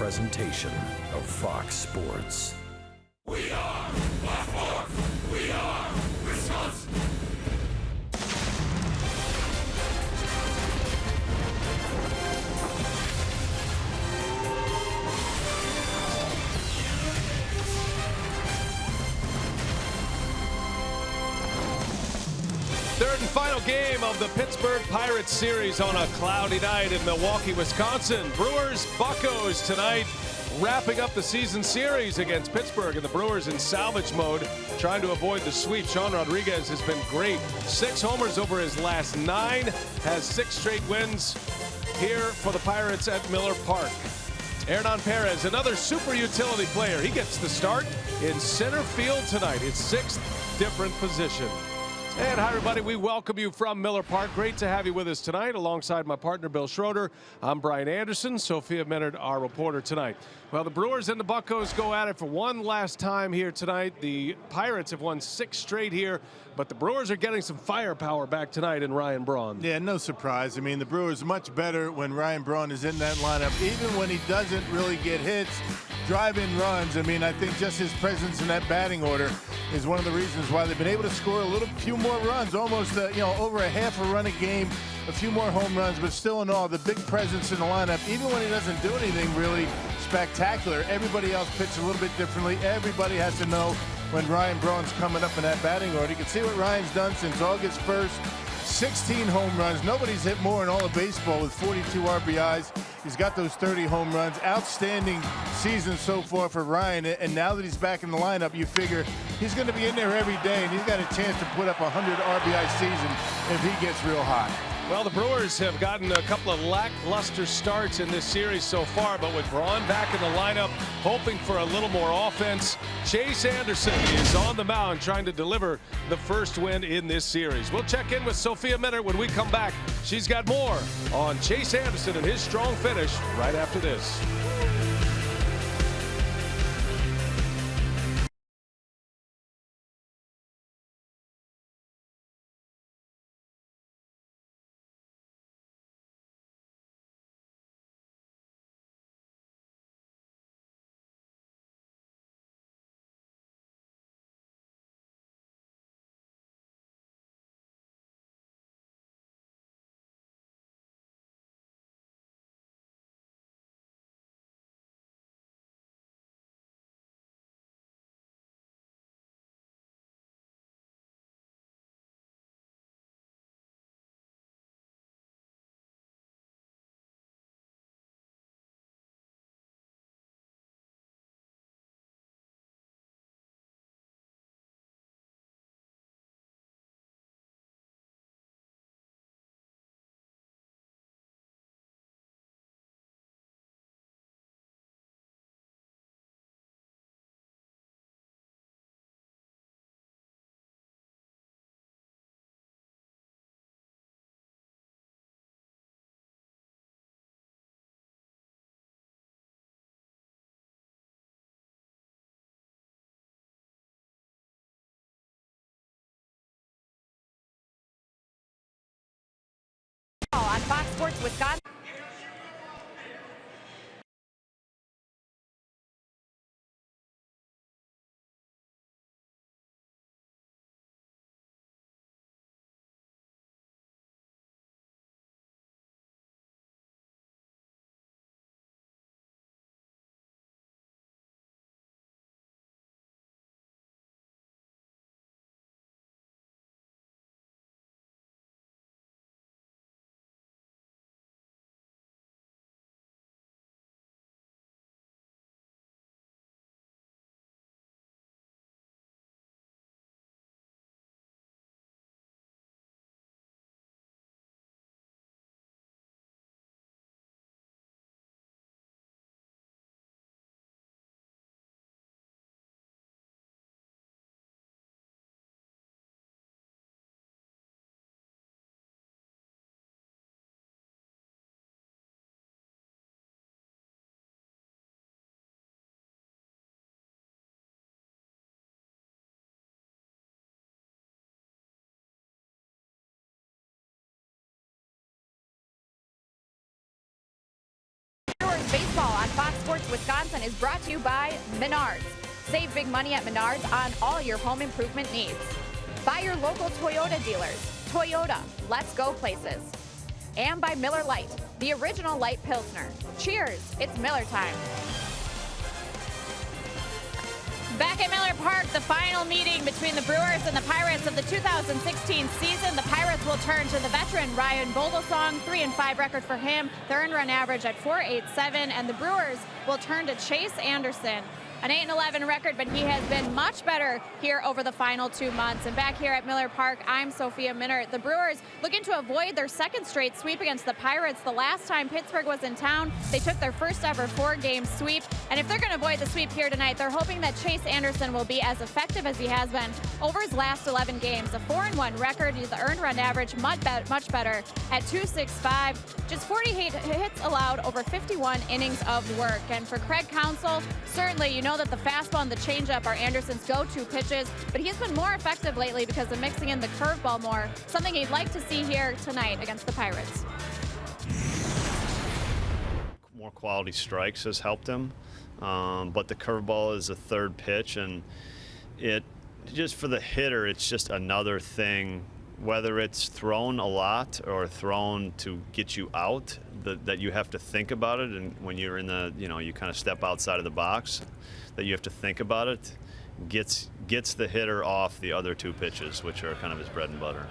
presentation of Fox Sports. We are Baltimore. We are Wisconsin. Third and final game of the Pittsburgh Pirates series on a cloudy night in Milwaukee, Wisconsin. Brewers, Buccos tonight, wrapping up the season series against Pittsburgh, and the Brewers in salvage mode, trying to avoid the sweep. Sean Rodriguez has been great. 6 homers over his last 9, has 6 straight wins here for the Pirates at Miller Park. Hernan Perez, another super utility player. He gets the start in center field tonight, his 6th different position. And hi, everybody. We welcome you from Miller Park. Great to have you with us tonight. Alongside my partner, Bill Schroeder, I'm Brian Anderson. Sophia Minard, our reporter tonight. Well, the Brewers and the Buccos go at it for one last time here tonight. The Pirates have won 6 straight here, but the Brewers are getting some firepower back tonight in Ryan Braun. Yeah, no surprise. I mean, the Brewers much better when Ryan Braun is in that lineup, even when he doesn't really get hits, drive-in runs. I mean, I think just his presence in that batting order is one of the reasons why they've been able to score a few more runs, almost over a half a run a game, a few more home runs, but still in all, the big presence in the lineup, even when he doesn't do anything really spectacular, everybody else pitches a little bit differently. Everybody has to know when Ryan Braun's coming up in that batting order. You can see what Ryan's done since August 1st. 16 home runs. Nobody's hit more in all of baseball with 42 RBIs. He's got those 30 home runs. Outstanding season so far for Ryan. And now that he's back in the lineup, you figure he's going to be in there every day, and he's got a chance to put up a 100 RBI season if he gets real hot. Well, the Brewers have gotten a couple of lackluster starts in this series so far, but with Braun back in the lineup, hoping for a little more offense, Chase Anderson is on the mound trying to deliver the first win in this series. We'll check in with Sophia Minard when we come back. She's got more on Chase Anderson and his strong finish right after this. On Fox Sports Wisconsin. Sports Wisconsin is brought to you by Menards. Save big money at Menards on all your home improvement needs. By your local Toyota dealers. Toyota, let's go places. And by Miller Lite, the original light Pilsner. Cheers, it's Miller time. Back at Miller Park, the final meeting between the Brewers and the Pirates of the 2016 season. The Pirates will turn to the veteran Ryan Vogelsong, 3-5 record for him. The earned run average at .487, and the Brewers will turn to Chase Anderson. An 8-11 record, but he has been much better here over the final 2 months. And back here at Miller Park, I'm Sophia Minert. The Brewers looking to avoid their second straight sweep against the Pirates. The last time Pittsburgh was in town, they took their first ever 4-game sweep. And if they're going to avoid the sweep here tonight, they're hoping that Chase Anderson will be as effective as he has been over his last 11 games. A 4-1 record, the earned run average much better at .265. Just 48 hits allowed over 51 innings of work. And for Craig Counsell, certainly you know that the fastball and the changeup are Anderson's go-to pitches, but he's been more effective lately because of mixing in the curveball more, something he'd like to see here tonight against the Pirates. More quality strikes has helped him, but the curveball is a third pitch, and it just for the hitter, it's just another thing, whether it's thrown a lot or thrown to get you out, that you have to think about it. And when you're in the, you kind of step outside of the box, that you have to think about it, gets the hitter off the other two pitches, which are kind of his bread and butter.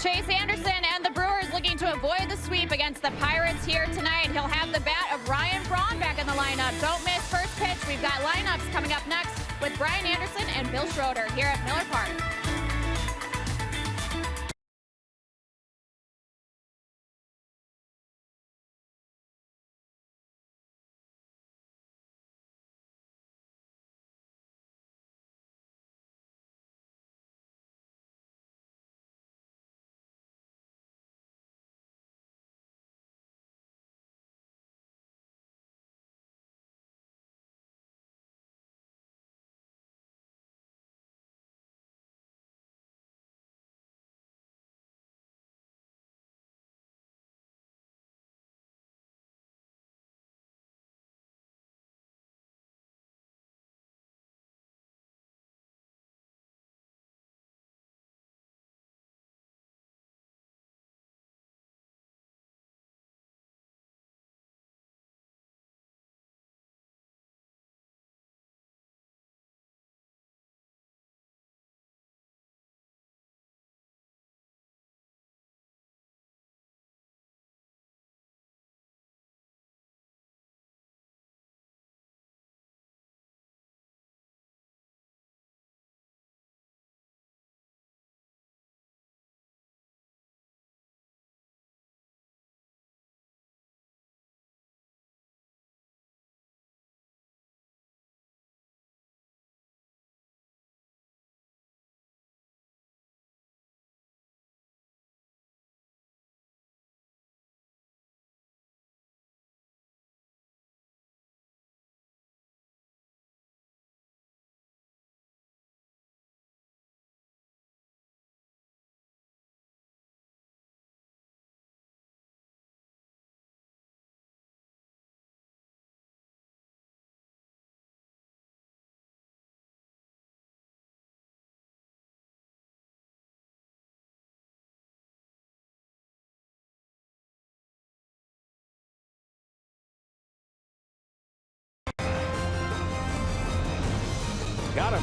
Chase Anderson and the Brewers looking to avoid the sweep against the Pirates here tonight. He'll have the bat of Ryan Braun back in the lineup. Don't miss first pitch. We've got lineups coming up next with Brian Anderson and Bill Schroeder here at Miller Park. Got him.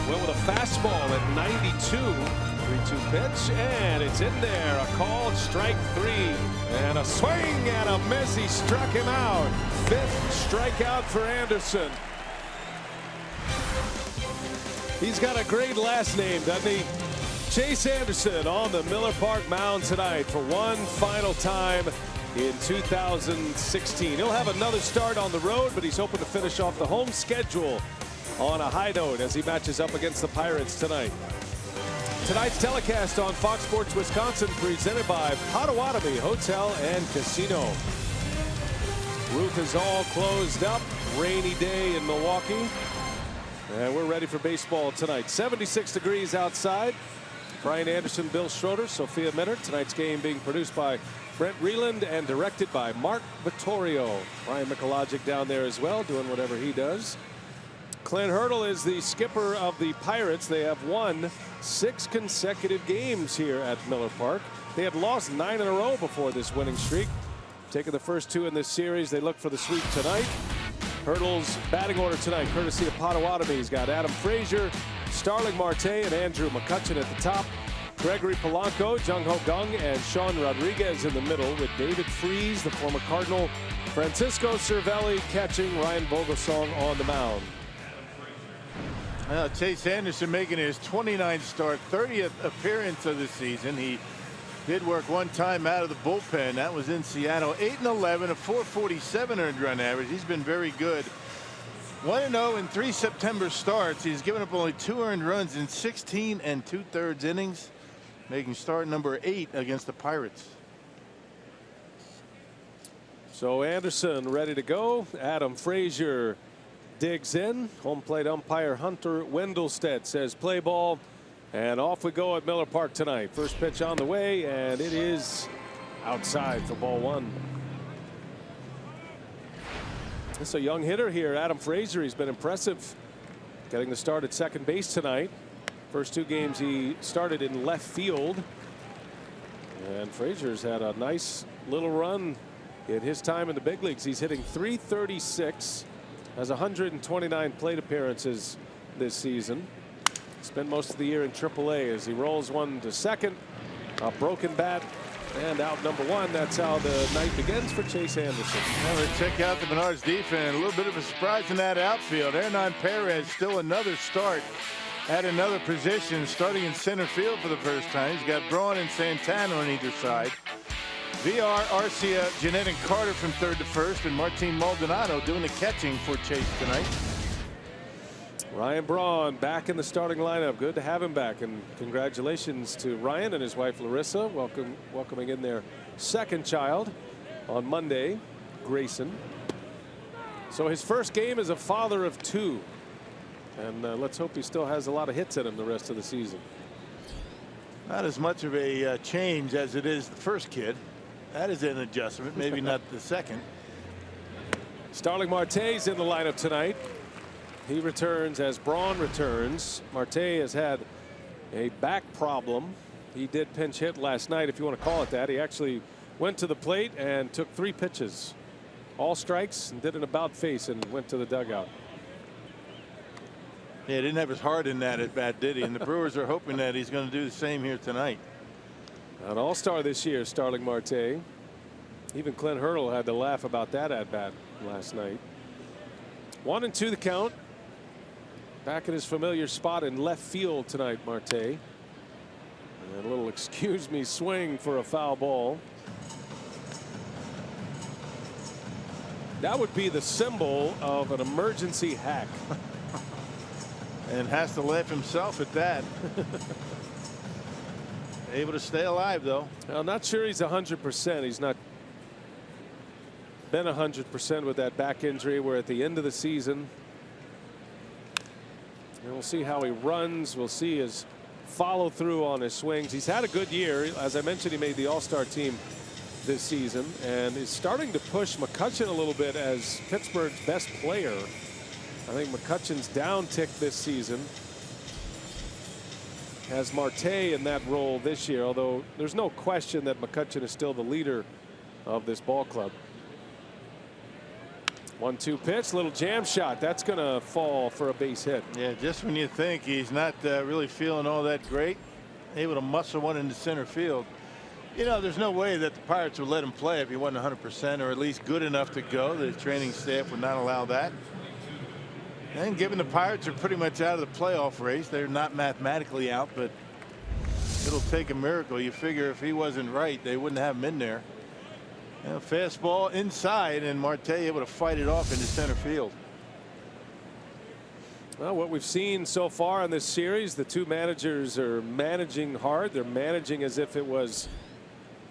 Went with a fastball at 92. 3-2 pitch, and it's in there. A called strike 3. And a swing and a miss. He struck him out. 5th strikeout for Anderson. He's got a great last name, doesn't he? Chase Anderson on the Miller Park mound tonight for one final time in 2016. He'll have another start on the road, but he's hoping to finish off the home schedule on a high note as he matches up against the Pirates tonight. Tonight's telecast on Fox Sports Wisconsin presented by Potawatomi Hotel and Casino. Roof is all closed up. Rainy day in Milwaukee. And we're ready for baseball tonight. 76 degrees outside. Brian Anderson, Bill Schroeder, Sophia Minert. Tonight's game being produced by Brent Reland, and directed by Mark Vittorio. Ryan Mikulajic down there as well, doing whatever he does. Clint Hurdle is the skipper of the Pirates. They have won 6 consecutive games here at Miller Park. They had lost 9 in a row before this winning streak. Taking the first 2 in this series, they look for the sweep tonight. Hurdle's batting order tonight, courtesy of Potawatomi. He's got Adam Frazier, Starling Marte, and Andrew McCutchen at the top. Gregory Polanco, Jung Ho Kang, and Sean Rodriguez in the middle, with David Freese, the former Cardinal, Francisco Cervelli catching, Ryan Vogelsong on the mound. Chase Anderson making his 29th start, 30th appearance of the season. He did work one time out of the bullpen. That was in Seattle. 8-11, a 447 earned run average. He's been very good. 1-0 in 3 September starts. He's given up only 2 earned runs in 16 2/3 innings, making start number 8 against the Pirates. So Anderson ready to go. Adam Frazier digs in. Home plate umpire Hunter Wendelstedt says play ball, and off we go at Miller Park tonight. First pitch on the way, and it is outside for ball 1. It's a young hitter here, Adam Frazier. He's been impressive, getting the start at second base tonight. First 2 games he started in left field, and Frazier's had a nice little run in his time in the big leagues. He's hitting .336. Has 129 plate appearances this season. Spent most of the year in AAA as he rolls one to second. A broken bat and out number 1. That's how the night begins for Chase Anderson. Now we check out the Menards defense. A little bit of a surprise in that outfield. Hernan Perez still another start at another position, starting in center field for the first time. He's got Braun and Santana on either side. VR, Arcia, Jeanette, and Carter from third to first, and Martin Maldonado doing the catching for Chase tonight. Ryan Braun back in the starting lineup. Good to have him back, and congratulations to Ryan and his wife Larissa, welcoming in their second child on Monday, Grayson. So his first game as a father of 2, and let's hope he still has a lot of hits in him the rest of the season. Not as much of a change as it is the first kid. That is an adjustment, maybe not the second. Starling Marte's in the lineup tonight. He returns as Braun returns. Marte has had a back problem. He did pinch hit last night, if you want to call it that. He actually went to the plate and took 3 pitches, all strikes, and did an about face and went to the dugout. Yeah, didn't have his heart in that at bat, did he? And the Brewers are hoping that he's going to do the same here tonight. An all-star this year, Starling Marte. Even Clint Hurdle had to laugh about that at bat last night. 1-2 the count. Back in his familiar spot in left field tonight, Marte. And a little excuse me swing for a foul ball. That would be the symbol of an emergency hack. And has to laugh himself at that. Able to stay alive, though. I'm not sure he's 100%. He's not been 100% with that back injury. We're at the end of the season. And we'll see how he runs. We'll see his follow through on his swings. He's had a good year. As I mentioned, he made the All-Star team this season and is starting to push McCutchen a little bit as Pittsburgh's best player. I think McCutchen's down tick this season. Has Marte in that role this year, although there's no question that McCutchen is still the leader of this ball club. 1-2 pitch, little jam shot. That's going to fall for a base hit. Yeah, just when you think he's not really feeling all that great, able to muscle one into center field. You know, there's no way that the Pirates would let him play if he wasn't 100% or at least good enough to go. The training staff would not allow that. And given the Pirates are pretty much out of the playoff race, they're not mathematically out, but it'll take a miracle. You figure if he wasn't right, they wouldn't have him in there. And fastball inside, and Marte able to fight it off into center field. Well, what we've seen so far in this series, the 2 managers are managing hard. They're managing as if it was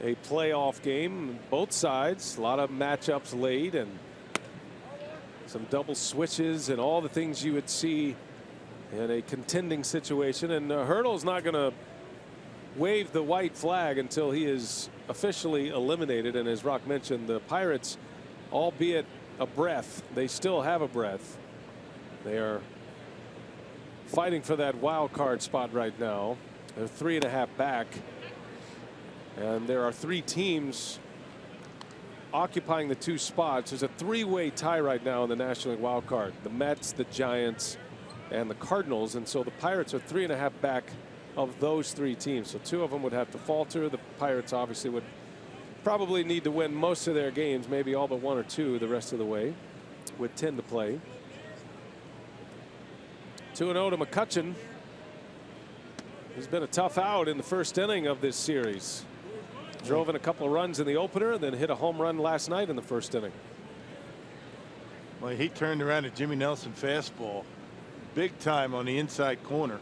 a playoff game. Both sides, a lot of matchups late and some double switches and all the things you would see in a contending situation. And Hurdle's not going to, wave the white flag until he is officially eliminated. And as Rock mentioned, the Pirates, albeit a breath, they still have a breath. They are fighting for that wild card spot right now. They're 3.5 back. And there are 3 teams occupying the 2 spots. There's a 3-way tie right now in the National League wild card. The Mets, the Giants, and the Cardinals. And so the Pirates are 3.5 back of those 3 teams. So 2 of them would have to falter. The Pirates obviously would probably need to win most of their games, maybe all but 1 or 2 the rest of the way, with 10 to play. 2-0 to McCutchen. He's been a tough out in the first inning of this series. Drove in a couple of runs in the opener and then hit a home run last night in the first inning. Well, he turned around a Jimmy Nelson fastball big time on the inside corner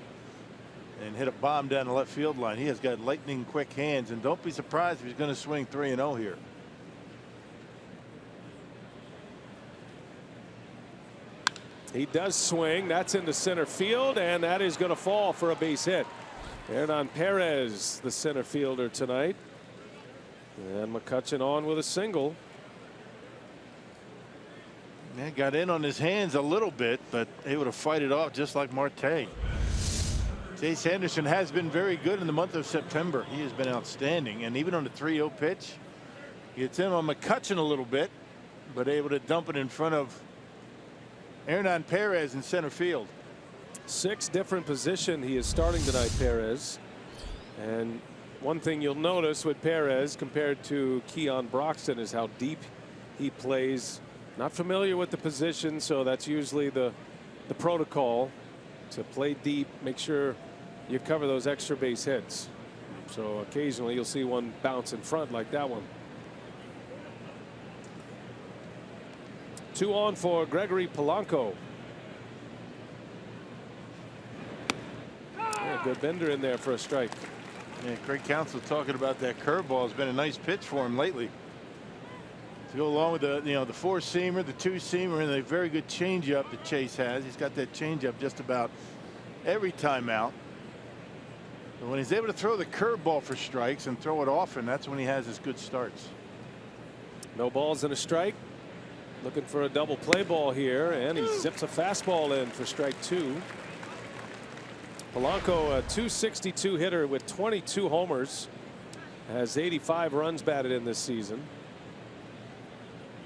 and hit a bomb down the left field line. He has got lightning quick hands, and don't be surprised if he's going to swing 3-0 here. He does swing. That's into center field, and that is going to fall for a base hit. Hernan Perez, the center fielder tonight. And McCutchen on with a single. Yeah, got in on his hands a little bit, but able to fight it off just like Marte. Chase Anderson has been very good in the month of September. He has been outstanding, and even on the 3-0 pitch, gets in on McCutchen a little bit, but able to dump it in front of Hernan Perez in center field. 6 different position he is starting tonight, Perez. And one thing you'll notice with Perez compared to Keon Broxton is how deep he plays. Not familiar with the position, so that's usually the protocol, to play deep, make sure you cover those extra base hits. So occasionally you'll see one bounce in front like that one. 2 on for Gregory Polanco. Yeah, good bender in there for a strike. Yeah, Craig Counsell talking about that curveball has been a nice pitch for him lately. To go along with the the 4-seamer, the 2-seamer, and a very good changeup that Chase has. He's got that changeup just about every time out. But when he's able to throw the curveball for strikes and throw it often, that's when he has his good starts. No balls and a strike. Looking for a double play ball here, and he zips a fastball in for strike 2. Polanco, a .262 hitter with 22 homers, has 85 runs batted in this season.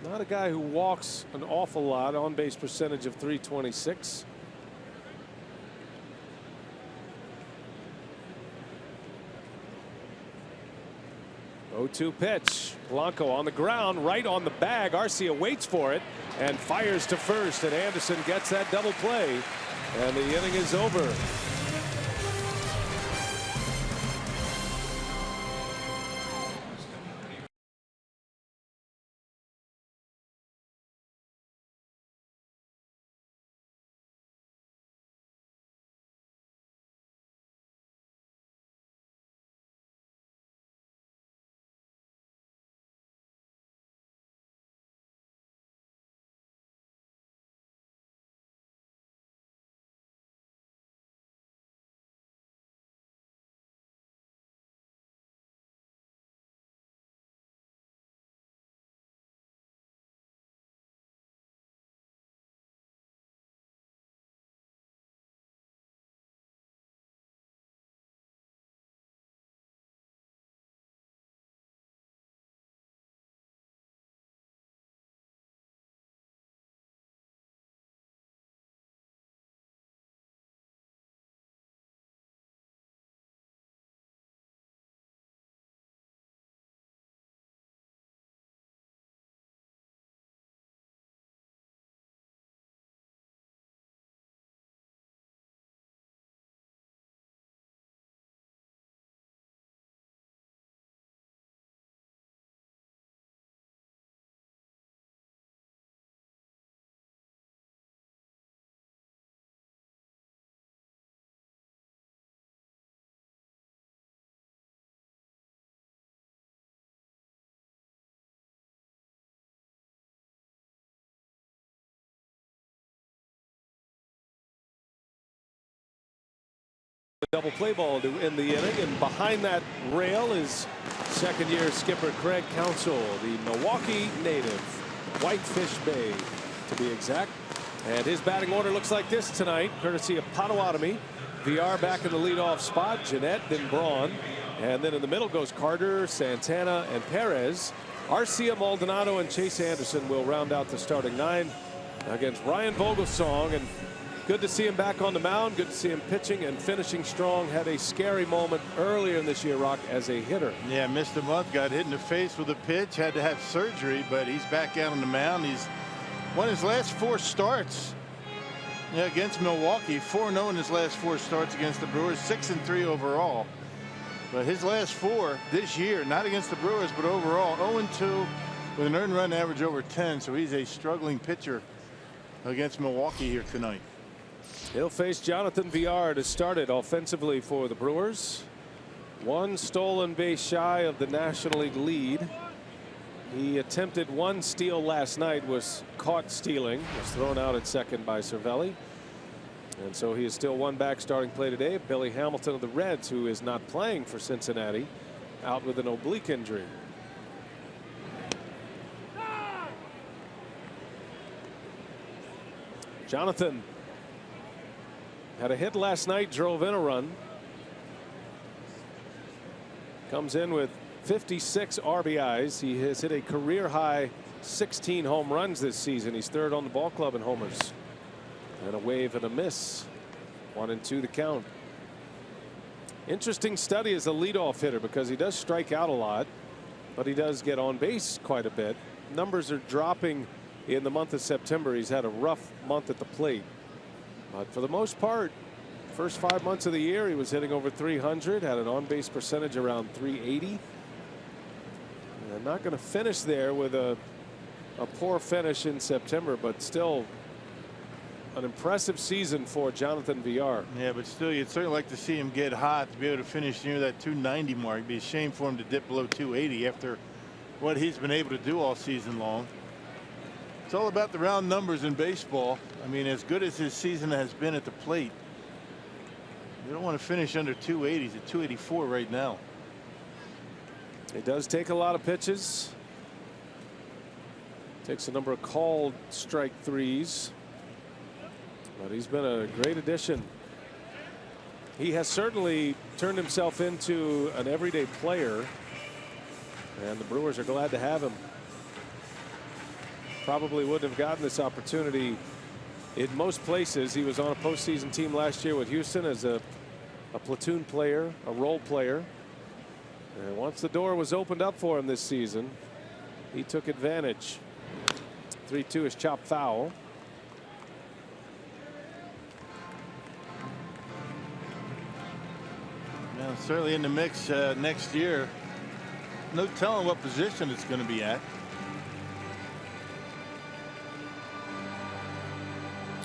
Not a guy who walks an awful lot. On base percentage of .326. .0-2 pitch. Polanco on the ground, right on the bag. Arcia waits for it and fires to first, and Anderson gets that double play, and the inning is over. double play ball to end the inning, and behind that rail is second-year skipper Craig Counsell, the Milwaukee native, Whitefish Bay to be exact. And his batting order looks like this tonight, courtesy of Potawatomi. VR back in the leadoff spot, Jeanette, then Braun, and then in the middle goes Carter, Santana, and Perez. Arcia, Maldonado, and Chase Anderson will round out the starting 9 against Ryan Vogelsong. And good to see him back on the mound. Good to see him pitching and finishing strong. Had a scary moment earlier in this year, Rock, as a hitter. Yeah, missed a month, got hit in the face with a pitch, had to have surgery, but he's back out on the mound. He's won his last 4 starts against Milwaukee. 4-0 in his last 4 starts against the Brewers, 6-3 overall. But his last 4 this year, not against the Brewers, but overall, 0-2 with an earned run average over 10. So he's a struggling pitcher against Milwaukee here tonight. He'll face Jonathan VR to start it offensively for the Brewers. 1 stolen base shy of the National League lead. He attempted 1 steal last night, was caught stealing, was thrown out at second by Cervelli. And so he is still 1 back starting play today. Billy Hamilton of the Reds, who is not playing for Cincinnati, out with an oblique injury. Jonathan had a hit last night, drove in a run. Comes in with 56 RBIs. He has hit a career high 16 home runs this season. He's 3rd on the ball club in homers. And a wave and a miss. 1-2 the count. Interesting study as a leadoff hitter because he does strike out a lot, but he does get on base quite a bit. Numbers are dropping in the month of September. He's had a rough month at the plate, but for the most part, first 5 months of the year, he was hitting over 300, had an on-base percentage around 380. And I'm not going to finish there with a poor finish in September, but still an impressive season for Jonathan VR. Yeah, but still, you'd certainly like to see him get hot to be able to finish near that 290 mark. It'd be a shame for him to dip below 280 after what he's been able to do all season long. It's all about the round numbers in baseball. I mean, as good as his season has been at the plate, you don't want to finish under 280. He's at 284 right now. He does take a lot of pitches. Takes a number of called strike threes. But he's been a great addition. He has certainly turned himself into an everyday player, and the Brewers are glad to have him. Probably wouldn't have gotten this opportunity in most places. He was on a postseason team last year with Houston as a platoon player, a role player. And once the door was opened up for him this season, he took advantage. 3-2 is chopped foul. Well, certainly in the mix next year. No telling what position it's going to be at.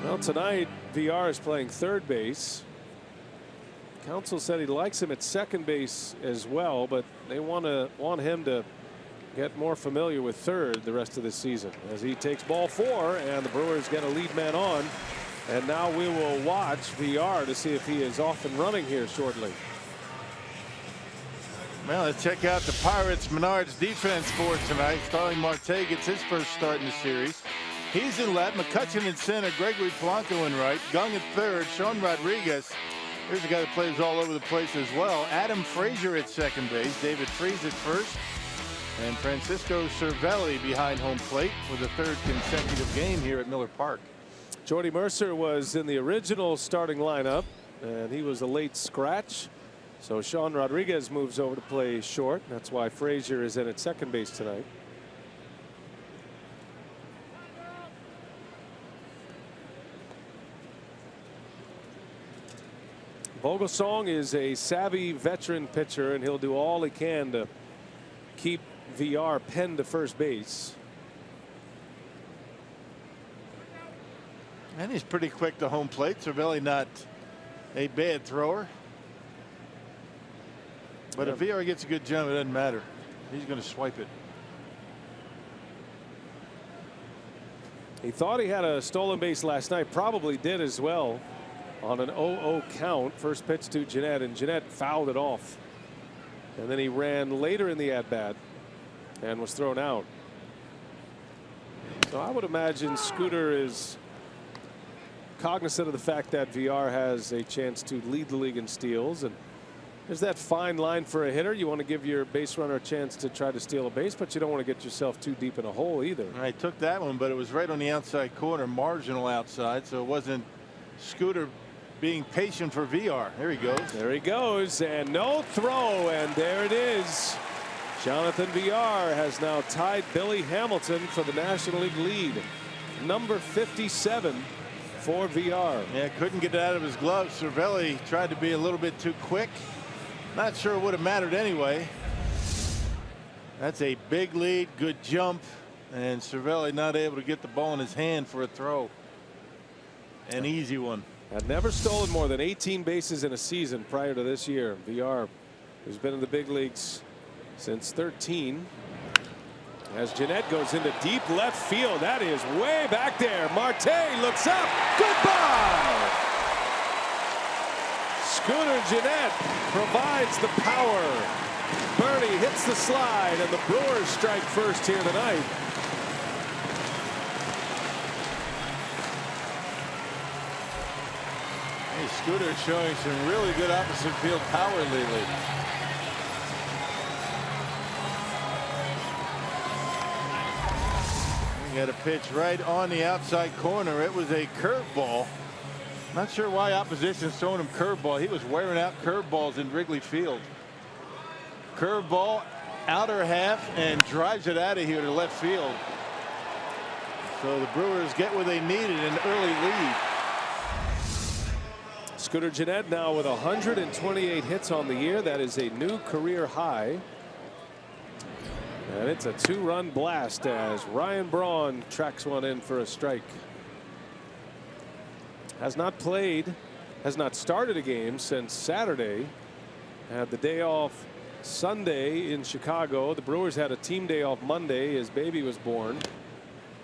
Well, tonight VR is playing 3rd base. Counsell said he likes him at 2nd base as well, but they want him to get more familiar with 3rd the rest of this season as he takes ball 4, and the Brewers get a lead man on. And now we will watch VR to see if he is off and running here shortly. Well, let's check out the Pirates Menards defense for tonight. Starling Marte gets his first start in the series. He's in left, McCutchen in center, Gregory Polanco in right, Gung at 3rd, Sean Rodriguez. Here's a guy that plays all over the place as well. Adam Frazier at 2nd base, David Freese at 1st, and Francisco Cervelli behind home plate for the 3rd consecutive game here at Miller Park. Jordy Mercer was in the original starting lineup, and he was a late scratch. So Sean Rodriguez moves over to play short. That's why Frazier is in at 2nd base tonight. Vogelsong is a savvy veteran pitcher, and he'll do all he can to keep VR penned to first base. And he's pretty quick to home plate. Cervelli not a bad thrower. But if VR gets a good jump, it doesn't matter. He's going to swipe it. He thought he had a stolen base last night, probably did as well on an 0-0 count. First pitch to Jeanette, and Jeanette fouled it off. And then he ran later in the at-bat and was thrown out. So I would imagine Scooter is cognizant of the fact that VR has a chance to lead the league in steals, and there's that fine line for a hitter. You want to give your base runner a chance to try to steal a base, but you don't want to get yourself too deep in a hole either. I took that one, but it was right on the outside corner, marginal outside, so it wasn't Scooter being patient for VR. There he goes. There he goes, and no throw, and there it is. Jonathan VR has now tied Billy Hamilton for the National League lead. Number 57 for VR. Yeah, couldn't get it out of his glove. Cervelli tried to be a little bit too quick. Not sure it would have mattered anyway. That's a big lead, good jump, and Cervelli not able to get the ball in his hand for a throw. An easy one. Had never stolen more than 18 bases in a season prior to this year. VR, who's been in the big leagues since 13. As Jeanette goes into deep left field, that is way back there. Marte looks up. Goodbye. Scooter Jeanette provides the power. Bernie hits the slide, and the Brewers strike first here tonight. Hey, Scooter showing some really good opposite field power lately. He had a pitch right on the outside corner. It was a curveball. Not sure why opposition's throwing him curveball. He was wearing out curveballs in Wrigley Field. Curveball, outer half, and drives it out of here to left field. So the Brewers get what they needed, an early lead. Scooter Jeanette now with 128 hits on the year. That is a new career high. And it's a 2-run blast as Ryan Braun tracks one in for a strike. Has not started a game since Saturday. Had the day off Sunday in Chicago. The Brewers had a team day off Monday. His baby was born.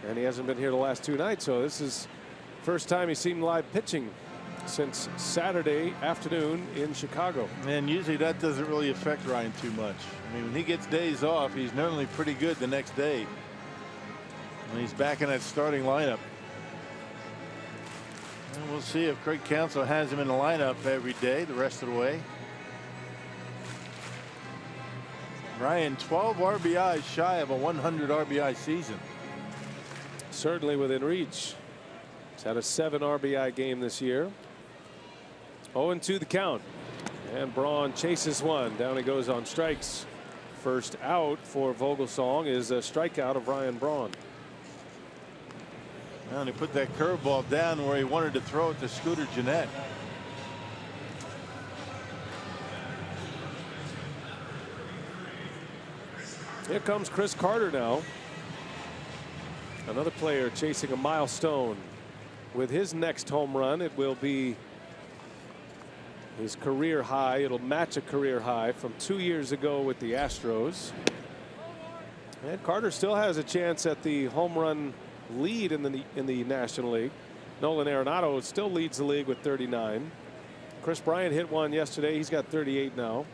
And he hasn't been here the last 2 nights. So this is first time he's seen live pitching since Saturday afternoon in Chicago. And usually that doesn't really affect Ryan too much. I mean, when he gets days off, he's normally pretty good the next day. And he's back in that starting lineup. And we'll see if Craig Counsell has him in the lineup every day the rest of the way. Ryan, 12 RBIs shy of a 100 RBI season. Certainly within reach. He's had a 7 RBI game this year. 0-2 the count, and Braun chases one. Down he goes on strikes. First out for Vogelsong is a strikeout of Ryan Braun. And he put that curveball down where he wanted to throw it to Scooter Jeanette. Here comes Chris Carter now. Another player chasing a milestone. With his next home run, it will be his career high. It'll match a career high from 2 years ago with the Astros. And Carter still has a chance at the home run lead in the National League. Nolan Arenado still leads the league with 39. Chris Bryant hit one yesterday. He's got 38 now.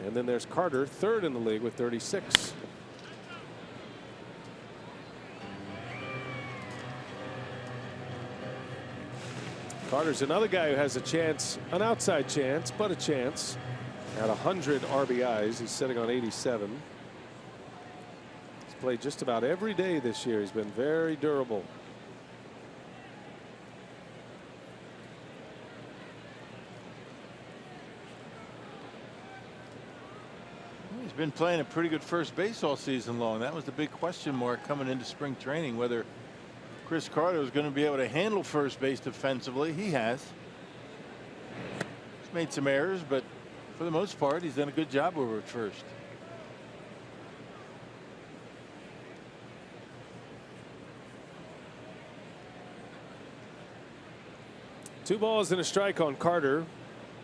And then there's Carter, third in the league with 36. Carter's another guy who has a chance, an outside chance, but a chance at 100 RBIs. He's sitting on 87. He's played just about every day this year. He's been very durable. He's been playing a pretty good first base all season long. That was the big question mark coming into spring training, whether Chris Carter was going to be able to handle first base defensively. He has. He's made some errors, but for the most part, he's done a good job over at first. Two balls and a strike on Carter.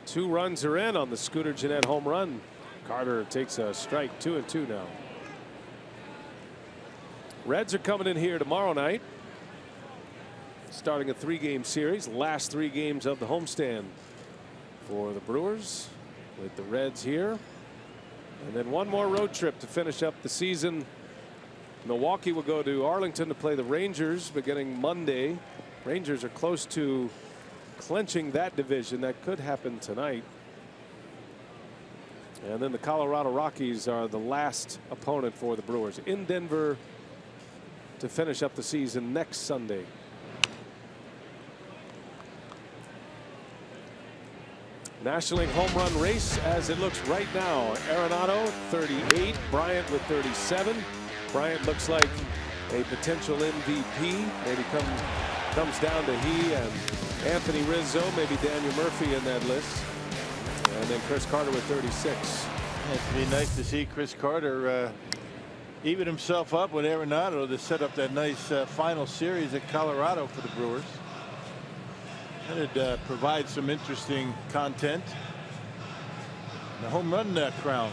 2 runs are in on the Scooter Jeanette home run. Carter takes a strike. 2-2 now. Reds are coming in here tomorrow night. starting a 3-game series. Last 3 games of the homestand for the Brewers, with the Reds here. And then one more road trip to finish up the season. Milwaukee will go to Arlington to play the Rangers beginning Monday. Rangers are close to clinching that division. That could happen tonight. And then the Colorado Rockies are the last opponent for the Brewers in Denver to finish up the season next Sunday. National League home run race as it looks right now. Arenado 38, Bryant with 37. Bryant looks like a potential MVP. Maybe comes down to he and Anthony Rizzo, maybe Daniel Murphy in that list. And then Chris Carter with 36. It'd be nice to see Chris Carter even himself up with Arenado to set up that nice final series at Colorado for the Brewers. That'd provide some interesting content. The home run crown.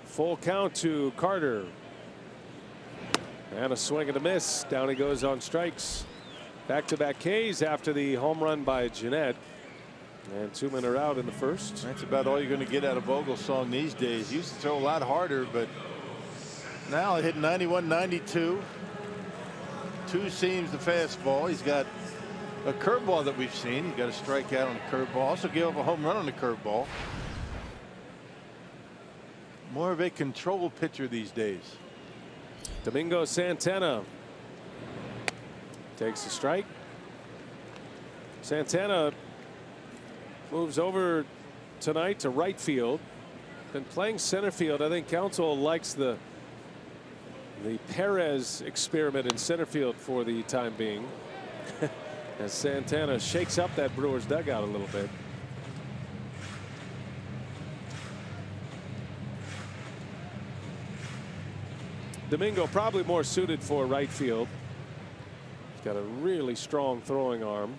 Full count to Carter. And a swing and a miss. Down he goes on strikes. Back-to-back Ks after the home run by Jeanette. And 2 men are out in the first. That's about all you're going to get out of Vogelsong these days. He used to throw a lot harder, but now it hit 91, 92. 2 seams the fastball. He's got a curveball that we've seen. He's got a strikeout on the curveball. Also gave up a home run on the curveball. More of a control pitcher these days. Domingo Santana takes a strike. Santana moves over tonight to right field. Been playing center field. I think Counsell likes the Perez experiment in center field for the time being. As Santana shakes up that Brewers dugout a little bit. Domingo probably more suited for right field. He's got a really strong throwing arm.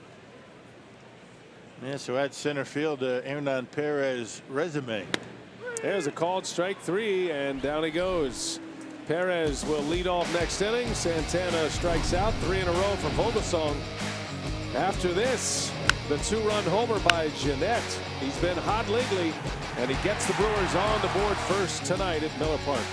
Yeah, so at center field, Hernan Perez resume. There's a called strike 3, and down he goes. Perez will lead off next inning. Santana strikes out. 3 in a row for Vogelsong. After this, the 2-run homer by Jeanette. He's been hot lately, and he gets the Brewers on the board first tonight at Miller Park.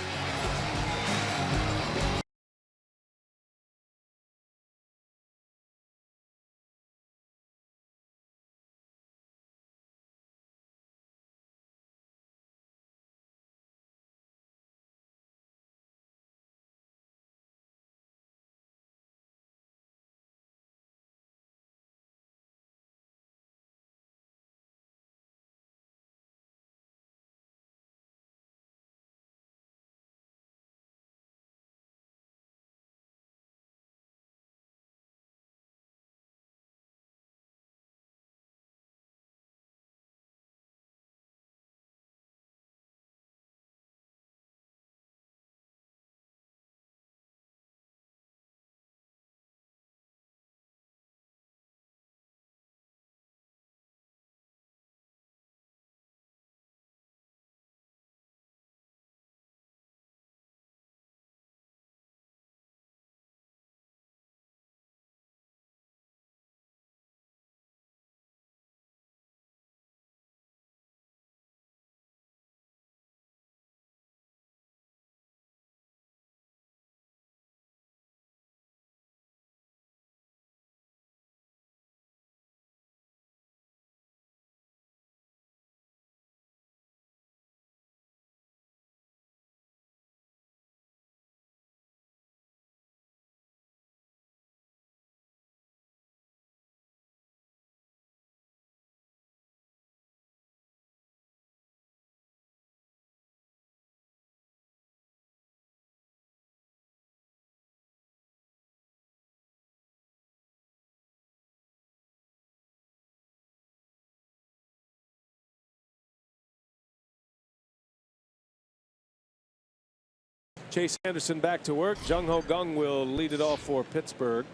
Chase Anderson back to work. Jung Ho Kang will lead it off for Pittsburgh.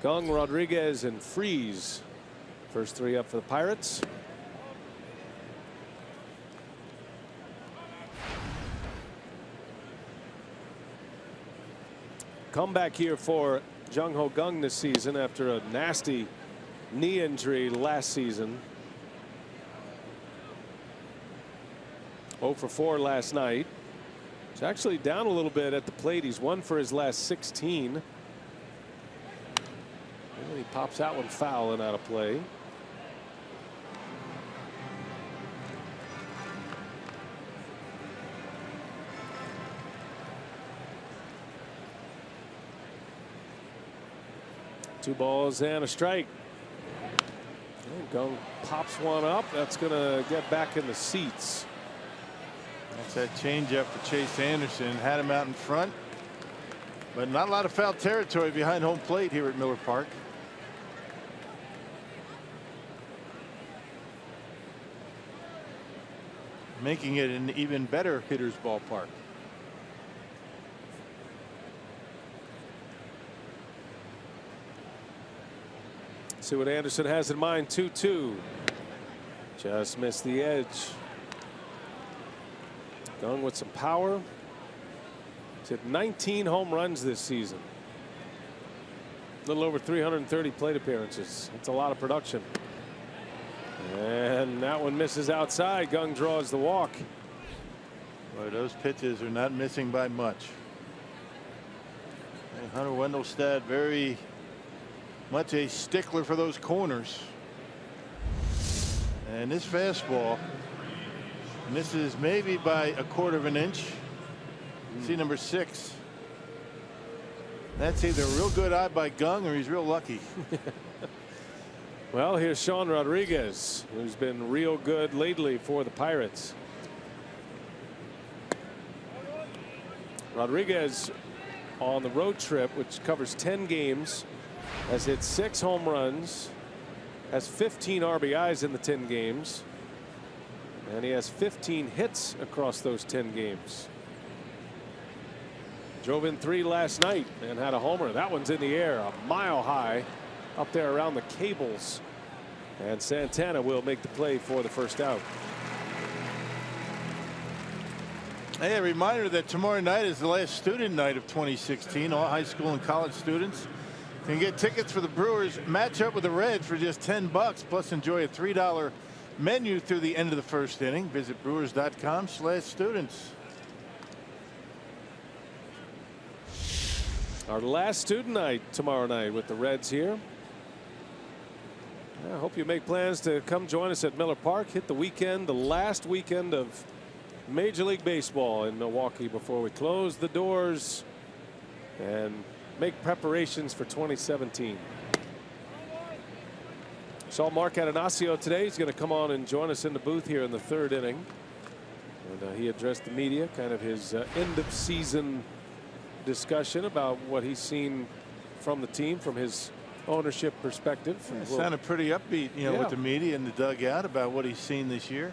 Kang, Rodriguez, and Freeze. First 3 up for the Pirates. Comeback here for Jung-Ho Kang this season after a nasty knee injury last season. 0 for 4 last night. He's actually down a little bit at the plate. He's 1 for his last 16. And he pops that one foul and out of play. Two balls and a strike. And Kang pops one up. That's going to get back in the seats. That's that changeup for Chase Anderson. Had him out in front, but not a lot of foul territory behind home plate here at Miller Park. Making it an even better hitter's ballpark. See what Anderson has in mind. 2-2. Just missed the edge. Kang with some power. He's hit 19 home runs this season. A little over 330 plate appearances. That's a lot of production. And that one misses outside. Kang draws the walk. Boy, those pitches are not missing by much. And Hunter Wendelstedt very much a stickler for those corners. And this fastball misses maybe by a quarter of an inch. See number 6. That's either a real good eye by Kang or he's real lucky. Well, here's Sean Rodriguez, who's been real good lately for the Pirates. Rodriguez on the road trip, which covers 10 games, has hit 6 home runs, has 15 RBIs in the 10 games, and he has 15 hits across those 10 games. Drove in 3 last night and had a homer. That one's in the air, a mile high, up there around the cables. And Santana will make the play for the first out. Hey, a reminder that tomorrow night is the last student night of 2016. All high school and college students can get tickets for the Brewers match up with the Reds for just $10, plus enjoy a $3 menu through the end of the first inning. Visit brewers.com/students. Our last student night tomorrow night with the Reds here. I hope you make plans to come join us at Miller Park. Hit the weekend, the last weekend of Major League Baseball in Milwaukee before we close the doors and make preparations for 2017. Saw Mark Atanasio today. He's going to come on and join us in the booth here in the 3rd inning. And he addressed the media, kind of his end of season discussion about what he's seen from the team from his ownership perspective. Yeah, sounded pretty upbeat, you know, yeah, with the media in the dugout about what he's seen this year.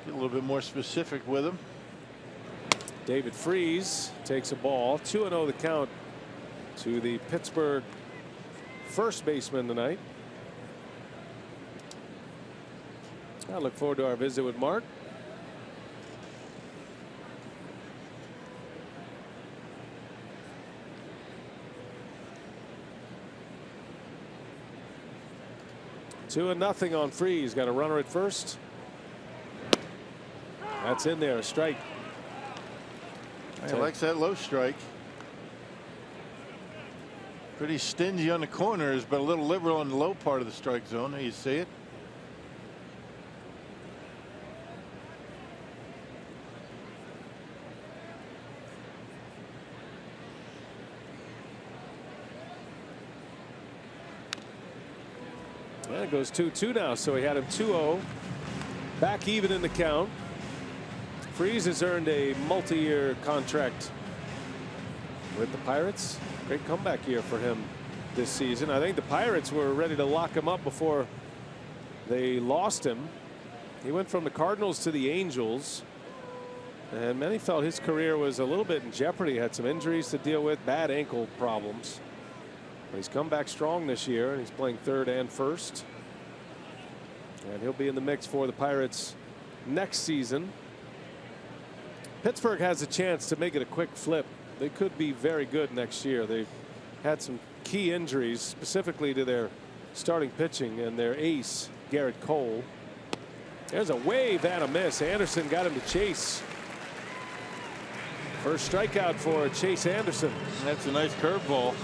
Get a little bit more specific with him. David Freese takes a ball. 2-0 the count to the Pittsburgh first baseman tonight. I look forward to our visit with Mark. Two and nothing on Freese. Got a runner at first. That's in there. A strike. He likes that low strike. Pretty stingy on the corners, but a little liberal on the low part of the strike zone. There you see it. And it goes 2-2 now, so he had him 2-0. Back even in the count. Freese has earned a multi-year contract with the Pirates. Great comeback year for him this season. I think the Pirates were ready to lock him up before they lost him. He went from the Cardinals to the Angels, and many felt his career was a little bit in jeopardy. Had some injuries to deal with, bad ankle problems. But he's come back strong this year, and he's playing 3rd and 1st. And he'll be in the mix for the Pirates next season. Pittsburgh has a chance to make it a quick flip they could be very good next year. They've had some key injuries, specifically to their starting pitching and their ace, Garrett Cole. There's a wave and a miss. Anderson got him to chase. First strikeout for Chase Anderson. That's a nice curveball.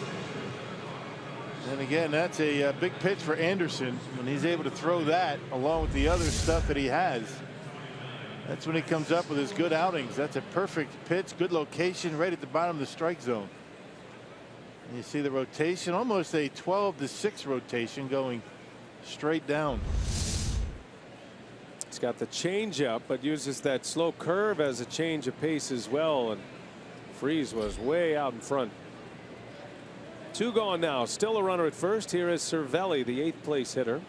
And again, that's a big pitch for Anderson. When he's able to throw that along with the other stuff that he has, that's when he comes up with his good outings. That's a perfect pitch, good location right at the bottom of the strike zone. And you see the rotation, almost a 12-to-6 rotation going straight down. He's got the changeup, but uses that slow curve as a change of pace as well. And Freese was way out in front. 2 gone now. Still a runner at first. Here is Cervelli, the 8th place hitter.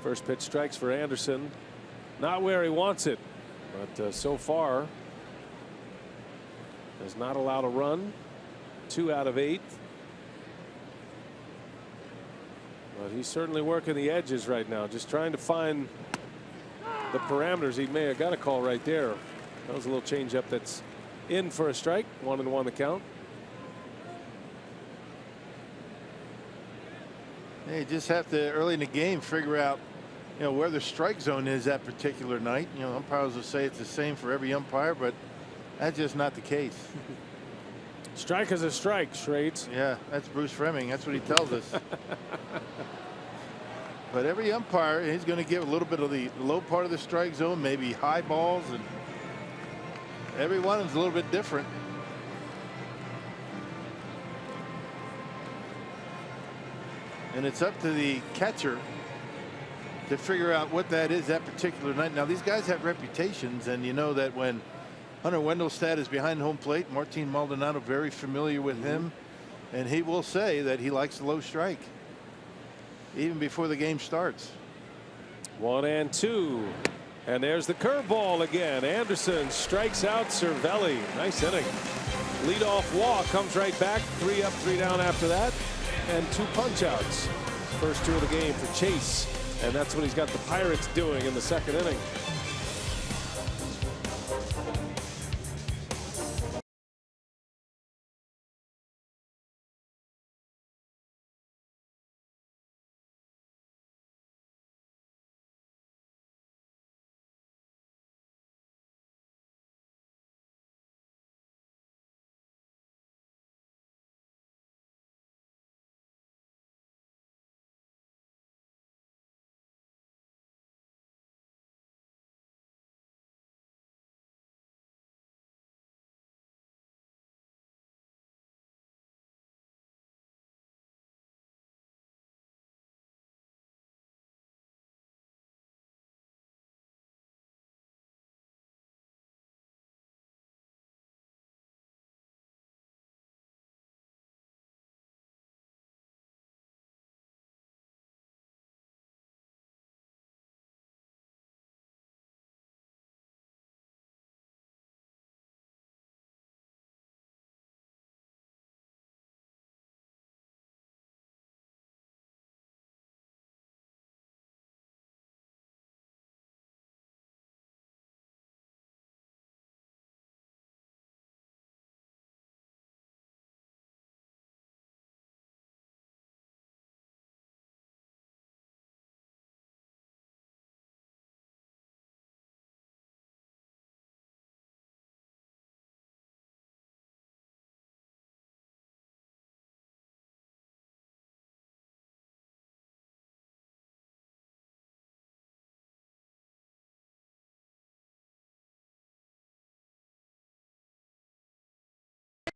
First pitch strikes for Anderson. Not where he wants it, but so far has not allowed a run. 2 out of 8. But he's certainly working the edges right now, just trying to find the parameters. He may have got a call right there. That was a little changeup that's in for a strike. 1-1 the count. Hey, you just have to early in the game figure out, where the strike zone is that particular night. Umpires will say it's the same for every umpire, but that's just not the case. Strike is a strike, Schrades. Yeah, that's Bruce Fleming. That's what he tells us. But every umpire is going to give a little bit of the low part of the strike zone, maybe high balls, and every one is a little bit different. And it's up to the catcher to figure out what that is that particular night. Now, these guys have reputations, and you know that when Hunter Wendelstedt is behind home plate, Martin Maldonado very familiar with him, and he will say that he likes the low strike even before the game starts. 1-2, and there's the curveball again. Anderson strikes out Cervelli. Nice inning. Leadoff walk, comes right back. 3 up, 3 down after that, and 2 punch outs. First 2 of the game for Chase, and that's what he's got the Pirates doing in the 2nd inning.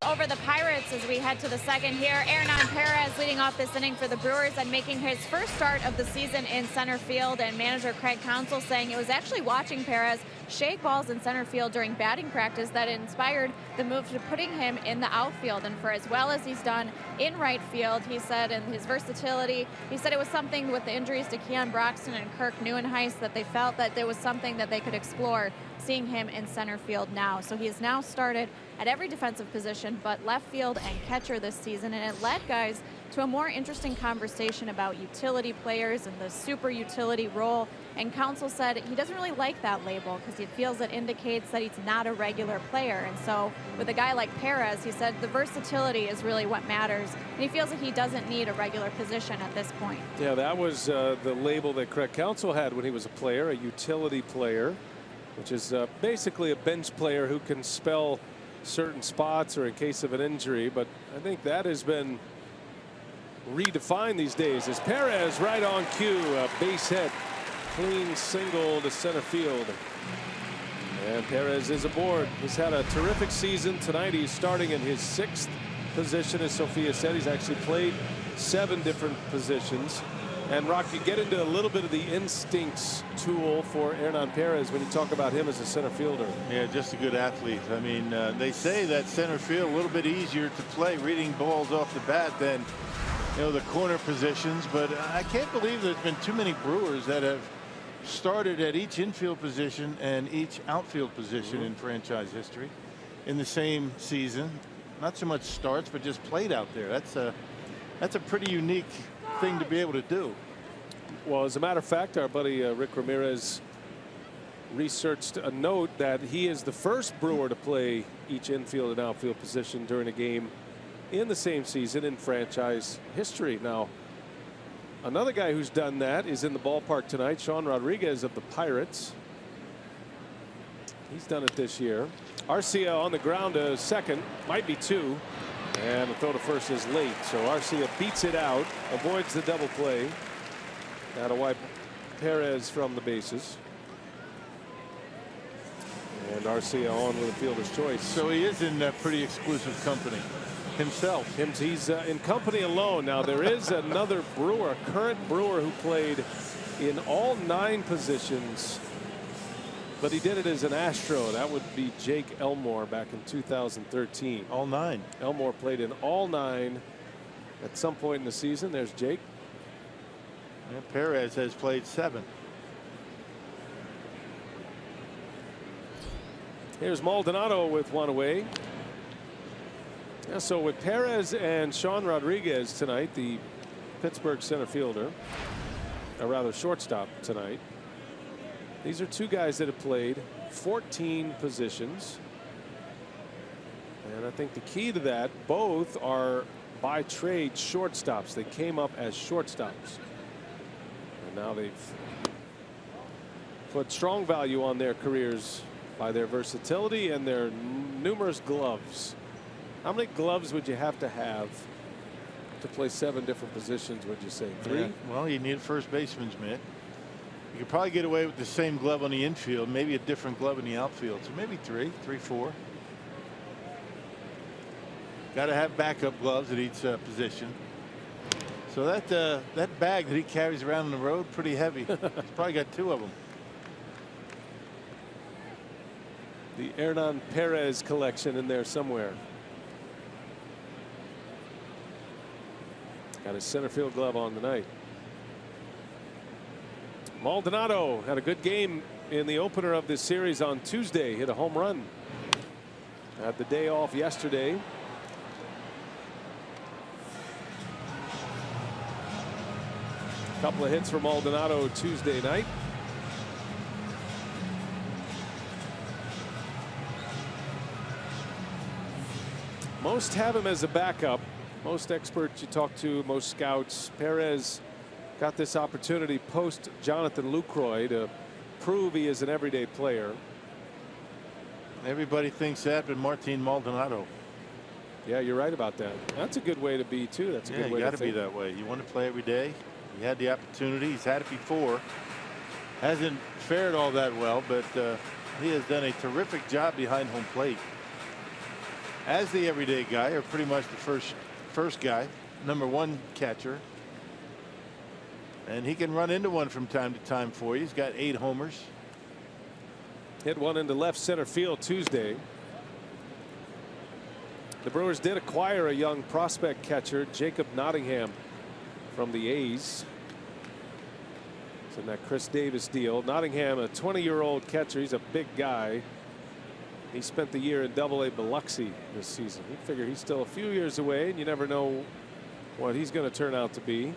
Over the Pirates as we head to the 2nd here. Hernan Perez leading off this inning for the Brewers and making his first start of the season in center field. And manager Craig Counsell saying it was actually watching Perez shake balls in center field during batting practice that inspired the move to putting him in the outfield. And for as well as he's done in right field, he said, and his versatility, he said it was something with the injuries to Keon Broxton and Kirk Neuenhuis that they felt that there was something that they could explore, seeing him in center field now. So he has now started at every defensive position but left field and catcher this season, and it led guys to a more interesting conversation about utility players and the super utility role. And Counsell said he doesn't really like that label because he feels it indicates that he's not a regular player. And so with a guy like Perez, he said the versatility is really what matters. And he feels like he doesn't need a regular position at this point. Yeah, that was the label that Craig Counsell had when he was a player, a utility player, which is basically a bench player who can spell certain spots or in case of an injury. But I think that has been redefined these days as Perez right on cue, a base hit, clean single to center field. And Perez is aboard. He's had a terrific season tonight. He's starting in his 6th position, as Sophia said. He's actually played 7 different positions. And Rocky, get into a little bit of the instincts tool for Hernan Perez when you talk about him as a center fielder. Yeah, just a good athlete. I mean, they say that center field a little bit easier to play, reading balls off the bat than, you know, the corner positions. But I can't believe there's been too many Brewers that have started at each infield position and each outfield position in franchise history in the same season. Not so much starts, but just played out there. That's a pretty unique thing to be able to do. Well, as a matter of fact, our buddy Rick Ramirez researched a note that he is the first Brewer to play each infield and outfield position during a game in the same season in franchise history. Now, another guy who's done that is in the ballpark tonight, Sean Rodriguez of the Pirates. He's done it this year. Arcia on the ground to second, might be 2. And the throw to first is late, so Arcia beats it out, avoids the double play. That'll wipe Perez from the bases. And Arcia on with a fielder's choice. So he is in pretty exclusive company himself. He's in company alone. Now there is another Brewer, a current Brewer, who played in all 9 positions, but he did it as an Astro. That would be Jake Elmore back in 2013. All 9. Elmore played in all 9 at some point in the season. There's Jake. And Perez has played 7. Here's Maldonado with one away. Yeah, so with Perez and Sean Rodriguez tonight, the Pittsburgh center fielder, or rather shortstop tonight, these are 2 guys that have played 14 positions. And I think the key to that, both are by trade shortstops. They came up as shortstops. And now they've put strong value on their careers by their versatility and their numerous gloves. How many gloves would you have to play 7 different positions, would you say? 3? Yeah, well, you need a first baseman's mitt. You could probably get away with the same glove on the infield, maybe a different glove in the outfield. So maybe 3, 4. Got to have backup gloves at each position. So that bag that he carries around on the road, pretty heavy. He's probably got 2 of them. The Hernan Perez collection in there somewhere. Got his center field glove on tonight. Maldonado had a good game in the opener of this series on Tuesday. Hit a home run. Had the day off yesterday. A couple of hits for Maldonado Tuesday night. Most have him as a backup. Most experts you talk to, most scouts. Perez got this opportunity post Jonathan Lucroy to prove he is an everyday player. Everybody thinks that, but Martin Maldonado. Yeah, you're right about that. That's a good way to be too. That's a good way you to got to be that way. You want to play every day. He had the opportunity. He's had it before. Hasn't fared all that well, but he has done a terrific job behind home plate as the everyday guy, or pretty much the first guy, #1 catcher. And he can run into one from time to time for you. He's got 8 homers. Hit one into left center field Tuesday. The Brewers did acquire a young prospect catcher, Jacob Nottingham, from the A's. It's in that Chris Davis deal. Nottingham, a 20-year-old catcher. He's a big guy. He spent the year in Double-A Biloxi this season. You figure he's still a few years away, and you never know what he's going to turn out to be.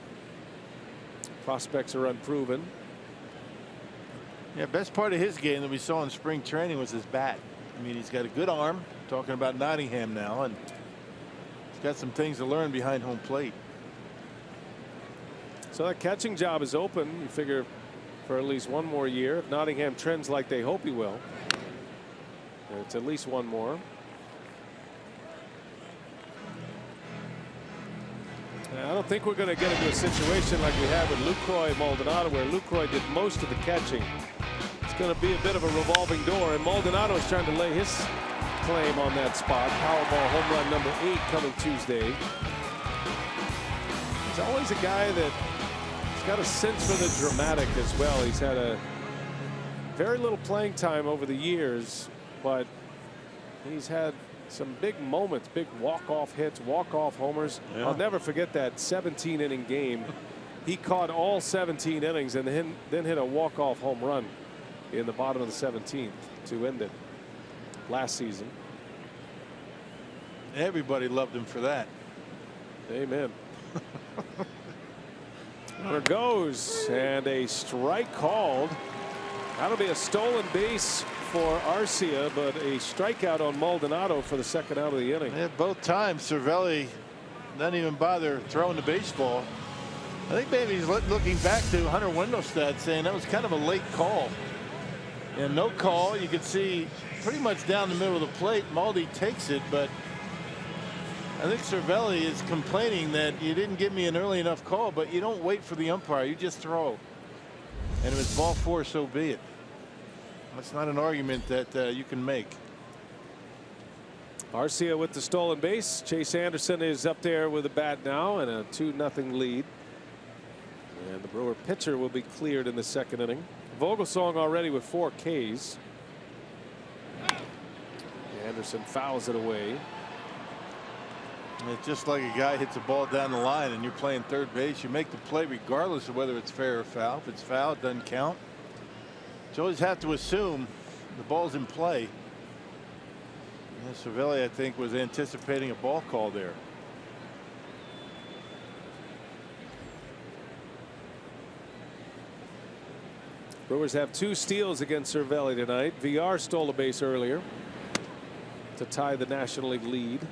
Prospects are unproven. Yeah, best part of his game that we saw in spring training was his bat. I mean, he's got a good arm. Talking about Nottingham now, and he's got some things to learn behind home plate. So that catching job is open. You figure for at least one more year. If Nottingham trends like they hope he will, it's at least one more. I don't think we're going to get into a situation like we had with Lucroy and Maldonado, where Lucroy did most of the catching. It's going to be a bit of a revolving door, and Maldonado is trying to lay his claim on that spot. Powerball home run number 8 coming Tuesday. He's always a guy that has got a sense for the dramatic as well. He's had a very little playing time over the years, but he's had some big moments, big walk-off hits, walk-off homers. Yeah. I'll never forget that 17-inning game. He caught all 17 innings and then hit a walk-off home run in the bottom of the 17th to end it last season. Everybody loved him for that. Amen. Runner goes, and a strike called. That'll be a stolen base for Arcia, but a strikeout on Maldonado for the second out of the inning. Yeah, both times Cervelli doesn't even bother throwing the baseball. I think maybe he's looking back to Hunter Windelstedt, saying that was kind of a late call. And no call. You could see pretty much down the middle of the plate. Maldi takes it, but I think Cervelli is complaining that you didn't give me an early enough call, but you don't wait for the umpire. You just throw. And if it's ball 4, so be it. That's not an argument that you can make. Arcia with the stolen base. Chase Anderson is up there with a bat now, and a 2-0 lead. And the Brewer pitcher will be cleared in the second inning. Vogelsong already with 4 Ks. Anderson fouls it away. It's just like a guy hits a ball down the line and you're playing third base. You make the play regardless of whether it's fair or foul. If it's foul, it doesn't count. You always have to assume the ball's in play. And Cervelli, I think, was anticipating a ball call there. Brewers have 2 steals against Cervelli tonight. VR stole a base earlier to tie the National League lead.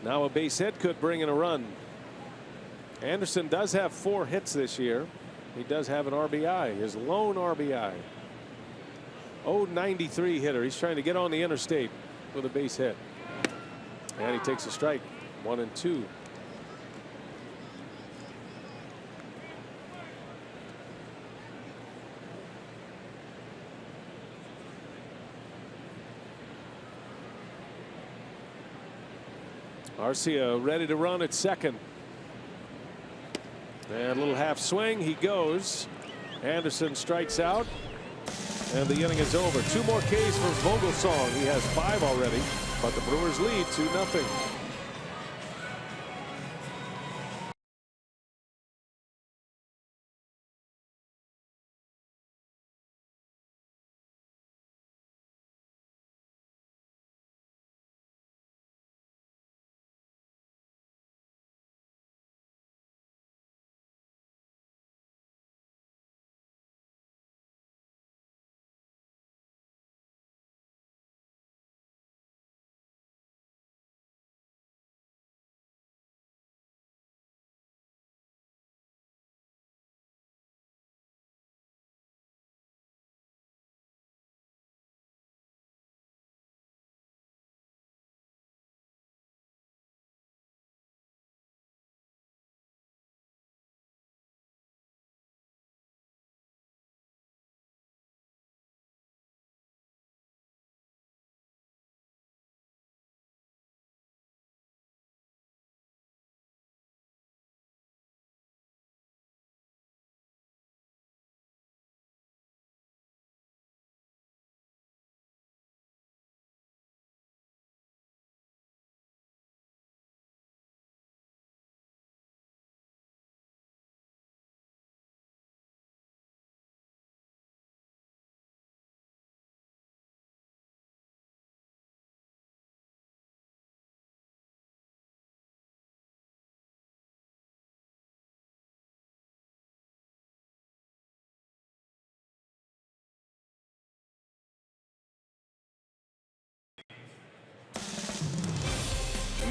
Now a base hit could bring in a run. Anderson does have 4 hits this year. He does have an RBI, his lone RBI. 093 hitter. He's trying to get on the interstate with a base hit. And he takes a strike. 1-2. Arcia ready to run at second. And a little half swing. He goes. Anderson strikes out. And the inning is over. 2 more Ks for Vogelsong. He has 5 already. But the Brewers lead 2-0.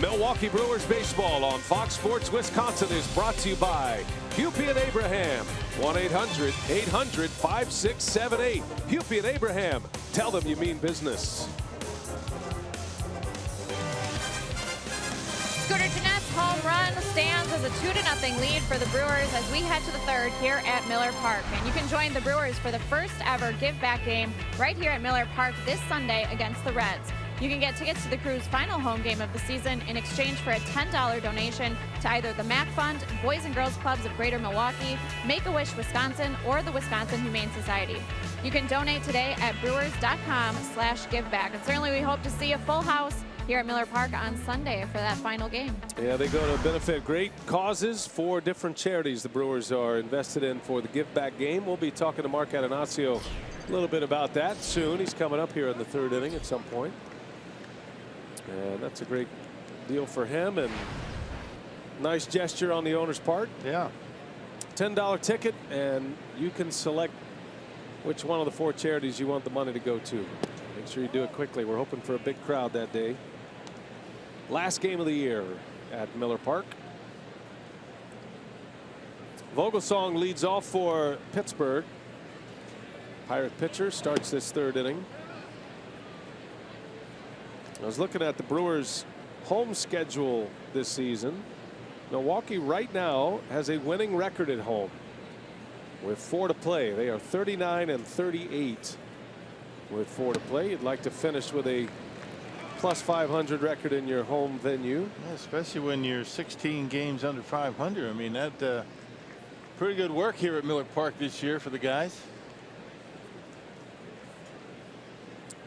Milwaukee Brewers baseball on Fox Sports Wisconsin is brought to you by Hupy and Abraham. 1-800-800-5678. Hupy and Abraham. Tell them you mean business. Scooter Jeanette's home run stands as a 2-0 lead for the Brewers as we head to the third here at Miller Park. And you can join the Brewers for the first ever give back game right here at Miller Park this Sunday against the Reds. You can get tickets to the Crew's final home game of the season in exchange for a $10 donation to either the MAC Fund, Boys and Girls Clubs of Greater Milwaukee, Make-A-Wish Wisconsin, or the Wisconsin Humane Society. You can donate today at brewers.com/giveback. And certainly we hope to see a full house here at Miller Park on Sunday for that final game. Yeah, they go to benefit great causes for different charities the Brewers are invested in for the give back game. We'll be talking to Mark Atanasio a little bit about that soon. He's coming up here in the third inning at some point. And that's a great deal for him and nice gesture on the owner's part. Yeah. $10 ticket and you can select which one of the 4 charities you want the money to go to. Make sure you do it quickly. We're hoping for a big crowd that day. Last game of the year at Miller Park. Vogelsong leads off for Pittsburgh. Pirate pitcher starts this third inning. I was looking at the Brewers home schedule this season. Milwaukee right now has a winning record at home with 4 to play. They are 39-38 with 4 to play. You'd like to finish with a plus 500 record in your home venue. Yeah, especially when you're 16 games under 500. I mean, that pretty good work here at Miller Park this year for the guys.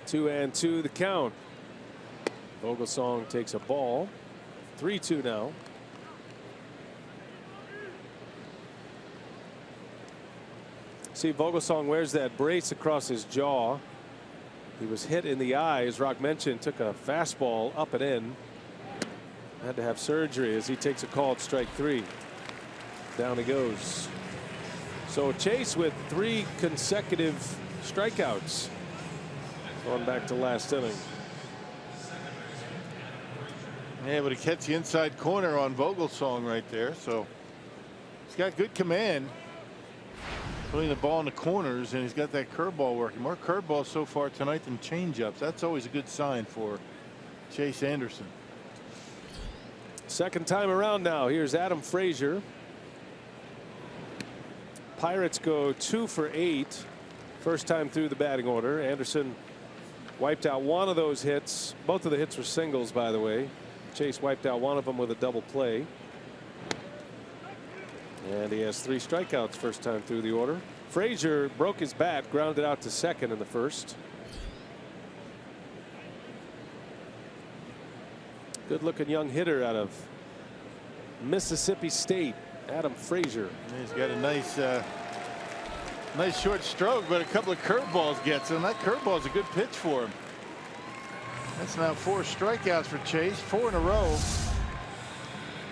2-2 the count. Vogelsong takes a ball. 3-2 now. See, Vogelsong wears that brace across his jaw. He was hit in the eye, as Rock mentioned, took a fastball up and in. Had to have surgery as he takes a call at strike 3. Down he goes. So Chase with 3 consecutive strikeouts. Going back to last inning. Yeah, but he gets the inside corner on Vogelsong right there. So he's got good command. Putting the ball in the corners, and he's got that curveball working. More curveballs so far tonight than changeups. That's always a good sign for Chase Anderson. Second time around now. Here's Adam Frazier. Pirates go 2 for 8. First time through the batting order. Anderson wiped out one of those hits. Both of the hits were singles, by the way. Chase wiped out one of them with a double play. And he has 3 strikeouts first time through the order. Frazier broke his bat, grounded out to second in the first. Good looking young hitter out of Mississippi State, Adam Frazier. He's got a nice nice short stroke, but a couple of curveballs gets him. That curveball is a good pitch for him. That's now 4 strikeouts for Chase, 4 in a row.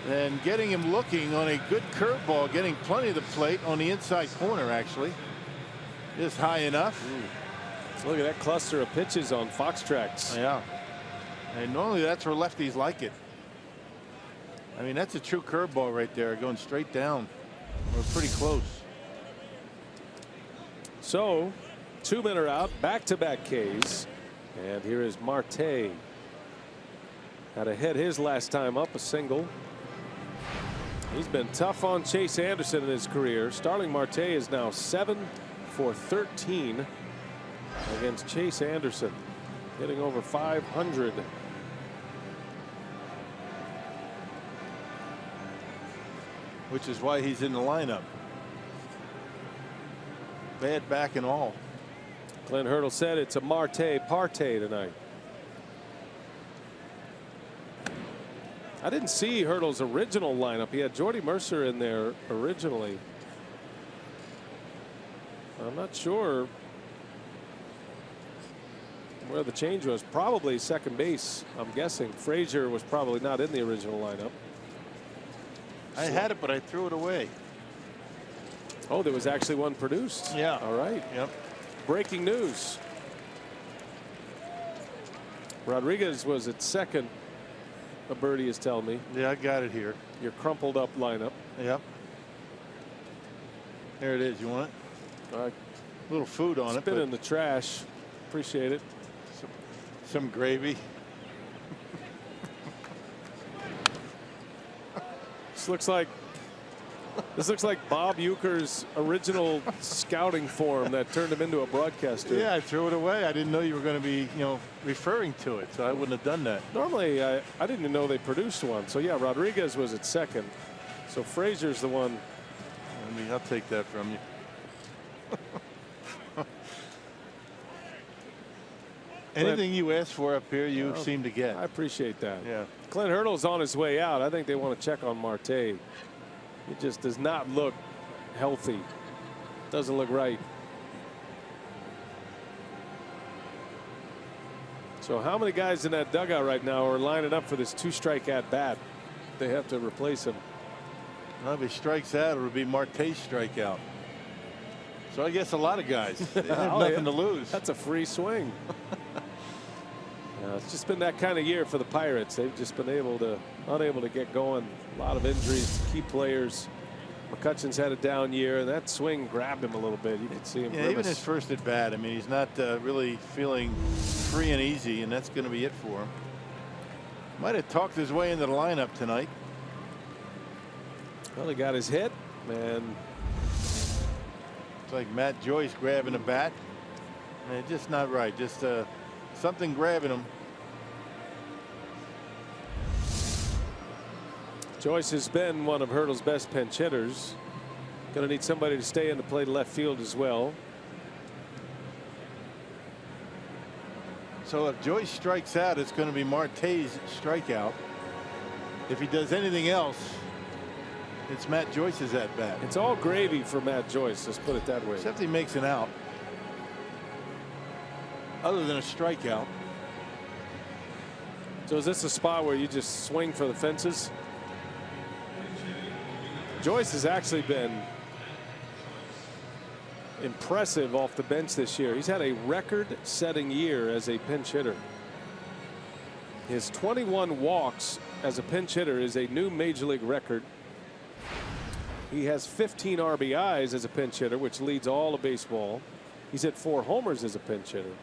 And getting him looking on a good curveball, getting plenty of the plate on the inside corner, actually. Just high enough. Look at that cluster of pitches on Fox Tracks. Yeah. And normally that's where lefties like it. I mean, that's a true curveball right there, going straight down. We're pretty close. So 2 men are out, back-to-back Ks. And here is Marte. Had a hit his last time up, a single. He's been tough on Chase Anderson in his career. Starling Marte is now 7 for 13 against Chase Anderson, hitting over 500. Which is why he's in the lineup. Bad back and all. Clint Hurdle said it's a Marte partay tonight. I didn't see Hurdle's original lineup. He had Jordy Mercer in there originally. I'm not sure where the change was. Probably second base, I'm guessing. Frazier was probably not in the original lineup. I had it, but I threw it away. Oh, there was actually one produced. Yeah. All right. Yep. Breaking news. Rodriguez was at second a birdie is telling me. Yeah, I got it here. Your crumpled up lineup. Yep. There it is. You want it? A little food on it. Spit in the trash. Appreciate it. Some gravy. This looks like Bob Uecker's original scouting form that turned him into a broadcaster. Yeah, I threw it away. I didn't know you were going to be, referring to it, so I wouldn't have done that. Normally, I didn't even know they produced one. So yeah, Rodriguez was at second. So Frazier's the one. I'll take that from you. Anything you ask for up here, you seem to get. I appreciate that. Yeah. Clint Hurdle's on his way out. I think they want to check on Marte. He just does not look healthy. Doesn't look right. So how many guys in that dugout right now are lining up for this 2-strike at bat? They have to replace him. Well, if he strikes out, it'll be Marte's strikeout. So I guess a lot of guys they have nothing to lose. That's a free swing. It's just been that kind of year for the Pirates. They've just been unable to get going. A lot of injuries to key players. McCutcheon's had a down year, and that swing grabbed him a little bit. You could see him. Yeah, even his first at bat. I mean, he's not really feeling free and easy, and that's going to be it for him. Might have talked his way into the lineup tonight. Well, he got his hit, and it's like Matt Joyce grabbing a bat. And just not right. Just something grabbing him. Joyce has been one of Hurdle's best pinch hitters. Going to need somebody to stay in to play left field as well. So if Joyce strikes out, it's going to be Marte's strikeout. If he does anything else, it's Matt Joyce's at bat. It's all gravy for Matt Joyce. Let's put it that way. Except he makes an out. Other than a strikeout. So is this a spot where you just swing for the fences? Joyce has actually been impressive off the bench this year. He's had a record-setting year as a pinch hitter. His 21 walks as a pinch hitter is a new major league record. He has 15 RBIs as a pinch hitter, which leads all of baseball. He's hit 4 homers as a pinch hitter.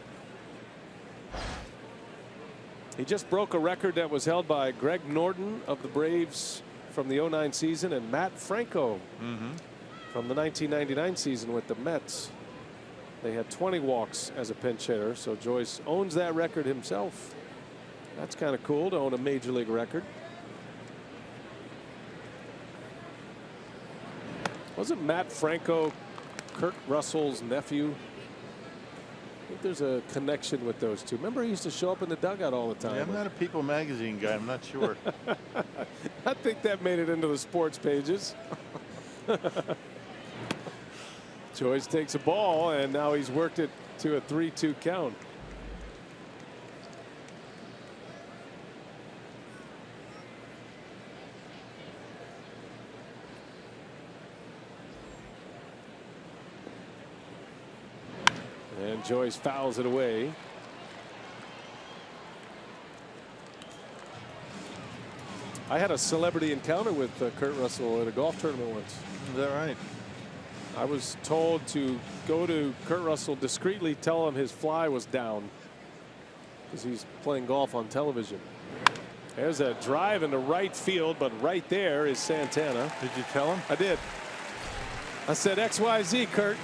He just broke a record that was held by Greg Norton of the Braves from the '09 season and Matt Franco from the 1999 season with the Mets. They had 20 walks as a pinch hitter, so Joyce owns that record himself. That's kind of cool to own a major league record. Wasn't Matt Franco Kurt Russell's nephew? I think there's a connection with those two. Remember, he used to show up in the dugout all the time. Yeah, I'm not a People magazine guy. I'm not sure. I think that made it into the sports pages. Joyce takes a ball, and now he's worked it to a 3-2 count. And Joyce fouls it away. I had a celebrity encounter with Kurt Russell at a golf tournament once. Is that right? I was told to go to Kurt Russell discreetly, tell him his fly was down because he's playing golf on television. There's a drive into right field, but right there is Santana. Did you tell him? I did. I said XYZ, Kurt.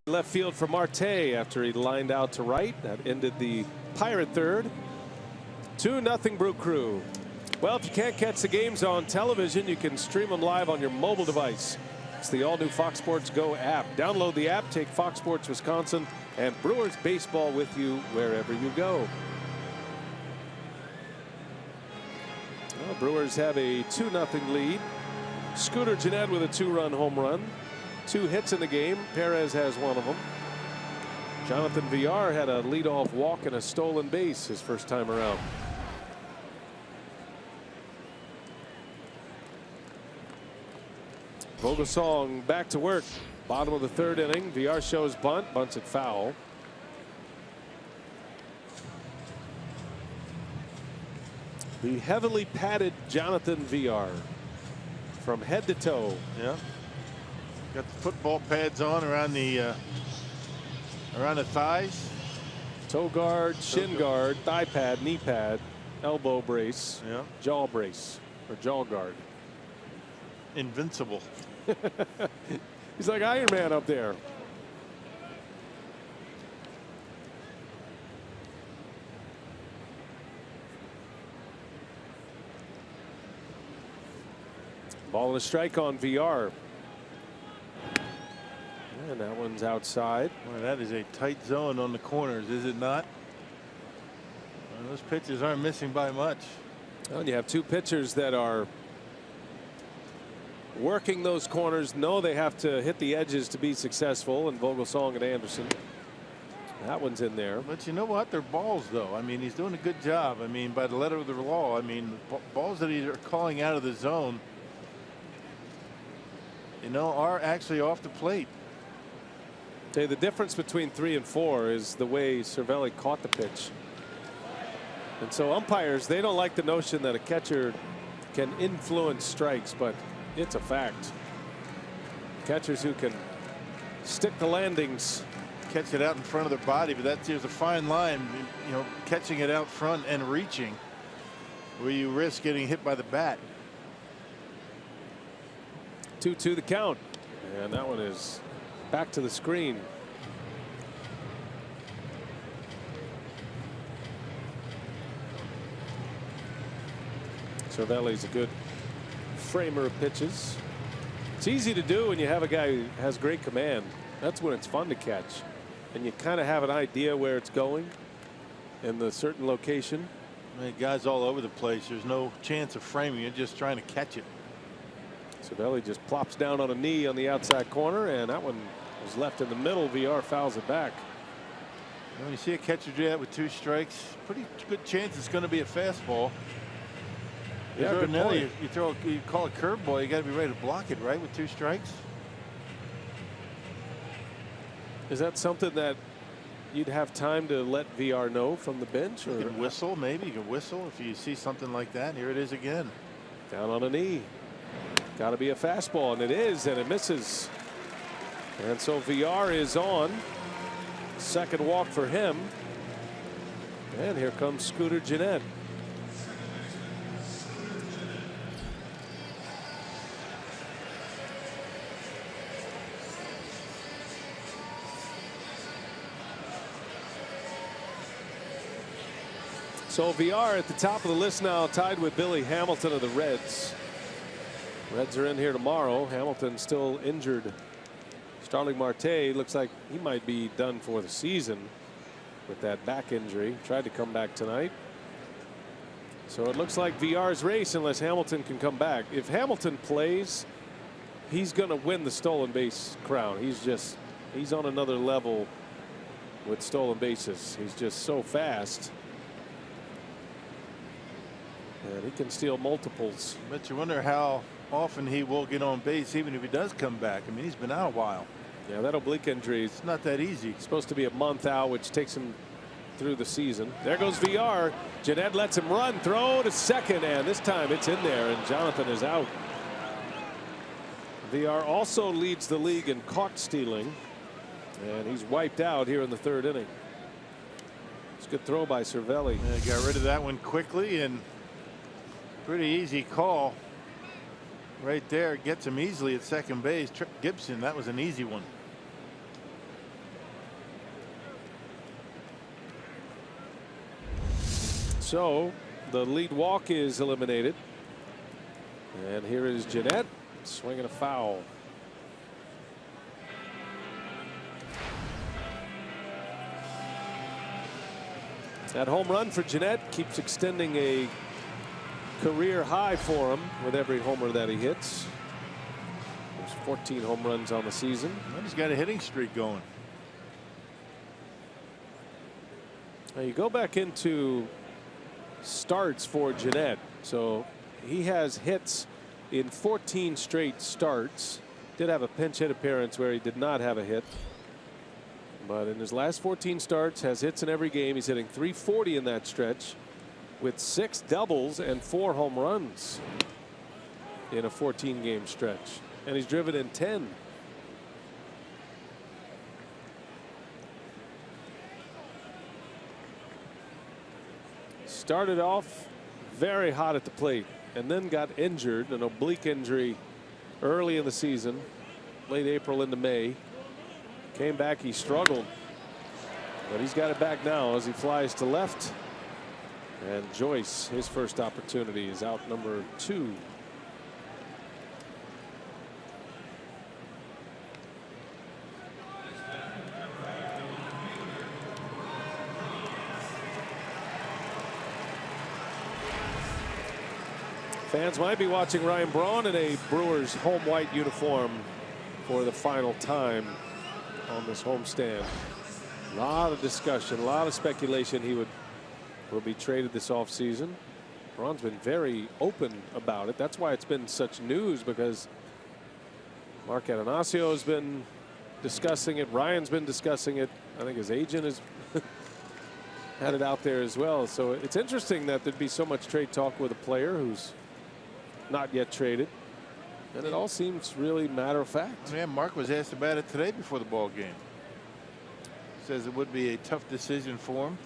Left field for Marte after he lined out to right. That ended the Pirate third. 2-0 Brew Crew. Well, if you can't catch the games on television, you can stream them live on your mobile device. It's the all-new Fox Sports Go app. Download the app, take Fox Sports Wisconsin and Brewers baseball with you wherever you go. Well, Brewers have a 2-0 lead. Scooter Gennett with a 2-run home run. 2 hits in the game. Perez has one of them. Jonathan Villar had a leadoff walk and a stolen base his first time around. Vogelsong back to work. Bottom of the 3rd inning. Villar shows bunt. Bunts it foul. The heavily padded Jonathan Villar from head to toe. Yeah. Got the football pads on around the thighs. Toe guard, shin guard, thigh pad, knee pad, elbow brace, jaw brace, or jaw guard. Invincible. He's like Iron Man up there. Ball and a strike on Villar. And that one's outside. Boy, that is a tight zone on the corners, is it not? Well, those pitchers aren't missing by much. Well, and you have 2 pitchers that are working those corners, know they have to hit the edges to be successful, and Vogelsong and Anderson. That one's in there. But you know what? They're balls, though. I mean, he's doing a good job. I mean, by the letter of the law, I mean, balls that he's calling out of the zone, you know, are actually off the plate. The difference between 3 and 4 is the way Cervelli caught the pitch. And so umpires, they don't like the notion that a catcher can influence strikes, but it's a fact. Catchers who can stick the landings, catch it out in front of their body, but there's a fine line, you know, catching it out front and reaching where you risk getting hit by the bat. 2-2 the count, and that one is back to the screen. Cervelli's a good framer of pitches. It's easy to do when you have a guy who has great command. That's when it's fun to catch, and you kind of have an idea where it's going in the certain location. I mean, guys all over the place. There's no chance of framing. You're just trying to catch it. Cervelli just plops down on a knee on the outside corner, and that one was left in the middle. Villar fouls it back. When you see a catcher do that with 2 strikes, pretty good chance it's going to be a fastball. Yeah, ordinarily, you call a curveball, you got to be ready to block it, right, with 2 strikes. Is that something that you'd have time to let Villar know from the bench? Or you can whistle, maybe you can whistle if you see something like that. Here it is again. Down on a knee. Got to be a fastball, and it is, and it misses. And so Villar is on. Second walk for him. And here comes Scooter Gennett. So Villar at the top of the list now, tied with Billy Hamilton of the Reds. Reds are in here tomorrow. Hamilton still injured. Starling Marte looks like he might be done for the season with that back injury. Tried to come back tonight. So it looks like Villar's race unless Hamilton can come back. If Hamilton plays, he's going to win the stolen base crown. He's on another level with stolen bases. He's just so fast. And he can steal multiples. But you wonder how often he will get on base even if he does come back. I mean, he's been out a while. Yeah, that oblique injury. It's not that easy. It's supposed to be a month out, which takes him through the season. There goes Villar. Gennett lets him run, throw to second, and this time it's in there, and Jonathan is out. Villar also leads the league in caught stealing, and he's wiped out here in the 3rd inning. It's a good throw by Cervelli. Yeah, got rid of that one quickly, and pretty easy call right there. Gets him easily at second base. Tripp Gibson, that was an easy one. So the lead walk is eliminated. And here is Jeanette swinging a foul. That home run for Jeanette keeps extending a career high for him with every homer that he hits. There's 14 home runs on the season. Well, he's got a hitting streak going. Now you go back into starts for Jeanette. So he has hits in 14 straight starts. Did have a pinch hit appearance where he did not have a hit. But in his last 14 starts, has hits in every game. He's hitting .340 in that stretch with 6 doubles and 4 home runs in a 14-game stretch. And he's driven in 10. Started off very hot at the plate and then got injured, an oblique injury early in the season, late April into May. Came back, he struggled, but he's got it back now as he flies to left. And Joyce, his first opportunity, is out number 2. Fans might be watching Ryan Braun in a Brewers home white uniform for the final time on this homestand. A lot of discussion, a lot of speculation he will be traded this offseason. Braun's been very open about it. That's why it's been such news, because Mark Atanasio has been discussing it. Ryan's been discussing it. I think his agent has had it out there as well. So it's interesting that there'd be so much trade talk with a player who's not yet traded. And it all seems really matter of fact. Yeah, Mark was asked about it today before the ball game. Says it would be a tough decision for him.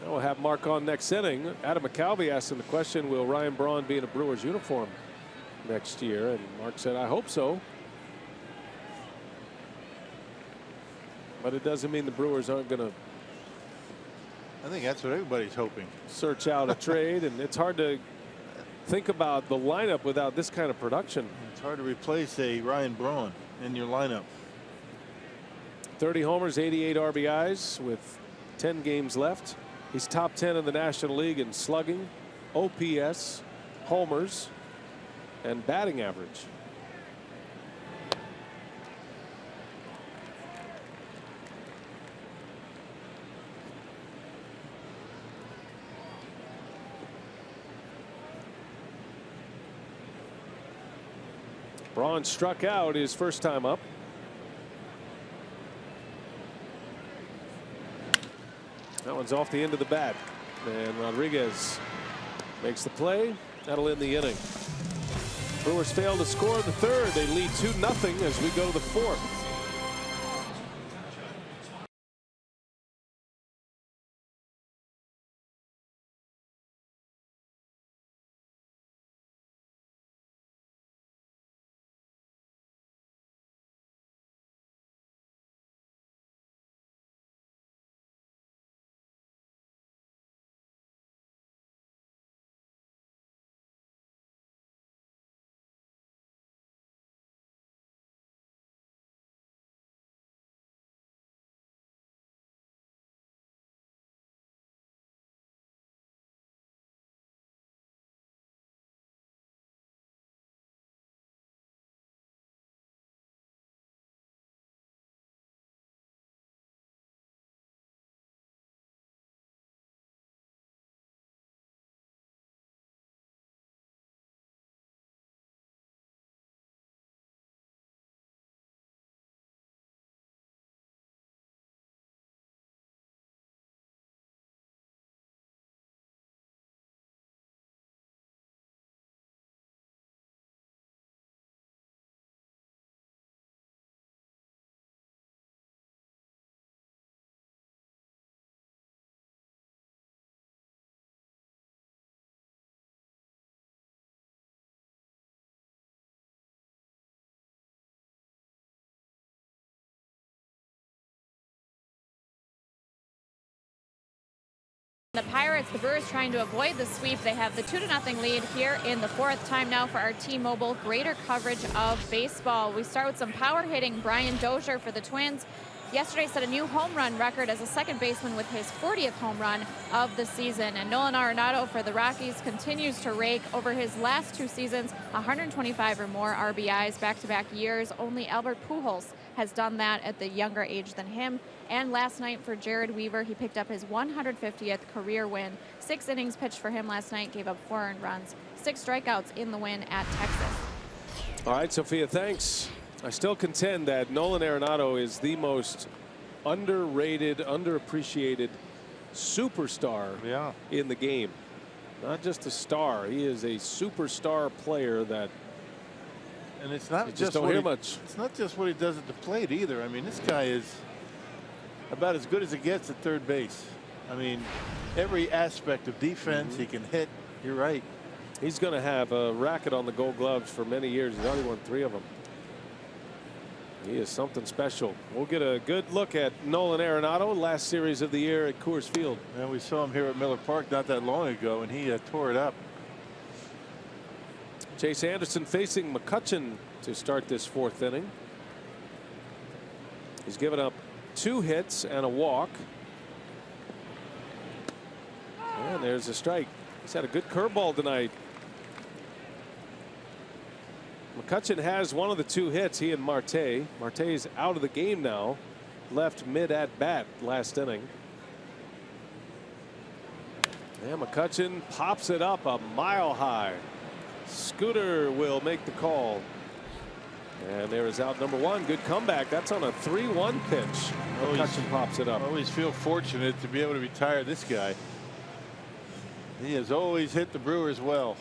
We'll have Mark on next inning. Adam McCalvy asked him the question, will Ryan Braun be in a Brewers uniform next year? And Mark said, I hope so. But it doesn't mean the Brewers aren't going to. I think that's what everybody's hoping. Search out a trade, and it's hard to think about the lineup without this kind of production. It's hard to replace a Ryan Braun in your lineup. 30 homers, 88 RBIs with 10 games left. He's top 10 in the National League in slugging, OPS, homers, and batting average. Braun struck out his first time up. That one's off the end of the bat, and Rodriguez makes the play. That'll end the inning. Brewers fail to score in the third. They lead 2-0 as we go to the fourth. The Pirates, the Brewers trying to avoid the sweep. They have the 2-0 lead here in the fourth. Time now for our T-Mobile greater coverage of baseball. We start with some power hitting. Brian Dozier for the Twins yesterday set a new home run record as a second baseman with his 40th home run of the season. And Nolan Arenado for the Rockies continues to rake over his last 2 seasons, 125 or more RBIs back-to-back years. Only Albert Pujols has done that at the younger age than him. And last night for Jared Weaver, he picked up his 150th career win. 6 innings pitched for him last night, gave up 4 earned runs, 6 strikeouts in the win at Texas. All right, Sophia, thanks. I still contend that Nolan Arenado is the most underrated, underappreciated superstar in the game. Not just a star, he is a superstar player that. And it's not just just don't what hear he, much. It's not just what he does at the plate either. I mean, this guy is about as good as it gets at third base. I mean, every aspect of defense, he can hit. You're right. He's going to have a racket on the Gold Gloves for many years. He's already won 3 of them. He is something special. We'll get a good look at Nolan Arenado, last series of the year at Coors Field. And we saw him here at Miller Park not that long ago, and he tore it up. Chase Anderson facing McCutchen to start this 4th inning. He's given up 2 hits and a walk. And there's a strike. He's had a good curveball tonight. McCutchen has one of the 2 hits, he and Marte. Marte's out of the game now. Left mid at bat last inning. And McCutchen pops it up a mile high. Scooter will make the call. And there is out number 1. Good comeback. That's on a 3-1 pitch. McCutchen pops it up. I always feel fortunate to be able to retire this guy. He has always hit the Brewers well.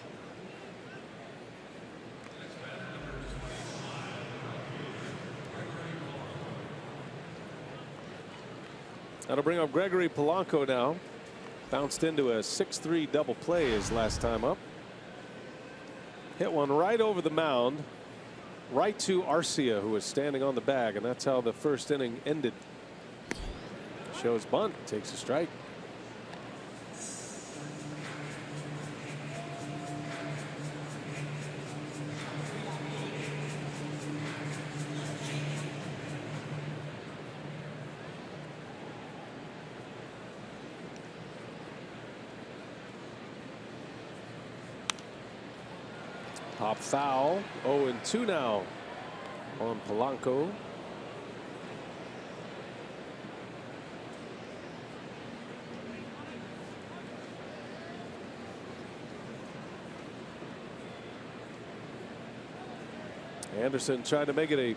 That'll bring up Gregory Polanco now. Bounced into a 6-3 double play his last time up. Hit one right over the mound, right to Arcia, who was standing on the bag, and that's how the first inning ended. Shows bunt, takes a strike. Pop foul. 0-2 now on Polanco. Anderson trying to make it a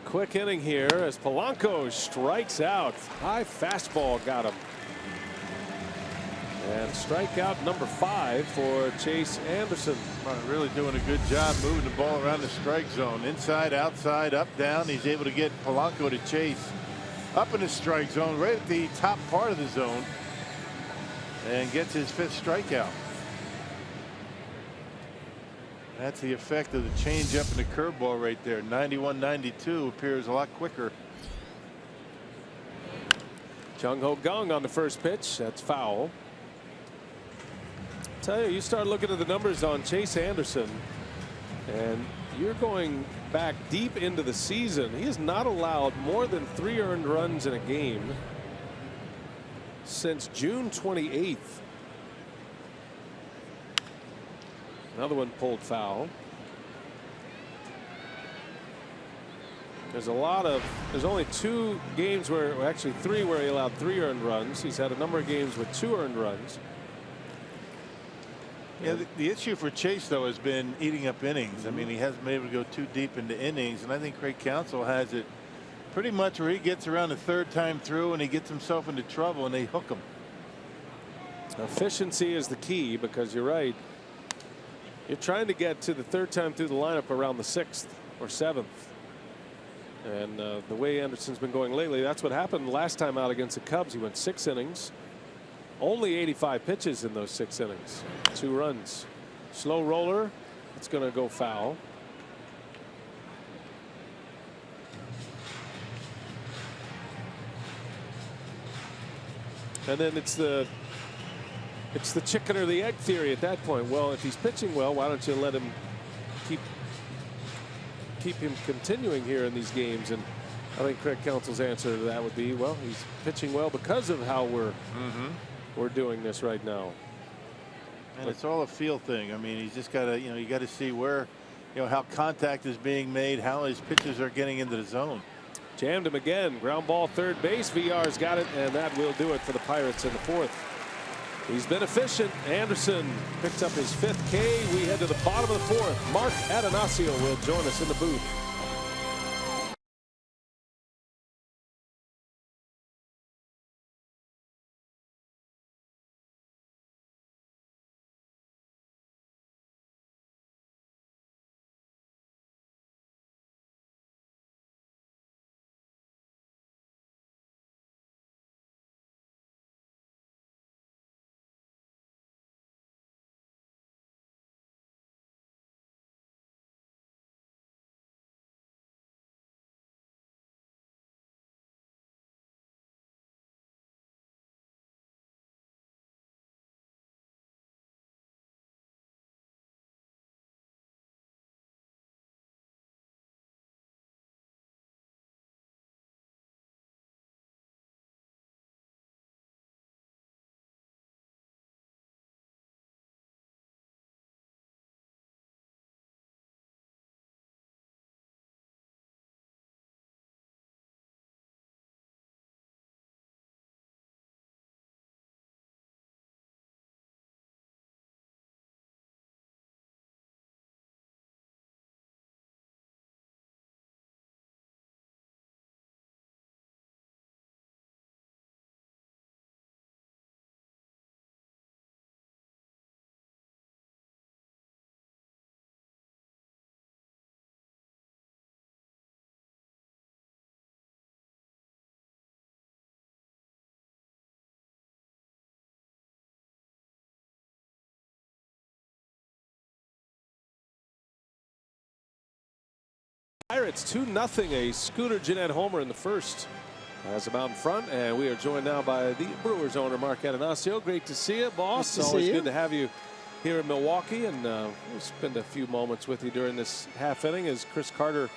quick inning here as Polanco strikes out. High fastball got him. And strikeout number 5 for Chase Anderson. Really doing a good job moving the ball around the strike zone. Inside, outside, up, down. He's able to get Polanco to chase up in the strike zone, right at the top part of the zone, and gets his 5th strikeout. That's the effect of the changeup and the curveball right there. 91-92 appears a lot quicker. Chung Ho Kang on the first pitch. That's foul. Tell you, you start looking at the numbers on Chase Anderson, and you're going back deep into the season. He has not allowed more than 3 earned runs in a game since June 28th. Another one pulled foul. There's only 2 games where, well, actually 3 where he allowed 3 earned runs. He's had a number of games with 2 earned runs. Yeah, the issue for Chase, though, has been eating up innings. I mean, he hasn't been able to go too deep into innings, and I think Craig Counsell has it pretty much where he gets around the 3rd time through and he gets himself into trouble and they hook him. Efficiency is the key, because you're right. You're trying to get to the 3rd time through the lineup around the 6th or 7th. And the way Anderson's been going lately, that's what happened last time out against the Cubs. He went 6 innings. Only 85 pitches in those 6 innings. 2 runs. Slow roller. It's going to go foul. And then it's the chicken or the egg theory at that point. Well, if he's pitching well, why don't you let him keep him continuing here in these games? And I think Craig Counsell's answer to that would be, well, he's pitching well because of how we're doing this right now. And it's all a feel thing. I mean, he's just got to, you got to see where, how contact is being made, how his pitches are getting into the zone. Jammed him again. Ground ball third base. VR's got it, and that will do it for the Pirates in the fourth. He's been efficient. Anderson picks up his 5th K. We head to the bottom of the fourth. Mark Atanasio will join us in the booth. Pirates 2-0, a Scooter Gennett homer in the first. Has them out in front, and we are joined now by the Brewers owner, Mark Atanasio. Great to see you, boss. It's always good to have you here in Milwaukee, and we'll spend a few moments with you during this half inning as Chris Carter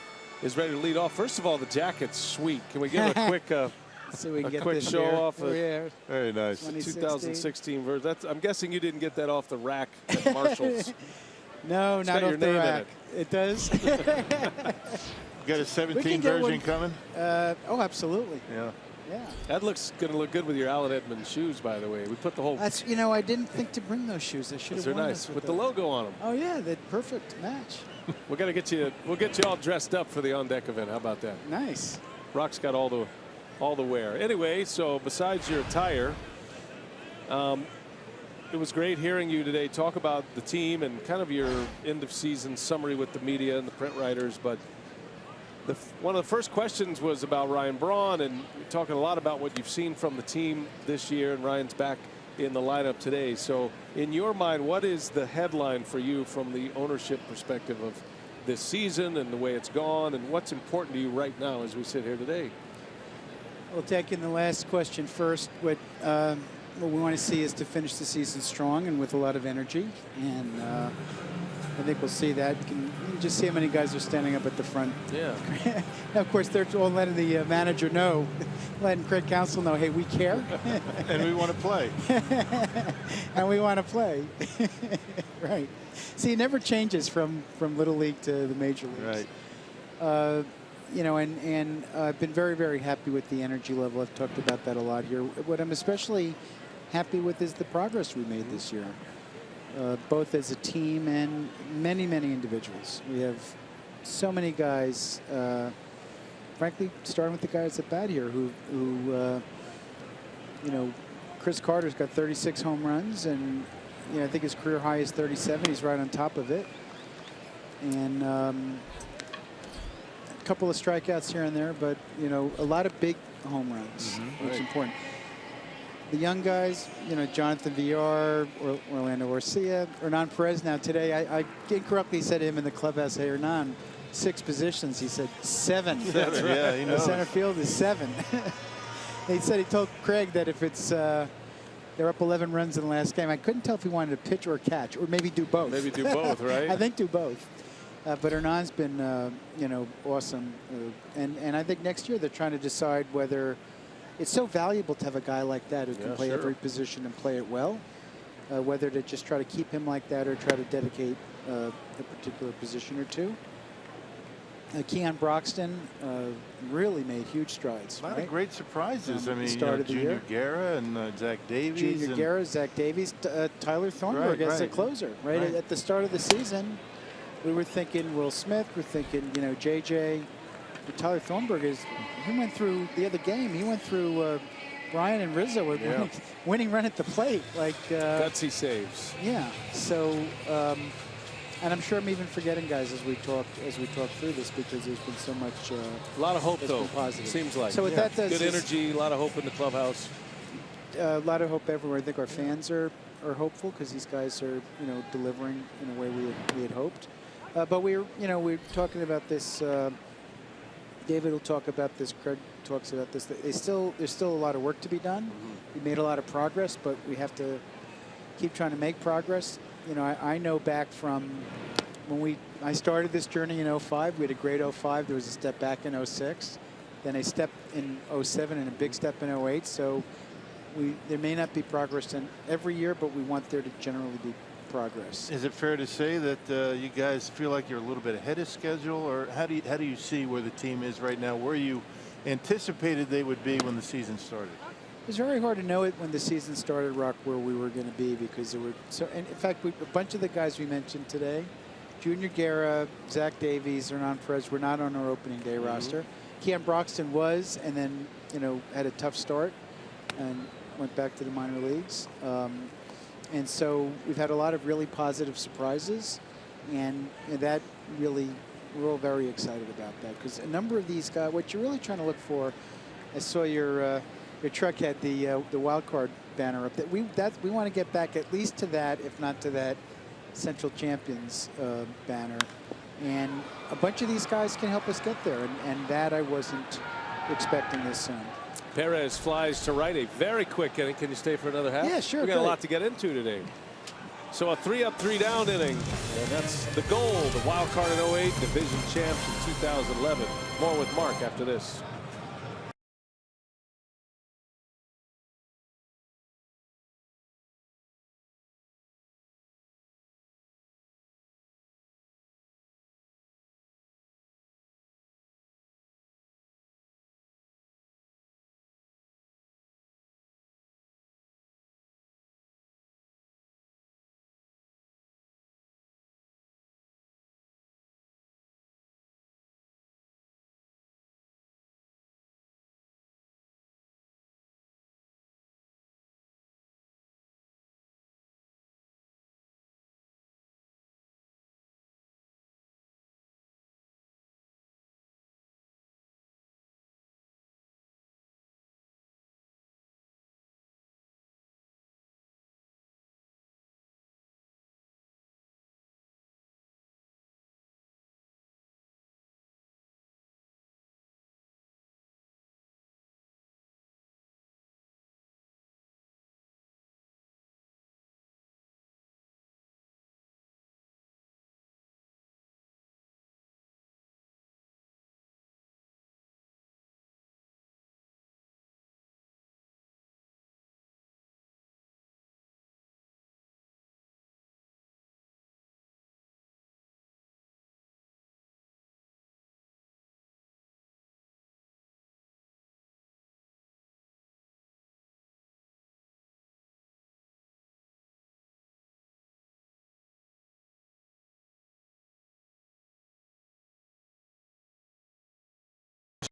is ready to lead off. First of all, the jacket's sweet. Can we give a quick so we can get quick this show here. off? Very nice. 2016 version. I'm guessing you didn't get that off the rack at Marshall's. No, It's not got your off the name in rack. It does. Got a 17 version coming? Oh, absolutely. Yeah. Yeah. That looks going to look good with your Allen Edmonds shoes, by the way. We put the whole. That's, I didn't think to bring those shoes. I should have worn They're nice with the logo on them. Oh yeah, they're perfect match. We're gonna get you. We'll get you all dressed up for the on deck event. How about that? Nice. Rock's got all the wear. Anyway, so besides your attire, it was great hearing you today talk about the team and kind of your end of season summary with the media and the print writers. But one of the first questions was about Ryan Braun, and you're talking a lot about what you've seen from the team this year, and Ryan's back in the lineup today. So in your mind, what is the headline for you from the ownership perspective of this season and the way it's gone, and what's important to you right now as we sit here today? Well, taking the last question first, what we want to see is to finish the season strong and with a lot of energy, and I think we'll see that. You can just see how many guys are standing up at the front. Yeah. Now, of course, they're all letting the manager know, letting Craig Counsell know, hey, we care. And we want to play. And we want to play. Right. See, it never changes from Little League to the major leagues. Right. And I've been very, very happy with the energy level. I've talked about that a lot here. What I'm especially happy with is the progress we made this year. Both as a team and many, many individuals. We have so many guys, frankly, starting with the guys at bat here who Chris Carter's got 36 home runs, and I think his career high is 37. He's right on top of it. And a couple of strikeouts here and there, but, a lot of big home runs, which is important. The young guys, Jonathan VR, Orlando Arcia, Hernan Perez. Now today, I incorrectly said to him in the clubhouse, hey, Hernan, 6 positions. He said 7. That's right. Yeah, he knows. Center field is 7. He said he told Craig that if it's They're up 11 runs in the last game. I couldn't tell if he wanted to pitch or catch, or maybe do both. Maybe do both, right? I think do both. But Hernan's been, you know, awesome. And I think next year they're trying to decide whether it's so valuable to have a guy like that who can play every position and play it well, whether to just try to keep him like that or try to dedicate a particular position or two. Keon Broxton really made huge strides. A lot of great surprises. I mean, started Junior Guerra and Zach Davies. Junior Guerra, Zach Davies, Tyler Thornburg as a closer. Right at the start of the season, we were thinking Will Smith. We're thinking, you know, JJ. But Tyler Thornburg he went through the other game. He went through Brian and Rizzo with winning run at the plate. Like gutsy saves. Yeah. So. And I'm sure I'm even forgetting guys as we talk through this because there's been so much. A lot of hope, though. Positive. Seems like. So what that does good energy, a lot of hope in the clubhouse. A lot of hope everywhere. I think our fans are hopeful because these guys are, you know, delivering in a way we had hoped. But we're talking about this. David will talk about this. Craig talks about this. There's still a lot of work to be done. We made a lot of progress, but we have to keep trying to make progress. You know, I know back from when I started this journey in 05, we had a great 05. There was a step back in 06, then a step in 07 and a big step in 08. So there may not be progress in every year, but we want there to generally be progress. Is it fair to say that you guys feel like you're a little bit ahead of schedule, or how do you see where the team is right now, where you anticipated they would be when the season started? It was very hard to know it when the season started, Rock, where we were going to be because there were so. And in fact, a bunch of the guys we mentioned today, Junior Guerra, Zach Davies, Hernan Perez, were not on our opening day roster. Keon Broxton was, and then had a tough start and went back to the minor leagues. And so we've had a lot of really positive surprises, and that really we're all very excited about that because a number of these guys. What you're really trying to look for, I saw your truck had the wild card banner up. That we want to get back at least to that, if not to that Central Champions banner. And a bunch of these guys can help us get there, and that I wasn't expecting this soon. Perez flies to right, a very quick inning. Can you stay for another half? Yeah, sure. We got a lot to get into today. So a 3-up, 3-down inning, and that's the goal. The wild card in 08, division champs in 2011. More with Mark after this.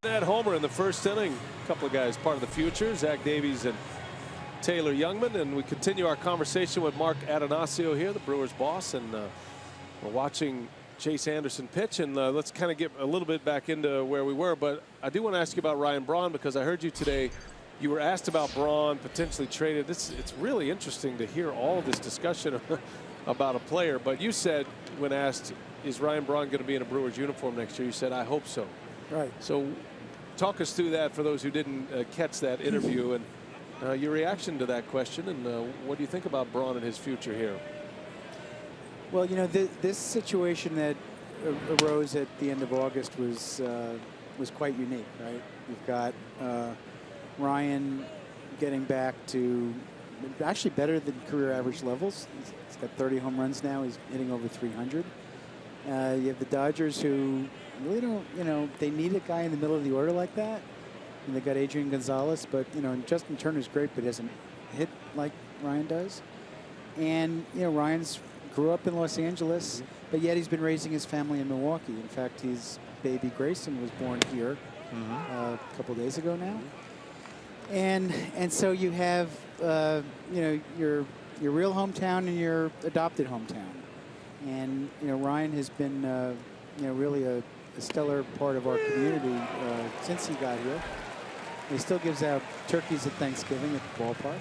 That homer in the first inning. A couple of guys part of the future, Zach Davies and Taylor Youngman, and we continue our conversation with Mark Atanasio here, the Brewers boss, and we're watching Chase Anderson pitch, and let's kind of get a little bit back into where we were. But I do want to ask you about Ryan Braun, because I heard you today. You were asked about Braun potentially traded. It's really interesting to hear all of this discussion about a player. But you said when asked, is Ryan Braun going to be in a Brewers uniform next year? You said, I hope so. Right. So talk us through that for those who didn't catch that interview, and Your reaction to that question, and what do you think about Braun and his future here? Well, you know, this situation that arose at the end of August was quite unique, right? You've got Ryan getting back to actually better than career average levels. He's got 30 home runs now. He's hitting over 300. You have the Dodgers, who really don't, you know, they need a guy in the middle of the order like that. And they got Adrian Gonzalez, but, you know, Justin Turner's great, but he doesn't hit like Ryan does. And, you know, Ryan's grew up in Los Angeles, but yet he's been raising his family in Milwaukee. In fact, his baby Grayson was born here a couple days ago now. And so you have, you know, your real hometown and your adopted hometown. And, you know, Ryan has been, you know, really a stellar part of our community since he got here. He still gives out turkeys at Thanksgiving at the ballpark.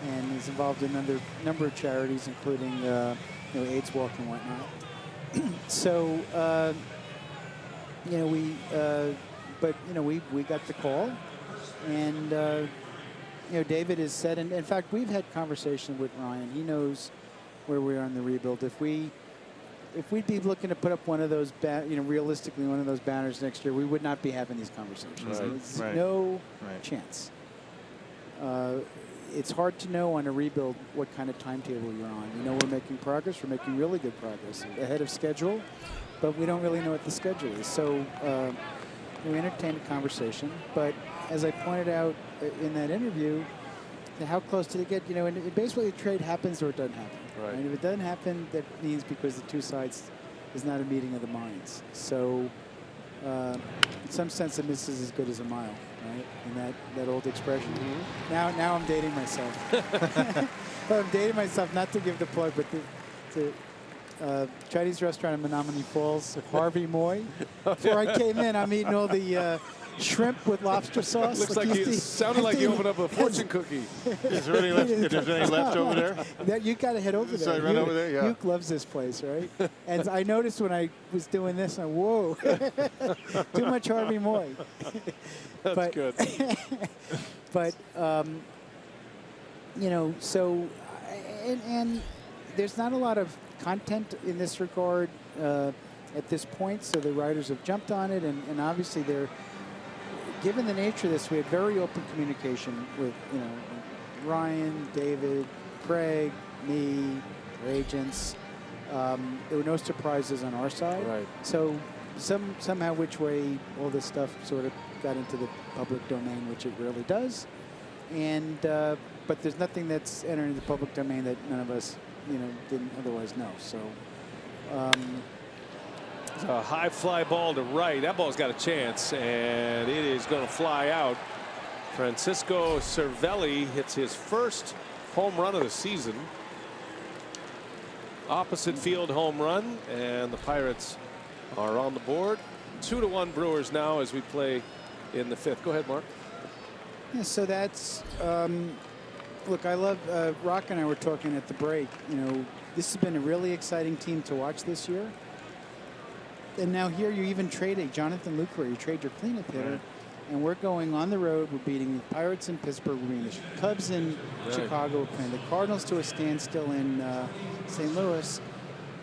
And he's involved in a number of charities, including, you know, AIDS Walk and whatnot. So, you know, but, you know, we got the call. And, you know, David has said, and in fact, we've had conversation with Ryan. He knows where we are in the rebuild. If we'd be looking to put up one of those, you know, realistically one of those banners next year, we would not be having these conversations. There's no chance. It's hard to know on a rebuild what kind of timetable you're on. You know, we're making progress. We're making really good progress ahead of schedule, but we don't really know what the schedule is. So we entertained a conversation, but as I pointed out in that interview, how close did it get? You know, and basically a trade happens or it doesn't happen. Right. And if it doesn't happen, that means because the two sides is not a meeting of the minds. So in some sense, a miss is as good as a mile, right? And that old expression. Now I'm dating myself. But I'm dating myself not to give the plug, but to Chinese restaurant in Menominee Falls, Harvey Moy. Before I came in, I'm eating all the shrimp with lobster sauce. Looks like you sounded like you opened up a fortune cookie. Is there any left? If there's any left over there? You got to head over there. So I run over there, yeah. Luke loves this place, right? And I noticed when I was doing this, whoa, too much Harvey Moy. That's good. But, you know, so, and there's not a lot of content in this regard at this point, so the writers have jumped on it, and obviously they're, given the nature of this, we had very open communication with, you know, Ryan, David, Craig, me, our agents. There were no surprises on our side. Right. So somehow which way all this stuff sort of got into the public domain, which it rarely does. And but there's nothing that's entering the public domain that none of us, you know, didn't otherwise know. So a high fly ball to right. That ball's got a chance, and it is going to fly out. Francisco Cervelli hits his first home run of the season. Opposite field home run, and the Pirates are on the board. 2-1 Brewers now as we play in the fifth. Go ahead, Mark. Yeah, so that's look, I love Rock and I were talking at the break. You know, this has been a really exciting team to watch this year. And now here you even trade a Jonathan Lucroy. You trade your cleanup hitter, and we're going on the road. We're beating the Pirates in Pittsburgh. We're beating the Cubs in Chicago. We're playing the Cardinals to a standstill in St. Louis.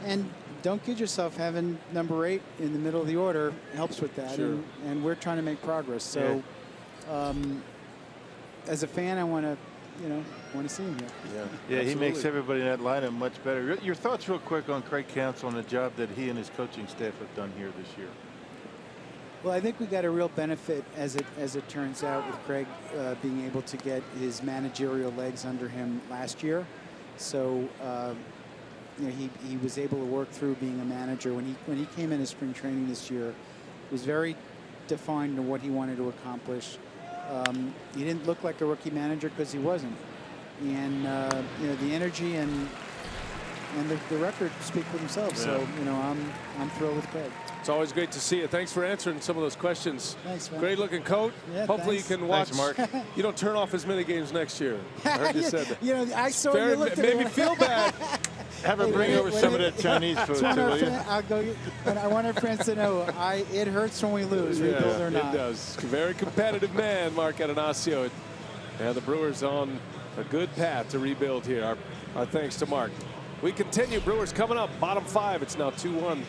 And don't kid yourself, having number 8 in the middle of the order helps with that. Sure. And we're trying to make progress. So as a fan, I want to, you know, want to see him here. Yeah, he makes everybody in that lineup much better. Your thoughts real quick on Craig Counsell and the job that he and his coaching staff have done here this year. Well, I think we got a real benefit, as it turns out, with Craig being able to get his managerial legs under him last year. So, you know, he was able to work through being a manager. When he came into spring training this year, he was very defined in what he wanted to accomplish. He didn't look like a rookie manager because he wasn't. And you know, the energy and the record speak for themselves. Yeah. So, you know, I'm thrilled with Craig. It's always great to see you. Thanks for answering some of those questions. Thanks, man. Great looking coat. Yeah, hopefully thanks. You can watch. Thanks, Mark. You don't turn off as many games next year. I heard you said that. You know, I saw you looked at made me feel bad. Have her bring over some of that Chinese food, will you? I'll go. I want our friends to know it hurts when we lose, rebuild or not. It does. Very competitive man, Mark Atanasio. Yeah, the Brewers on a good path to rebuild here. Our thanks to Mark. We continue. Brewers coming up. Bottom 5. It's now 2-1.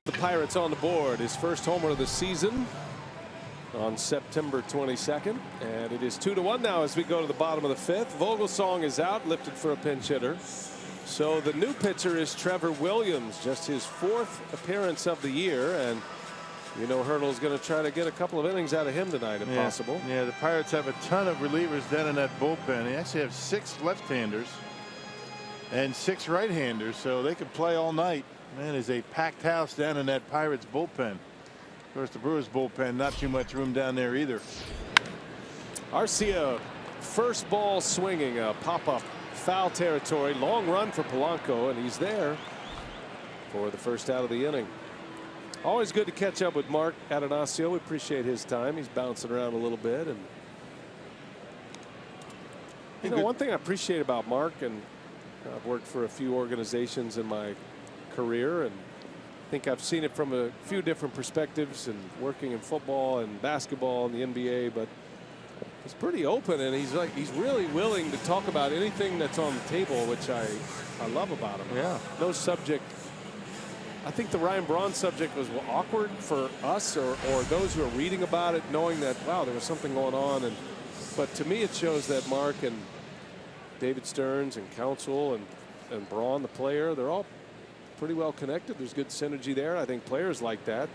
The Pirates on the board. His first homer of the season on September 22nd. And it is 2-1 now as we go to the bottom of the 5th. Vogelsong is out, lifted for a pinch hitter. So the new pitcher is Trevor Williams, just his 4th appearance of the year. And you know Hurdle's going to try to get a couple of innings out of him tonight if possible. Yeah, the Pirates have a ton of relievers down in that bullpen. They actually have 6 left-handers and 6 right-handers, so they could play all night. Man, is a packed house down in that Pirates bullpen. Of course, the Brewers bullpen, not too much room down there either. Arcia, first ball swinging, a pop-up, foul territory, long run for Polanco, and he's there for the first out of the inning. Always good to catch up with Mark Atanasio. We appreciate his time. He's bouncing around a little bit, and you know, one thing I appreciate about Mark, and I've worked for a few organizations in my career, and I think I've seen it from a few different perspectives, and working in football and basketball and the NBA, but he's pretty open, and he's really willing to talk about anything that's on the table, which I love about him. Yeah. No subject. I think the Ryan Braun subject was awkward for us or those who are reading about it, knowing that, wow, there was something going on. But to me, it shows that Mark and David Stearns and Counsell and Braun, the player, they're all pretty well connected. There's good synergy there. I think players like that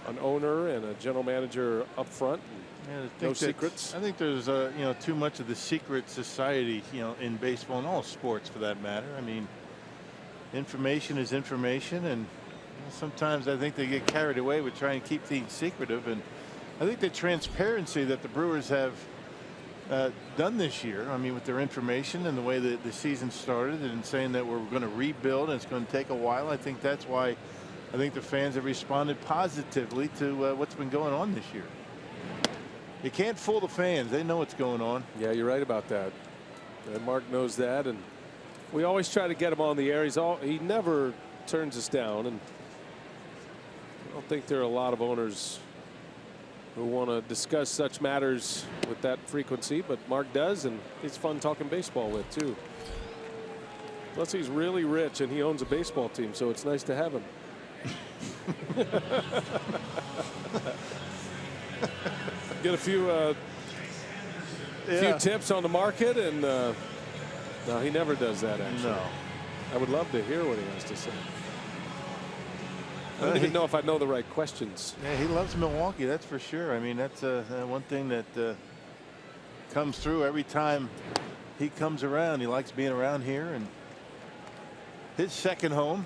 an owner and a general manager up front. No secrets. I think there's too much of the secret society, in baseball and all sports for that matter. I mean, information is information, and sometimes I think they get carried away with trying to keep things secretive. And I think the transparency that the Brewers have done this year, I mean, with their information and the way that the season started, and saying that we're going to rebuild and it's going to take a while, I think that's why I think the fans have responded positively to what's been going on this year. You can't fool the fans. They know what's going on. Yeah, you're right about that. And Mark knows that, and we always try to get him on the air. He never turns us down, and I don't think there are a lot of owners who want to discuss such matters with that frequency, but Mark does, and it's fun talking baseball with too. Plus, he's really rich, and he owns a baseball team, so it's nice to have him. Get a few tips on the market, and no, he never does that, actually. No. I would love to hear what he has to say. I don't even know if I know the right questions. Yeah, he loves Milwaukee, that's for sure. I mean, that's one thing that comes through every time he comes around. He likes being around here, and his second home.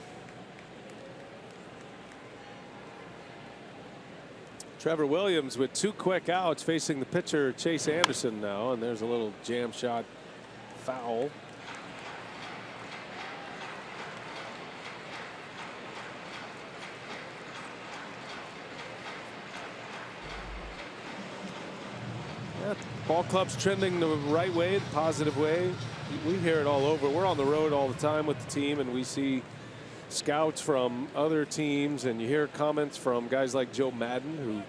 Trevor Williams with 2 quick outs facing the pitcher Chase Anderson now, and there's a little jam shot foul. Yeah, ball club's trending the right way, the positive way. We hear it all over. We're on the road all the time with the team, and we see scouts from other teams, and you hear comments from guys like Joe Madden who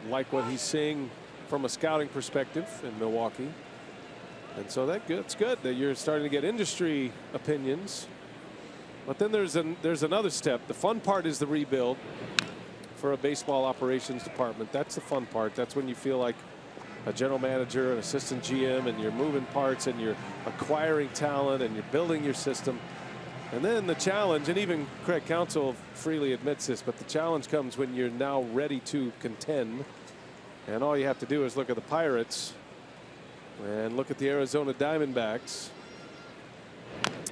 like what he's seeing from a scouting perspective in Milwaukee. And so it's good that you're starting to get industry opinions. But then there's another step. The fun part is the rebuild for a baseball operations department. That's the fun part. That's when you feel like a general manager, an assistant GM, and you're moving parts and you're acquiring talent and you're building your system. And then the challenge, and even Craig Counsell freely admits this, but the challenge comes when you're now ready to contend. And all you have to do is look at the Pirates and look at the Arizona Diamondbacks.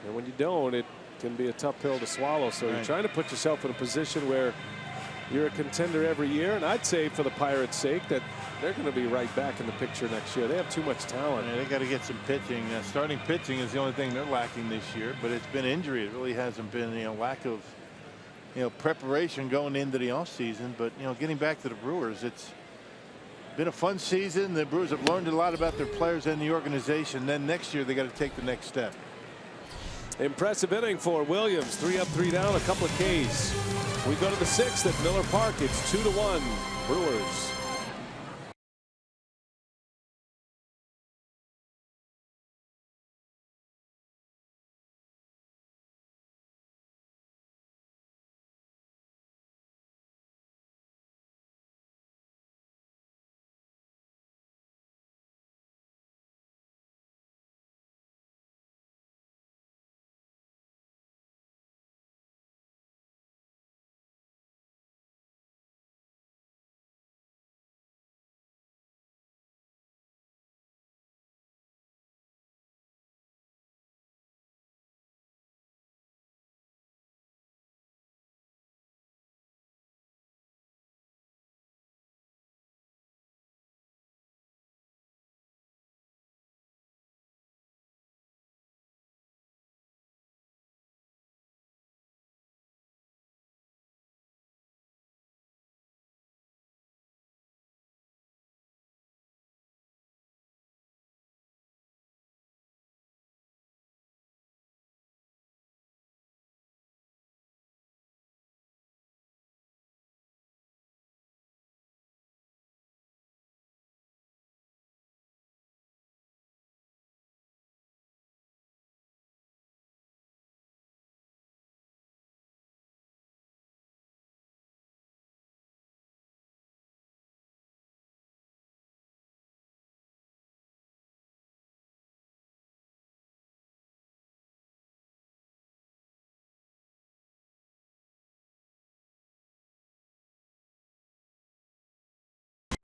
And when you don't, it can be a tough pill to swallow. So you're trying to put yourself in a position where you're a contender every year. And I'd say for the Pirates' sake that they're going to be right back in the picture next year. They have too much talent. Yeah, they got to get some pitching. Starting pitching is the only thing they're lacking this year, but it's been injury. It really hasn't been, lack of, preparation going into the offseason. But, getting back to the Brewers, it's been a fun season. The Brewers have learned a lot about their players and the organization. Then next year they got to take the next step. Impressive inning for Williams. 3 up, 3 down, a couple of Ks. We go to the 6th at Miller Park. It's 2-1 Brewers.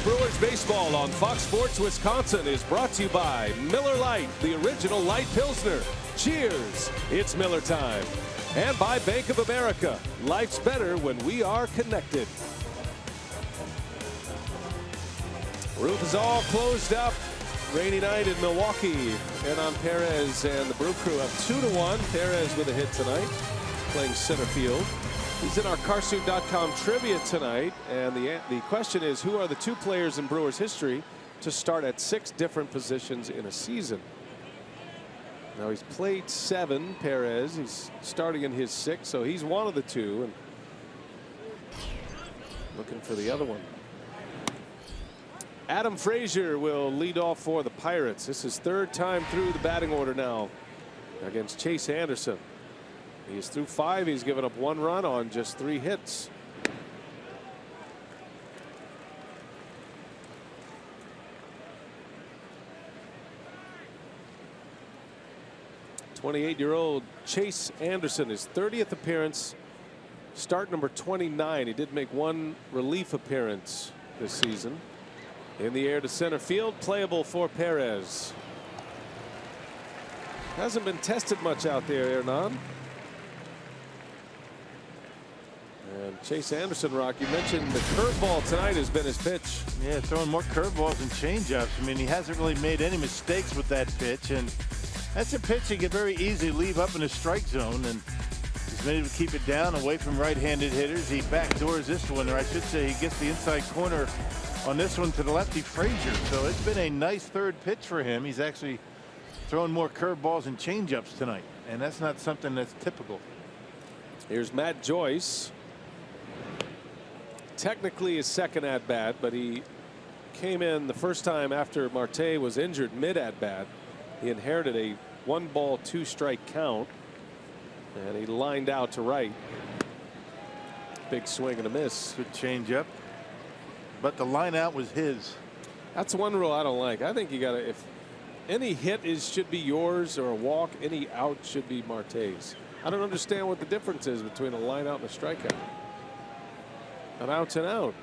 Brewers baseball on Fox Sports Wisconsin is brought to you by Miller Lite, the original light Pilsner. Cheers, it's Miller time. And by Bank of America, life's better when we are connected. Roof is all closed up. Rainy night in Milwaukee. And on Perez and the Brew Crew up 2-1. Perez with a hit tonight, playing center field. He's in our Carsoup.com trivia tonight, and the question is, who are the 2 players in Brewers history to start at 6 different positions in a season? Now he's played 7, Perez. He's starting in his 6th, so he's one of the 2. And looking for the other one. Adam Frazier will lead off for the Pirates. This is 3rd time through the batting order now against Chase Anderson. He's through 5. He's given up 1 run on just 3 hits. '28-year-old Chase Anderson, his 30th appearance, start number 29. He did make 1 relief appearance this season. In the air to center field, playable for Perez. Hasn't been tested much out there, Hernan. And Chase Anderson, Rock, you mentioned the curveball tonight has been his pitch. Yeah, throwing more curveballs and changeups. I mean, he hasn't really made any mistakes with that pitch, and that's a pitch he could very easily leave up in the strike zone, and he's been able to keep it down away from right-handed hitters. He backdoors this one, or I should say he gets the inside corner on this one to the lefty Frazier. So it's been a nice third pitch for him. He's actually throwing more curveballs and changeups tonight, and that's not something that's typical. Here's Matt Joyce. Technically his second at bat, but he came in the first time after Marte was injured mid at bat. He inherited a 1-ball 2-strike count, and he lined out to right. Big swing and a miss. Good changeup, but the line out was his. That's one rule I don't like. I think you gotta, if any hit should be yours or a walk, any out should be Marte's. I don't understand what the difference is between a line out and a strikeout. An out's an out.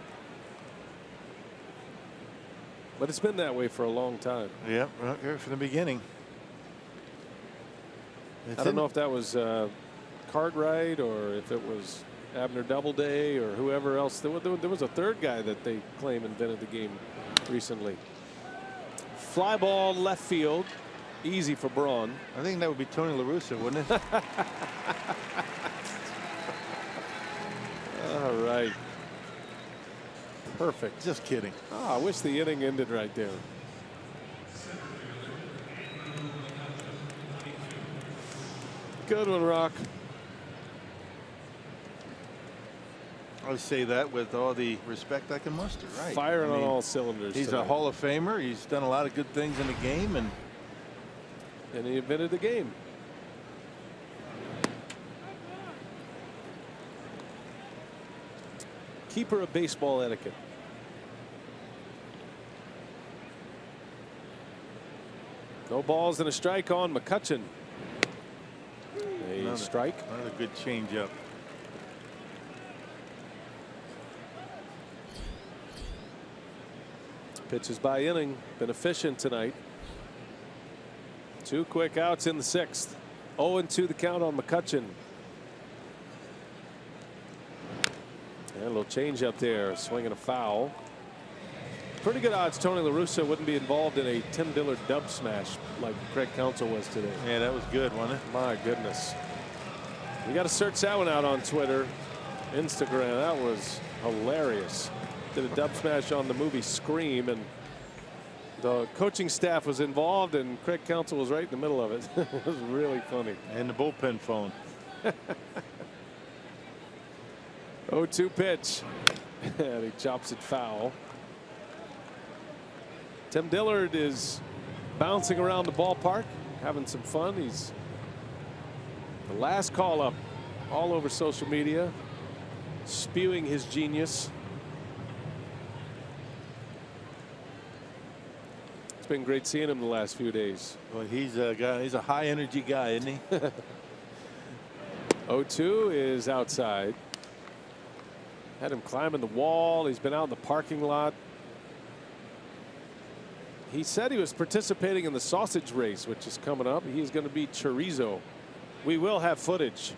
But it's been that way for a long time. Yep, right here from the beginning. I don't know if that was Cartwright or if it was Abner Doubleday or whoever else. There was a third guy that they claim invented the game recently. Fly ball left field. Easy for Braun. I think that would be Tony La Russa, wouldn't it? All right. Perfect. Just kidding. Oh, I wish the inning ended right there. Good one, Rock. I would say that with all the respect I can muster. Right. Firing on all cylinders. He's tonight. a Hall of Famer. He's done a lot of good things in the game, and he invented the game. Keeper of baseball etiquette. No balls and a strike on McCutchen. A strike. Another good changeup. Pitches by inning. Been efficient tonight. 2 quick outs in the 6th. 0-2 the count on McCutchen. And a little change up there. Swinging a foul. Pretty good odds Tony La Russa wouldn't be involved in a Tim Dillard dub smash like Craig Counsell was today. Yeah, that was good, wasn't it? My goodness. You got to search that one out on Twitter, Instagram. That was hilarious. Did a dub smash on the movie Scream, and the coaching staff was involved, and Craig Counsell was right in the middle of it. It was really funny. And the bullpen phone. 0-2 pitch. And he chops it foul. Tim Dillard is bouncing around the ballpark, having some fun. He's the last call up all over social media, spewing his genius. It's been great seeing him the last few days. Well, he's a guy. He's a high energy guy, isn't he? 0-2 is outside. Had him climbing the wall. He's been out in the parking lot. He said he was participating in the sausage race, which is coming up. He's going to be chorizo. We will have footage.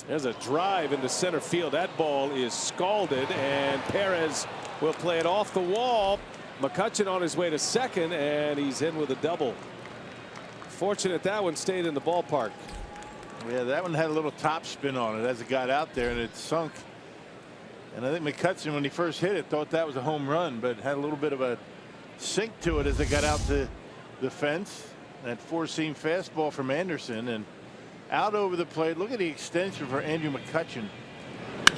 There's a drive into center field. That ball is scalded, and Perez will play it off the wall. McCutchen on his way to second, and he's in with a double. Fortunate that one stayed in the ballpark. Yeah, that one had a little top spin on it as it got out there, and it sunk. And I think McCutchen, when he first hit it, thought that was a home run, but had a little bit of a sink to it as it got out to the fence. That 4-seam fastball from Anderson, and out over the plate. Look at the extension for Andrew McCutchen,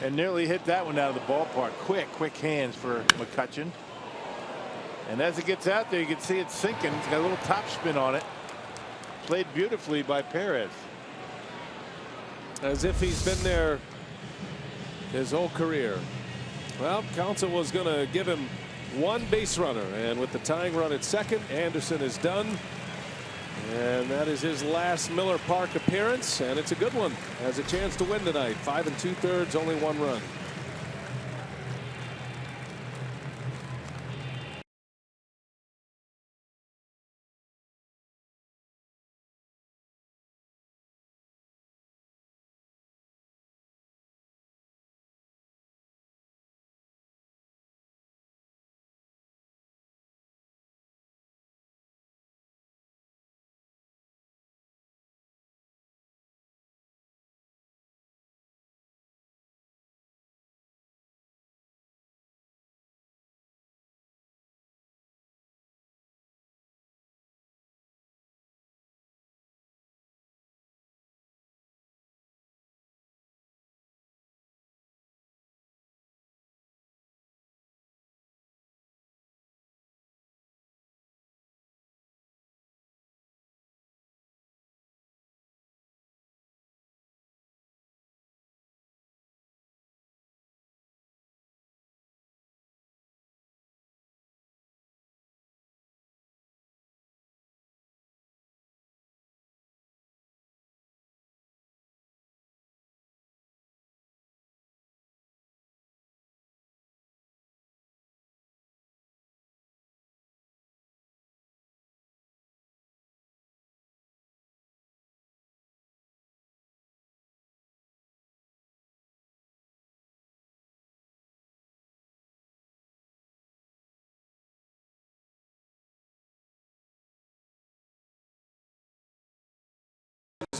and nearly hit that one out of the ballpark. Quick hands for McCutchen. And as it gets out there, you can see it sinking. It's got a little top spin on it. Played beautifully by Perez. As if he's been there his whole career. Well, Counsell was going to give him 1 base runner, and with the tying run at second, Anderson is done. And that is his last Miller Park appearance, and it's a good one. Has a chance to win tonight. 5 2/3, only 1 run.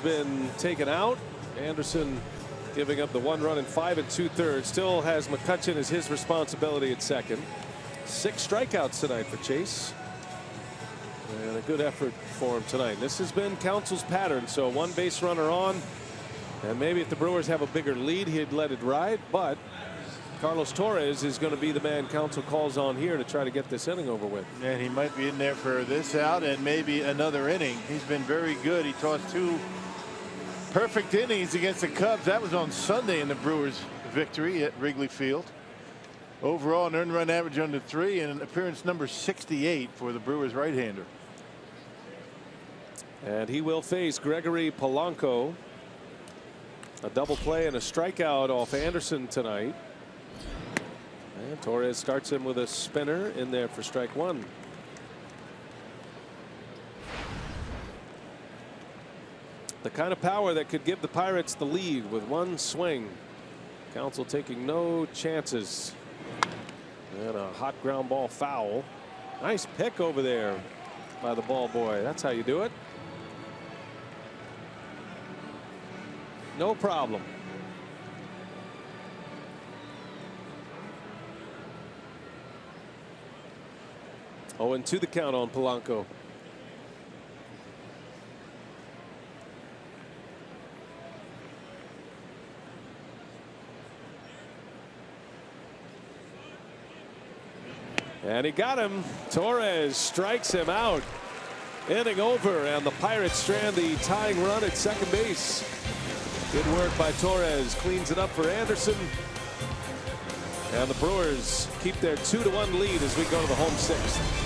been taken out. Anderson giving up the 1 run in 5 2/3. Still has McCutchen as his responsibility at second. 6 strikeouts tonight for Chase. And a good effort for him tonight. This has been Counsell's pattern. So 1 base runner on. And maybe if the Brewers have a bigger lead, he'd let it ride. But Carlos Torres is going to be the man Counsell calls on here to try to get this inning over with. And he might be in there for this out and maybe another inning. He's been very good. He tossed 2 perfect innings against the Cubs. That was on Sunday in the Brewers' victory at Wrigley Field. Overall, an earned run average under 3 and an appearance number 68 for the Brewers right-hander. And he will face Gregory Polanco. A double play and a strikeout off Anderson tonight. And Torres starts him with a spinner in there for strike 1. The kind of power that could give the Pirates the lead with 1 swing. Counsell taking no chances. And a hot ground ball foul. Nice pick over there by the ball boy. That's how you do it. No problem. Oh, and 2 the count on Polanco. And he got him. Torres strikes him out. Inning over, and the Pirates strand the tying run at second base. Good work by Torres. Cleans it up for Anderson. And the Brewers keep their 2-1 lead as we go to the home 6th.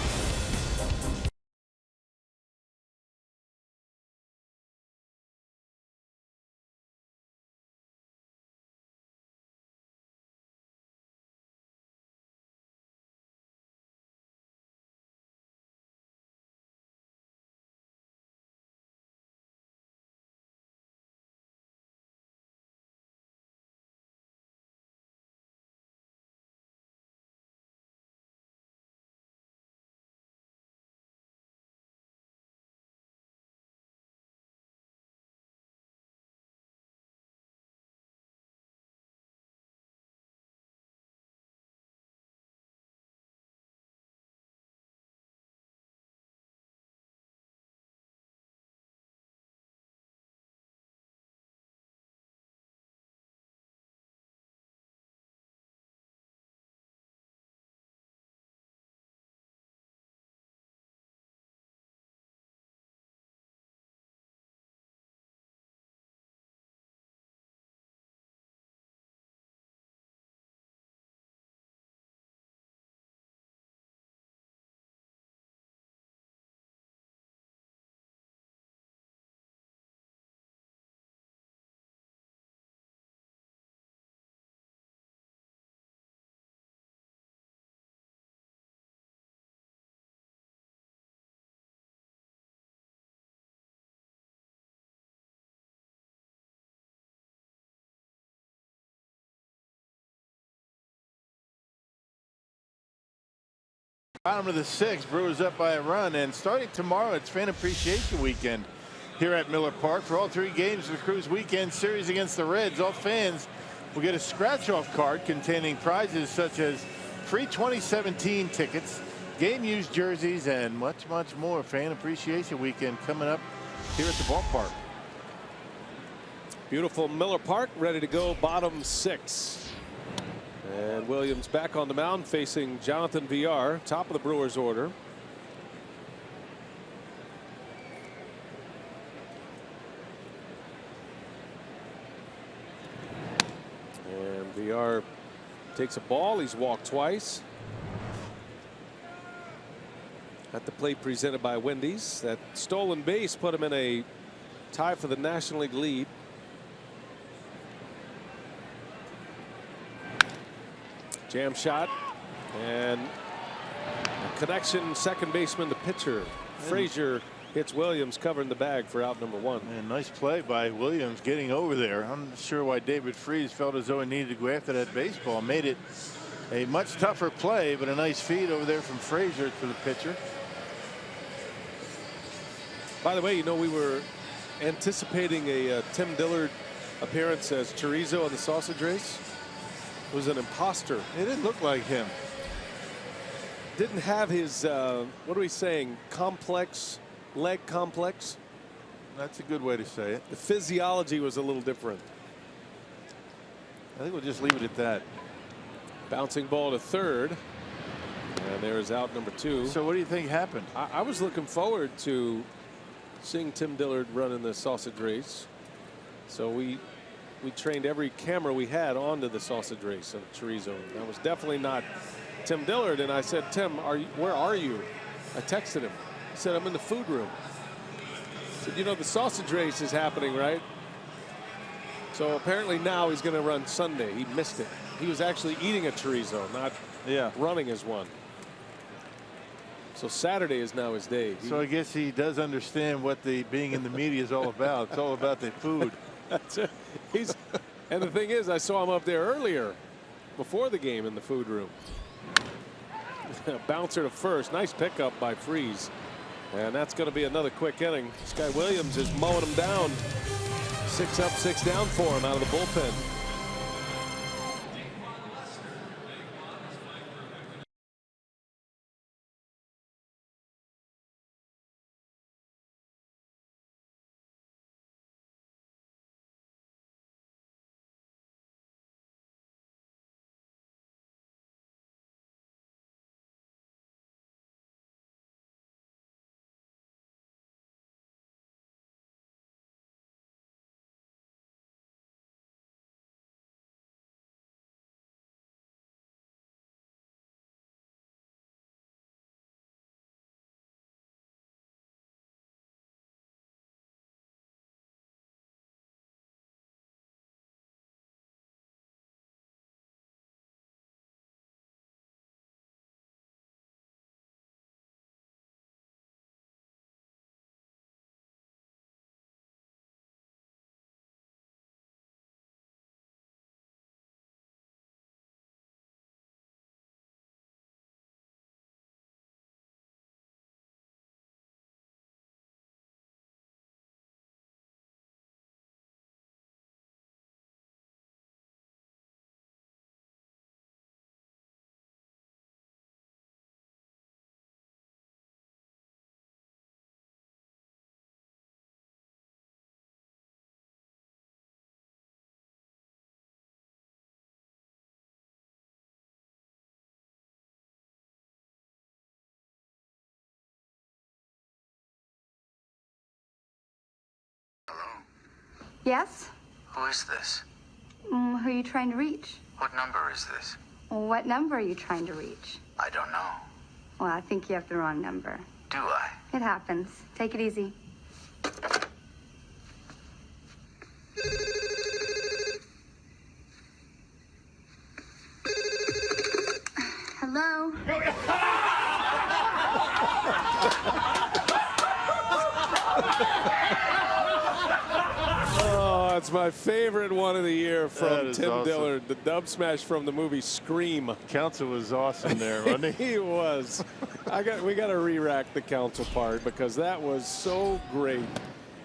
Bottom of the 6th, Brewers up by a run, and starting tomorrow it's Fan Appreciation Weekend here at Miller Park. For all 3 games of the Crew's weekend series against the Reds, all fans will get a scratch-off card containing prizes such as free 2017 tickets, game-used jerseys, and much, much more. Fan Appreciation Weekend coming up here at the ballpark. Beautiful Miller Park, ready to go, bottom 6. And Williams back on the mound facing Jonathan Villar, top of the Brewers order. And Villar takes a ball. He's walked twice. At the plate presented by Wendy's. That stolen base put him in a tie for the National League lead. Jam shot and a connection, second baseman to pitcher. Frazier hits Williams, covering the bag for out number 1. And nice play by Williams getting over there. I'm not sure why David Freese felt as though he needed to go after that baseball. Made it a much tougher play, but a nice feed over there from Frazier to the pitcher. By the way, you know, we were anticipating a Tim Dillard appearance as chorizo on the sausage race. It was an imposter. It didn't look like him. Didn't have his, what are we saying, complex, leg complex? That's a good way to say it. The physiology was a little different. I think we'll just leave it at that. Bouncing ball to third. And there's out number 2. So what do you think happened? I was looking forward to seeing Tim Dillard run in the sausage race. So we trained every camera we had onto the sausage race of chorizo. That was definitely not Tim Dillard. And I said, Tim, where are you? I texted him. He said, I'm in the food room. I said, you know, the sausage race is happening, right? So apparently now he's going to run Sunday. He missed it. He was actually eating a chorizo, not running as one. So Saturday is now his day. So I guess he does understand what the being in the media is all about. It's all about the food. That's it. And the thing is, I saw him up there earlier before the game in the food room. Bouncer to first. Nice pickup by Freese. And that's going to be another quick inning. Sky Williams is mowing him down. 6 up, 6 down for him out of the bullpen. Yes? Who is this? Who are you trying to reach? What number is this? What number are you trying to reach? I don't know. Well, I think you have the wrong number. Do I? It happens. Take it easy. Hello? Oh, it's my favorite one of the year from Tim awesome. Dillard. The dub smash from the movie Scream. Counsel was awesome there, wasn't he? He was. We got to re-rack the Counsel part because that was so great.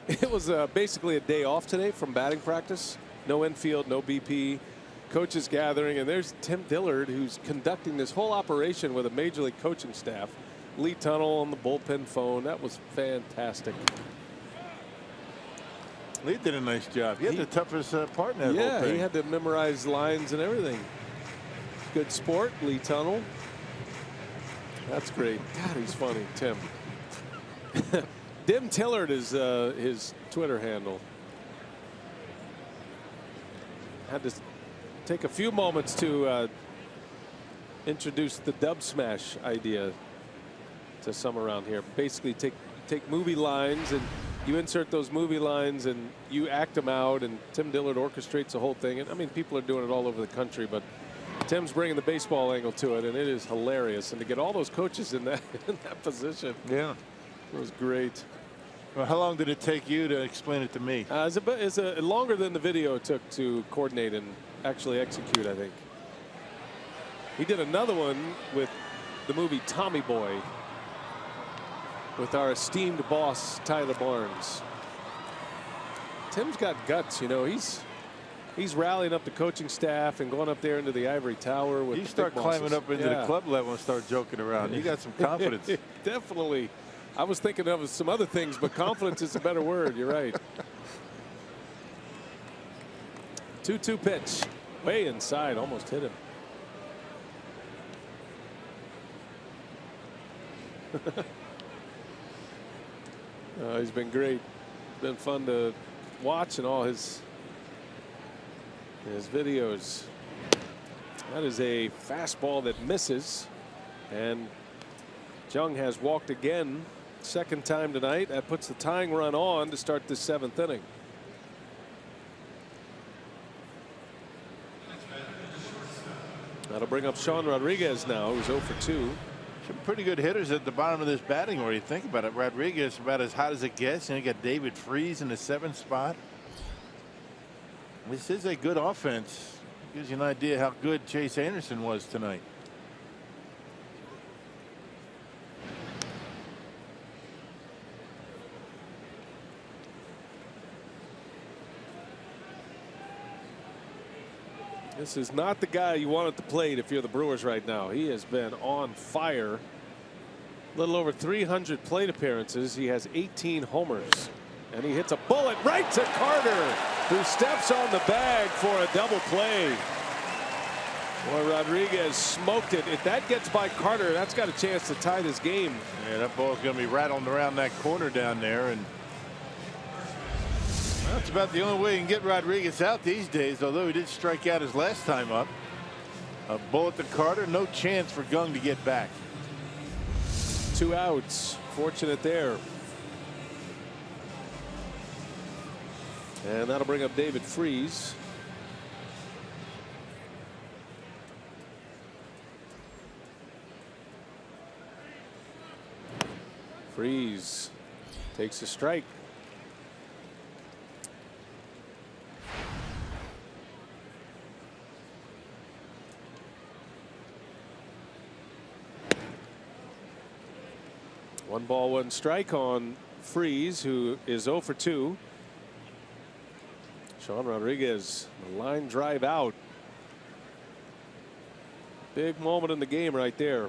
It was basically a day off today from batting practice. No infield, no BP. Coaches gathering, and there's Tim Dillard, who's conducting this whole operation with a major league coaching staff. Lee Tunnell on the bullpen phone. That was fantastic. Lee did a nice job. He had the toughest part in that whole thing. He had to memorize lines and everything. Good sport, Lee Tunnell. That's great. God, he's funny, Tim. Dim Tillard is his Twitter handle. Had to take a few moments to introduce the dub smash idea to some around here. Basically, take movie lines and you insert those movie lines and you act them out, and Tim Dillard orchestrates the whole thing. And I mean, people are doing it all over the country, but Tim's bringing the baseball angle to it, and it is hilarious. And to get all those coaches in that position, it was great. Well, how long did it take you to explain it to me? It's longer than the video took to coordinate and actually execute, I think. He did another one with the movie Tommy Boy with our esteemed boss, Tyler Barnes. Tim's got guts. You know, he's rallying up the coaching staff and going up there into the ivory tower with You start climbing up into the club level and start joking around. You got some confidence. Definitely. I was thinking of some other things, but confidence is a better word. You're right. 2-2 pitch. Way inside. Almost hit him. He's been great. It's been fun to watch and all his videos. That is a fastball that misses, and Jung has walked again, second time tonight. That puts the tying run on to start the 7th inning. That'll bring up Sean Rodriguez now, who's 0 for 2. Some pretty good hitters at the bottom of this batting order. You think about it. Rodriguez about as hot as it gets. And you got David Freese in the 7th spot. This is a good offense. Gives you an idea how good Chase Anderson was tonight. This is not the guy you want at the plate if you're the Brewers right now. He has been on fire. A little over 300 plate appearances. He has 18 homers. And he hits a bullet right to Carter, who steps on the bag for a double play. Boy, Rodriguez smoked it. If that gets by Carter, that's got a chance to tie this game. Yeah, that ball's going to be rattling around that corner down there. And that's about the only way you can get Rodriguez out these days, although he did strike out his last time up. A bullet to Carter. No chance for Gung to get back. 2 outs. Fortunate there. And that'll bring up David Freese. Freese takes a strike. One ball, one strike on Freese, who is 0 for 2. Sean Rodriguez, a line drive out. Big moment in the game right there.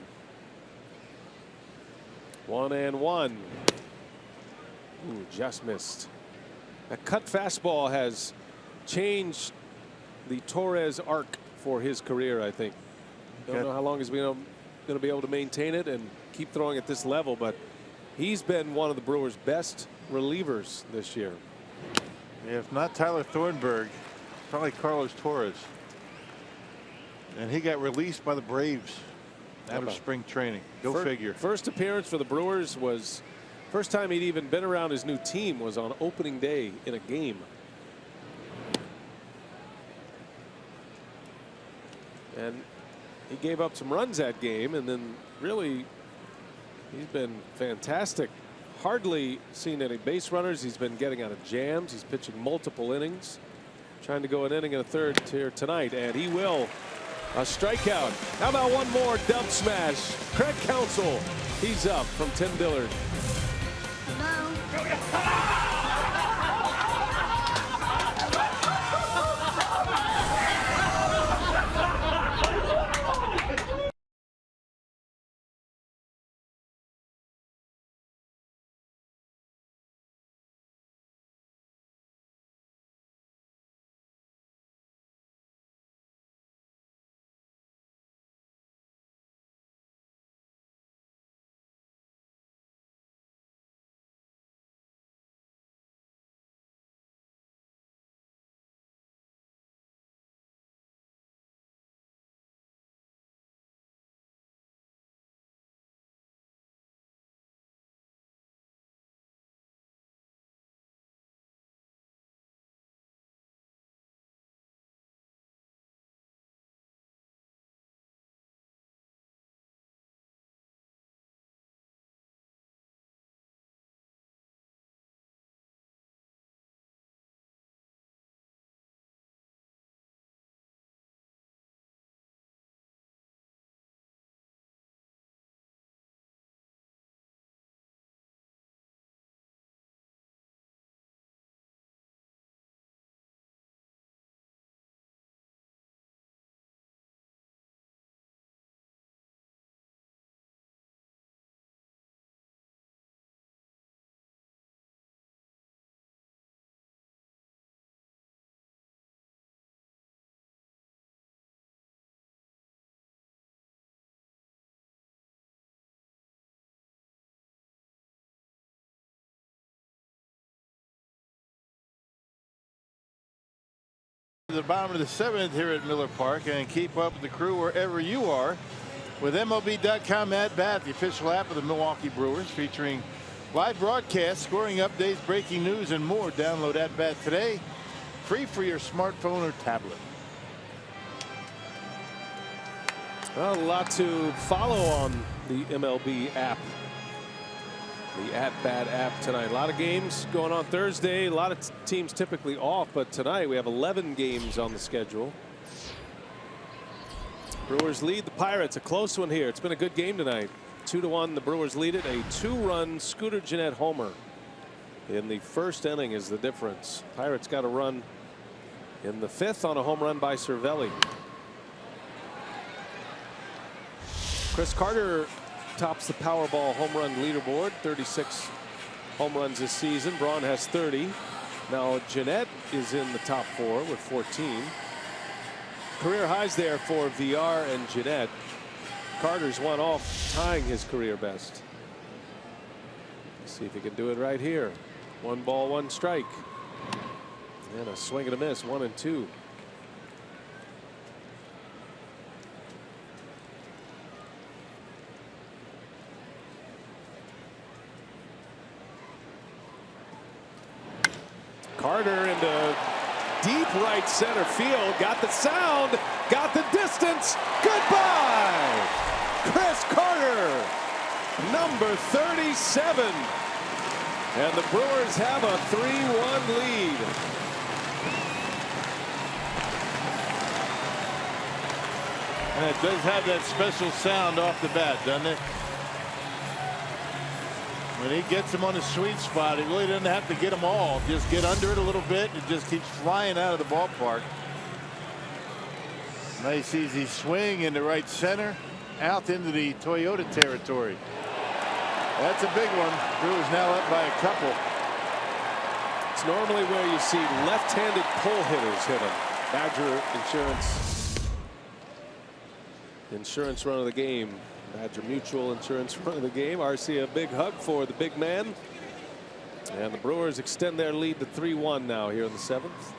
1-1. Ooh, just missed. That cut fastball has changed the Torres arc for his career, I think. Don't know how long he's going to be able to maintain it and keep throwing at this level, but he's been one of the Brewers' best relievers this year. Yeah, if not Tyler Thornburg, probably Carlos Torres. And he got released by the Braves out of spring training. Go figure. First appearance for the Brewers was first time he'd even been around his new team was on opening day in a game. And he gave up some runs that game, and then really he's been fantastic. Hardly seen any base runners. He's been getting out of jams. He's pitching multiple innings, trying to go an inning and a third here tonight, and he will. A strikeout. How about one more dub smash? Craig Counsell, he's up from Tim Dillard. Hello? The bottom of the 7th here at Miller Park, and keep up with the crew wherever you are with MLB.com at bat, the official app of the Milwaukee Brewers, featuring live broadcasts, scoring updates, breaking news, and more. Download at bat today, free for your smartphone or tablet. Well, a lot to follow on the MLB app. The at-bat app tonight. A lot of games going on Thursday. A lot of teams typically off, but tonight we have 11 games on the schedule. Brewers lead the Pirates. A close one here. It's been a good game tonight. 2-1. The Brewers lead it. A 2-run Scooter Gennett homer in the first inning is the difference. Pirates got a run in the 5th on a home run by Cervelli. Chris Carter tops the Powerball home run leaderboard. 36 home runs this season. Braun has 30. Now Gennett is in the top 4 with 14. Career highs there for VR and Gennett. Carter's one off tying his career best. Let's see if he can do it right here. 1 ball, 1 strike. And a swing and a miss, 1-2. Carter into deep right center field. Got the sound, got the distance. Goodbye, Chris Carter, number 37. And the Brewers have a 3-1 lead. And it does have that special sound off the bat, doesn't it? When he gets him on the sweet spot, he really doesn't have to get them all. Just get under it a little bit. It just keeps flying out of the ballpark. Nice easy swing into right center, out into the Toyota territory. That's a big one. Brewers now up by a couple. It's normally where you see left-handed pull hitters hit him. Badger Insurance run of the game. Badger Mutual Insurance run of the game. RC, a big hug for the big man. And the Brewers extend their lead to 3-1 now here in the 7th.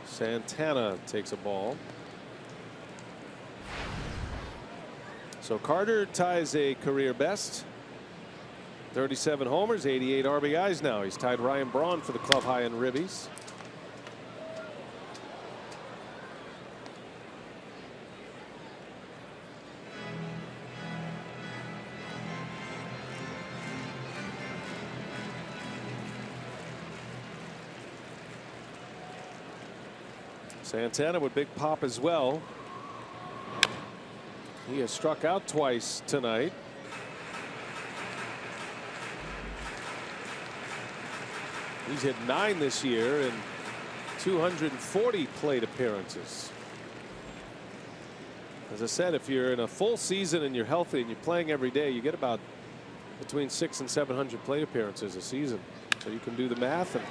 Santana takes a ball. So Carter ties a career best. 37 homers, 88 RBIs now. He's tied Ryan Braun for the club high in ribbies. Santana with big pop as well. He has struck out twice tonight. He's hit 9 this year in 240 plate appearances. As I said, if you're in a full season and you're healthy and you're playing every day, you get about between 600 and 700 plate appearances a season. So you can do the math. And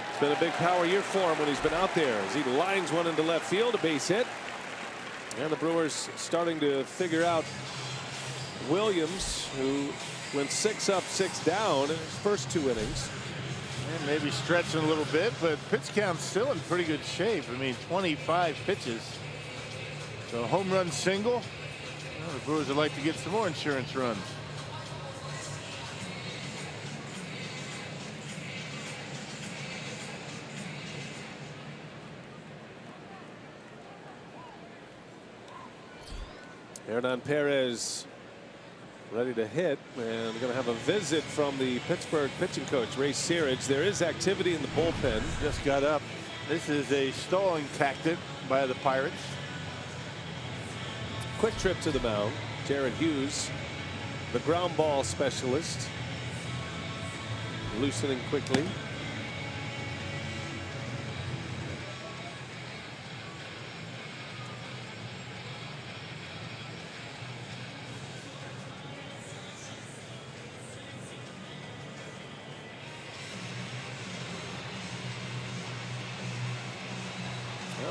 it's been a big power year for him when he's been out there as he lines one into left field, a base hit. And the Brewers starting to figure out Williams, who went 6 up, 6 down in his first 2 innings. And maybe stretching a little bit, but pitch count's still in pretty good shape. I mean, 25 pitches. So a home run single. Well, the Brewers would like to get some more insurance runs. Hernan Perez ready to hit, and going to have a visit from the Pittsburgh pitching coach, Ray Searage. There is activity in the bullpen. Just got up. This is a stalling tactic by the Pirates. Quick trip to the mound. Jared Hughes, the ground ball specialist, loosening quickly.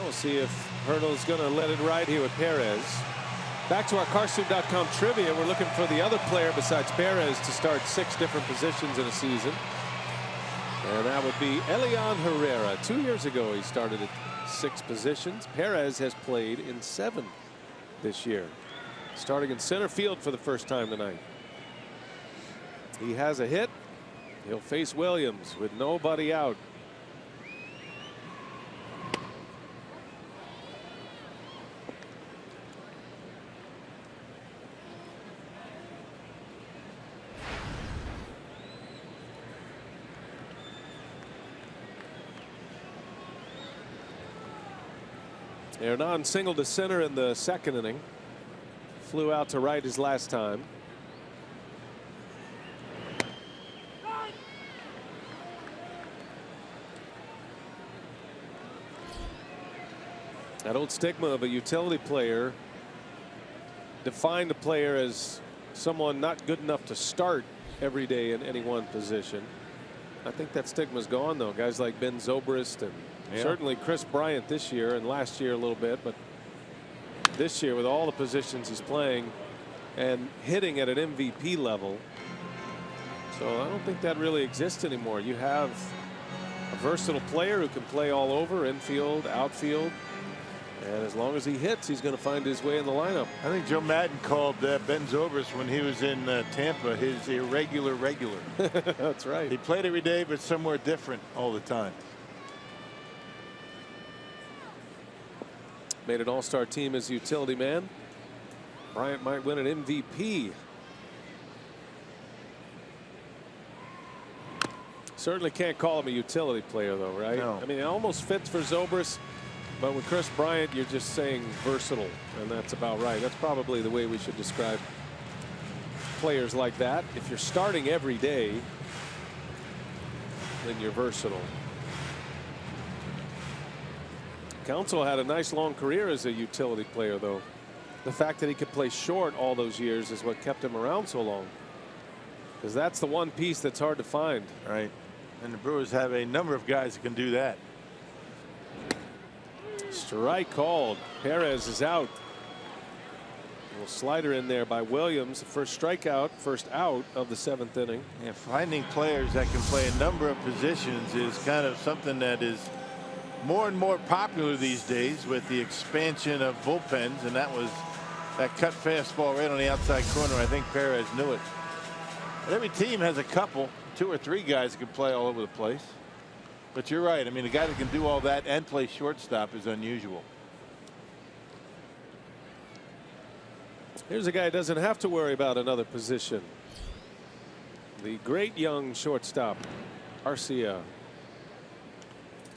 We'll see if Hurdle's going to let it ride here with Perez. Back to our Carsoon.com trivia. We're looking for the other player besides Perez to start 6 different positions in a season. And that would be Elian Herrera. 2 years ago he started at 6 positions. Perez has played in 7 this year, starting in center field for the first time tonight. He has a hit. He'll face Williams with nobody out. Hernan singled to center in the 2nd inning. Flew out to right his last time. That old stigma of a utility player defined a player as someone not good enough to start every day in any one position. I think that stigma's gone, though. Guys like Ben Zobrist and certainly Chris Bryant this year, and last year a little bit, but this year with all the positions he's playing and hitting at an MVP level. So I don't think that really exists anymore. You have a versatile player who can play all over, infield, outfield, and as long as he hits, he's going to find his way in the lineup. I think Joe Madden called Ben Zobrist when he was in Tampa his irregular regular. That's right. He played every day, but somewhere different all the time. Made an all-star team as a utility man. Bryant might win an MVP. Certainly can't call him a utility player, though, right? No. I mean, it almost fits for Zobrist, but with Chris Bryant, you're just saying versatile, and that's about right. That's probably the way we should describe players like that. If you're starting every day, then you're versatile. Counsell had a nice long career as a utility player, though. The fact that he could play short all those years is what kept him around so long, because that's the one piece that's hard to find. Right. And the Brewers have a number of guys that can do that. Strike called. Perez is out. A little slider in there by Williams. First strikeout, first out of the 7th inning. Yeah, finding players that can play a number of positions is kind of something that is more and more popular these days with the expansion of bullpens, and that cut fastball right on the outside corner. I think Perez knew it. But every team has a couple, 2 or 3 guys that can play all over the place. But you're right. I mean, a guy that can do all that and play shortstop is unusual. Here's a guy who doesn't have to worry about another position. The great young shortstop, Arcia.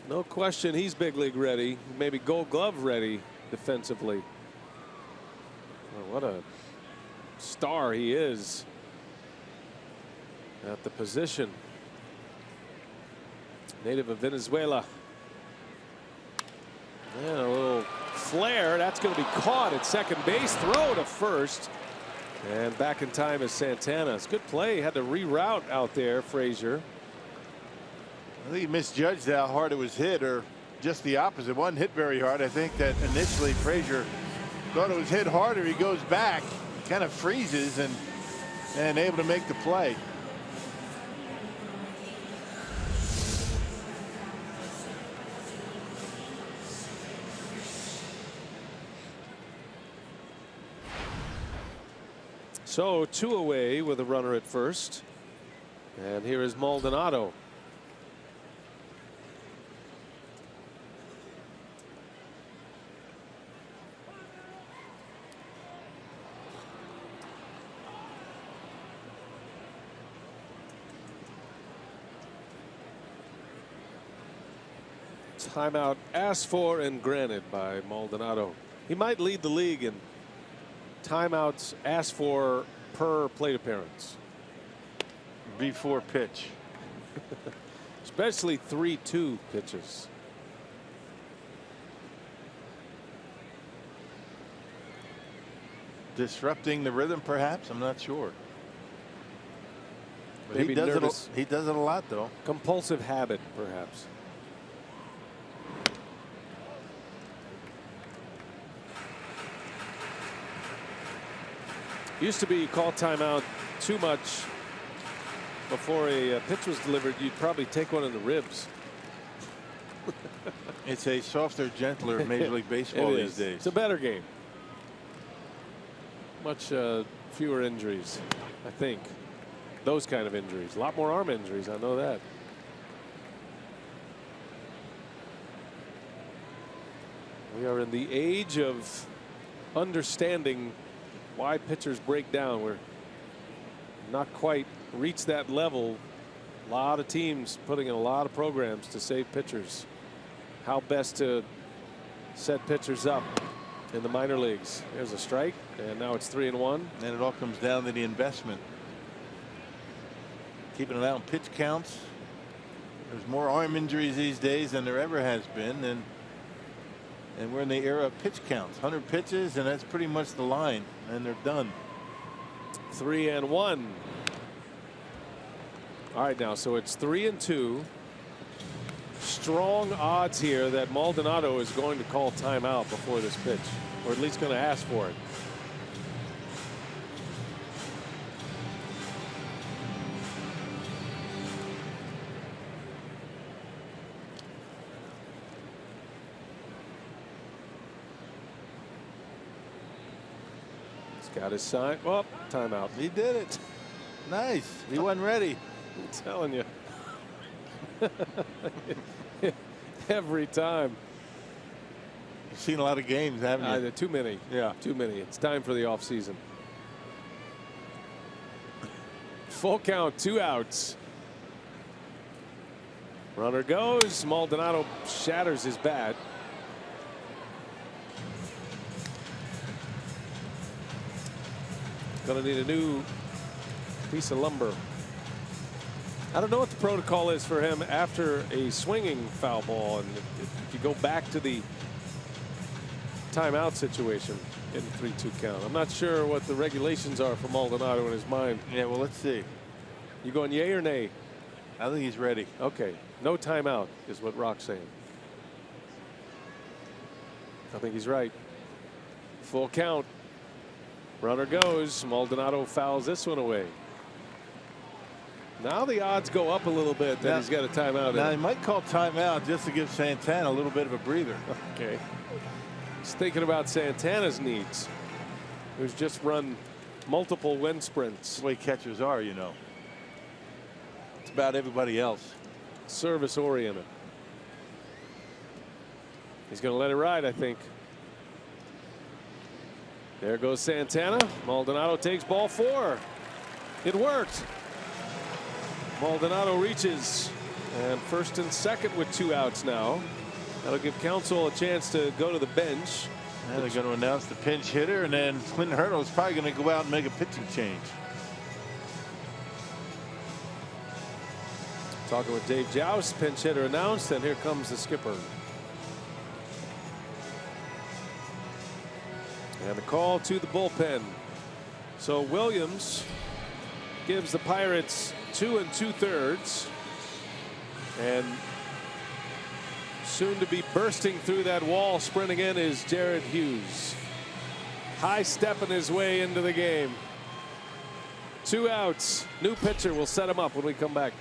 No question he's big league ready, maybe Gold Glove ready defensively. Well, what a star he is at the position. Native of Venezuela. And a little flare. That's going to be caught at second base. Throw to first. And back in time is Santana. It's good play. Had to reroute out there, Frazier. I think he misjudged how hard it was hit, or just the opposite. It wasn't hit very hard. I think that initially Frazier thought it was hit harder. He goes back, kind of freezes, and able to make the play. So 2 away with a runner at first. And here is Maldonado. Timeout asked for and granted by Maldonado. He might lead the league in timeouts asked for per plate appearance. Before pitch. Especially 3-2 pitches. Disrupting the rhythm, perhaps. I'm not sure. But Maybe he does nervous. He does it a lot, though. Compulsive habit, perhaps. Used to be you call timeout too much before a pitch was delivered, you'd probably take one in the ribs. It's a softer, gentler Major League Baseball It these is. days. It's a better game. Much fewer injuries, I think. Those kind of injuries. A lot more arm injuries. I know that. We are in the age of understanding why pitchers break down. We're not quite reached that level. A lot of teams putting in a lot of programs to save pitchers. How best to set pitchers up in the minor leagues. There's a strike, and now it's 3-1. And it all comes down to the investment. Keeping an eye on pitch counts. There's more arm injuries these days than there ever has been, and we're in the era of pitch counts. 100 pitches, and that's pretty much the line, and they're done. 3-1. All right, now so it's 3-2. Strong odds here that Maldonado is going to call timeout before this pitch, or at least going to ask for it. He's got his sign. Well, timeout. He did it. Nice. He wasn't ready. I'm telling you. Every time. You've seen a lot of games, haven't you? Too many. Yeah. Too many. It's time for the offseason. Full count, 2 outs. Runner goes. Maldonado shatters his bat. Gonna need a new piece of lumber. I don't know what the protocol is for him after a swinging foul ball, and if you go back to the timeout situation in the 3-2 count. I'm not sure what the regulations are for Maldonado in his mind. Yeah, well, let's see. You going yay or nay? I think he's ready. Okay, no timeout is what Rock's saying. I think he's right. Full count. Runner goes. Maldonado fouls this one away. Now the odds go up a little bit that he's got a timeout. Now he might call timeout just to give Santana a little bit of a breather. Okay. He's thinking about Santana's needs, who's just run multiple wind sprints. That's the way catchers are, you know. It's about everybody else. Service oriented. He's going to let it ride, I think. There goes Santana. Maldonado takes ball 4. It worked. Maldonado reaches, and first and second with 2 outs now. That'll give Counsell a chance to go to the bench. And they're going to announce the pinch hitter, and then Clinton Hurdle's probably going to go out and make a pitching change. Talking with Dave Joust, pinch hitter announced, and here comes the skipper. And the call to the bullpen. So Williams gives the Pirates 2 2/3. And soon to be bursting through that wall, sprinting in, is Jared Hughes. High stepping his way into the game. 2 outs. New pitcher will set him up when we come back.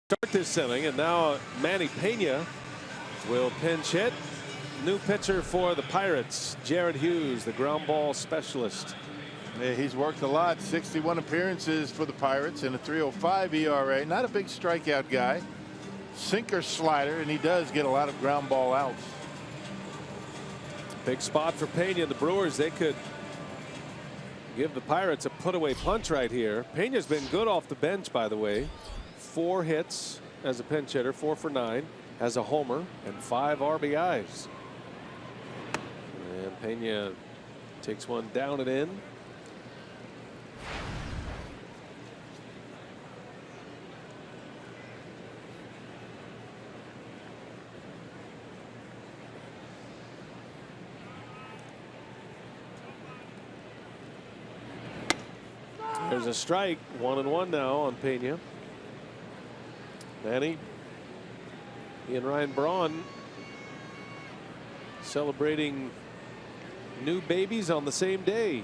start this inning, and now Manny Pena will pinch hit. New pitcher for the Pirates, Jared Hughes, the ground ball specialist. Yeah, he's worked a lot. 61 appearances for the Pirates and a 3.05 ERA. Not a big strikeout guy. Sinker slider, and he does get a lot of ground ball outs. Big spot for Pena. The Brewers, they could give the Pirates a put away punch right here. Pena's been good off the bench, by the way. 4 hits as a pinch hitter, 4 for 9, has a homer and 5 RBIs. And Pena takes one down and in. There's a strike. 1-1 now on Pena. Manny, he and Ryan Braun celebrating new babies on the same day.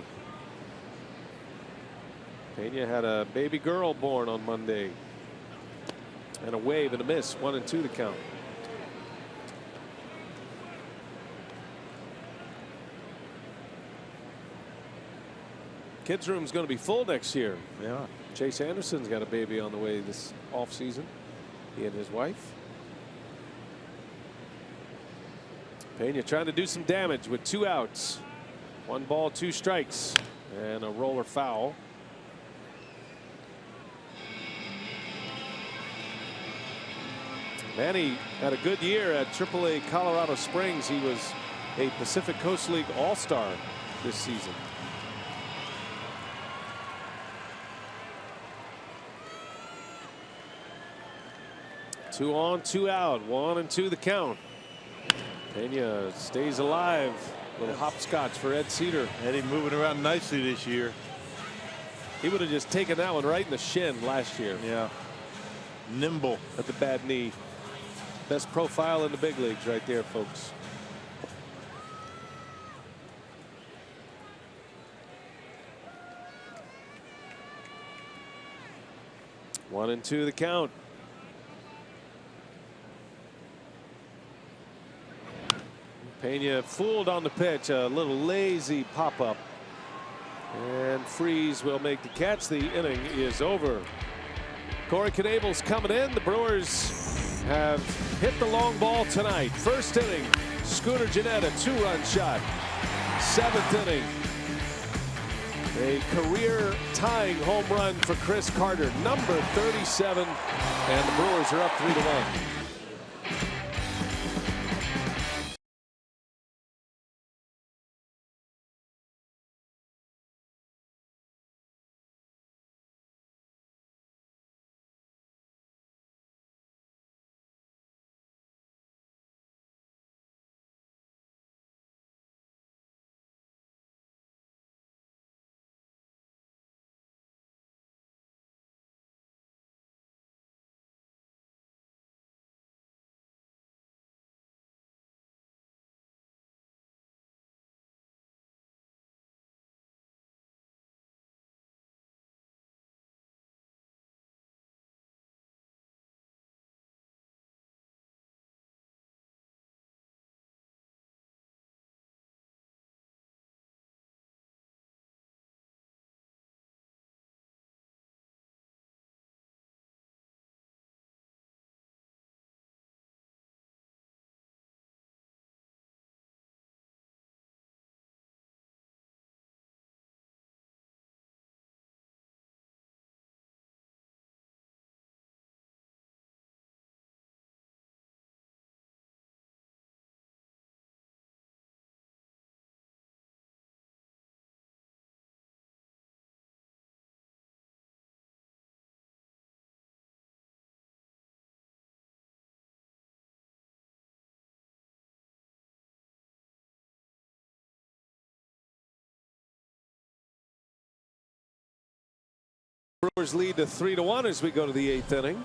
Pena had a baby girl born on Monday. And a wave and a miss. 1-2 to count. Kids room's going to be full next year. Yeah. Chase Anderson's got a baby on the way this offseason. He and his wife. Pena trying to do some damage with 2 outs. 1 ball, 2 strikes, and a roller foul. Manny had a good year at AAA Colorado Springs. He was a Pacific Coast League All-Star this season. Two on, 2 out, 1-2 the count. Pena stays alive. Little hopscotch for Ed Cedar. Eddie moving around nicely this year. He would have just taken that one right in the shin last year. Yeah. Nimble at the bad knee. Best profile in the big leagues right there, folks. One and 2 the count. Pena fooled on the pitch, a little lazy pop-up, and Freeze will make the catch. The inning is over. Corey Knebel's coming in. The Brewers have hit the long ball tonight. First inning, Scooter Gennett, a 2-run shot. 7th inning, a career-tying home run for Chris Carter, number 37, and the Brewers are up 3-1. Brewers lead to 3-1 as we go to the 8th inning.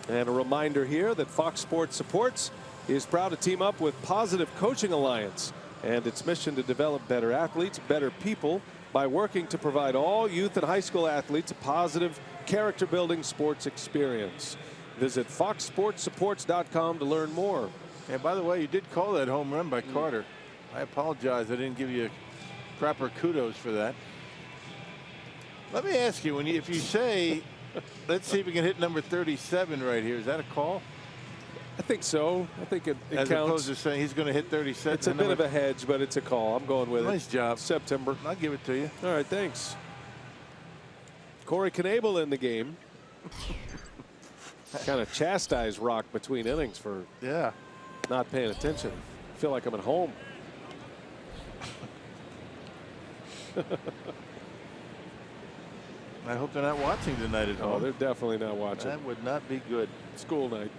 And a reminder here that Fox Sports Supports is proud to team up with Positive Coaching Alliance and its mission to develop better athletes, better people, by working to provide all youth and high school athletes a positive, character-building sports experience. Visit foxsportsupports.com to learn more. And by the way, you did call that home run by Carter. I apologize. I didn't give you proper kudos for that. Let me ask you, if you say, let's see if we can hit number 37 right here, is that a call? I think so. I think it As counts. opposed to saying he's going to hit 37. It's a bit of a hedge, but it's a call. I'm going with it. Nice job. September. I'll give it to you. All right, thanks. Corey Knebel in the game. Kind of chastised Rock between innings for not paying attention. I feel like I'm at home. I hope they're not watching tonight at home. Oh, they're definitely not watching. That would not be good. School night.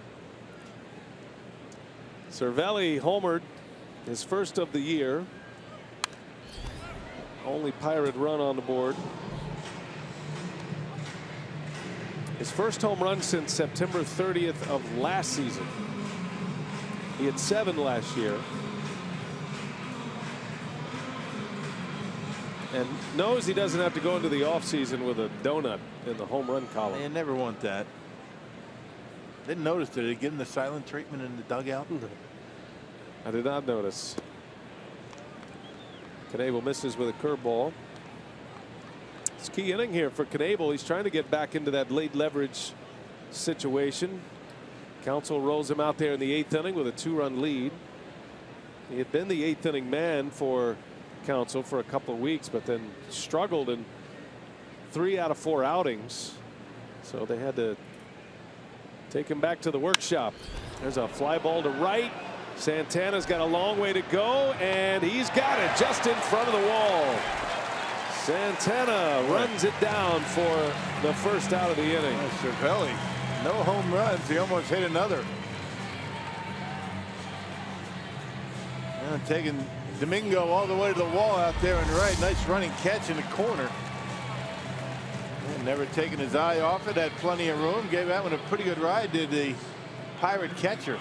Cervelli homered, his first of the year. Only Pirate run on the board. His first home run since September 30th of last season. He had 7 last year. And knows he doesn't have to go into the offseason with a donut in the home run column. You never want that. Didn't notice, did they give him the silent treatment in the dugout? I did not notice. Knebel misses with a curveball. It's a key inning here for Knebel. He's trying to get back into that late leverage situation. Counsell rolls him out there in the 8th inning with a 2-run lead. He had been the 8th inning man for Counsell for a couple of weeks, but then struggled in 3 out of 4 outings. So they had to take him back to the workshop. There's a fly ball to right. Santana's got a long way to go, and he's got it just in front of the wall. Santana runs it down for the first out of the inning. Cervelli, no home runs. He almost hit another. Taking Domingo all the way to the wall out there and right. Nice running catch in the corner. And never taking his eye off it. Had plenty of room. Gave that one a pretty good ride. Did the Pirate catcher.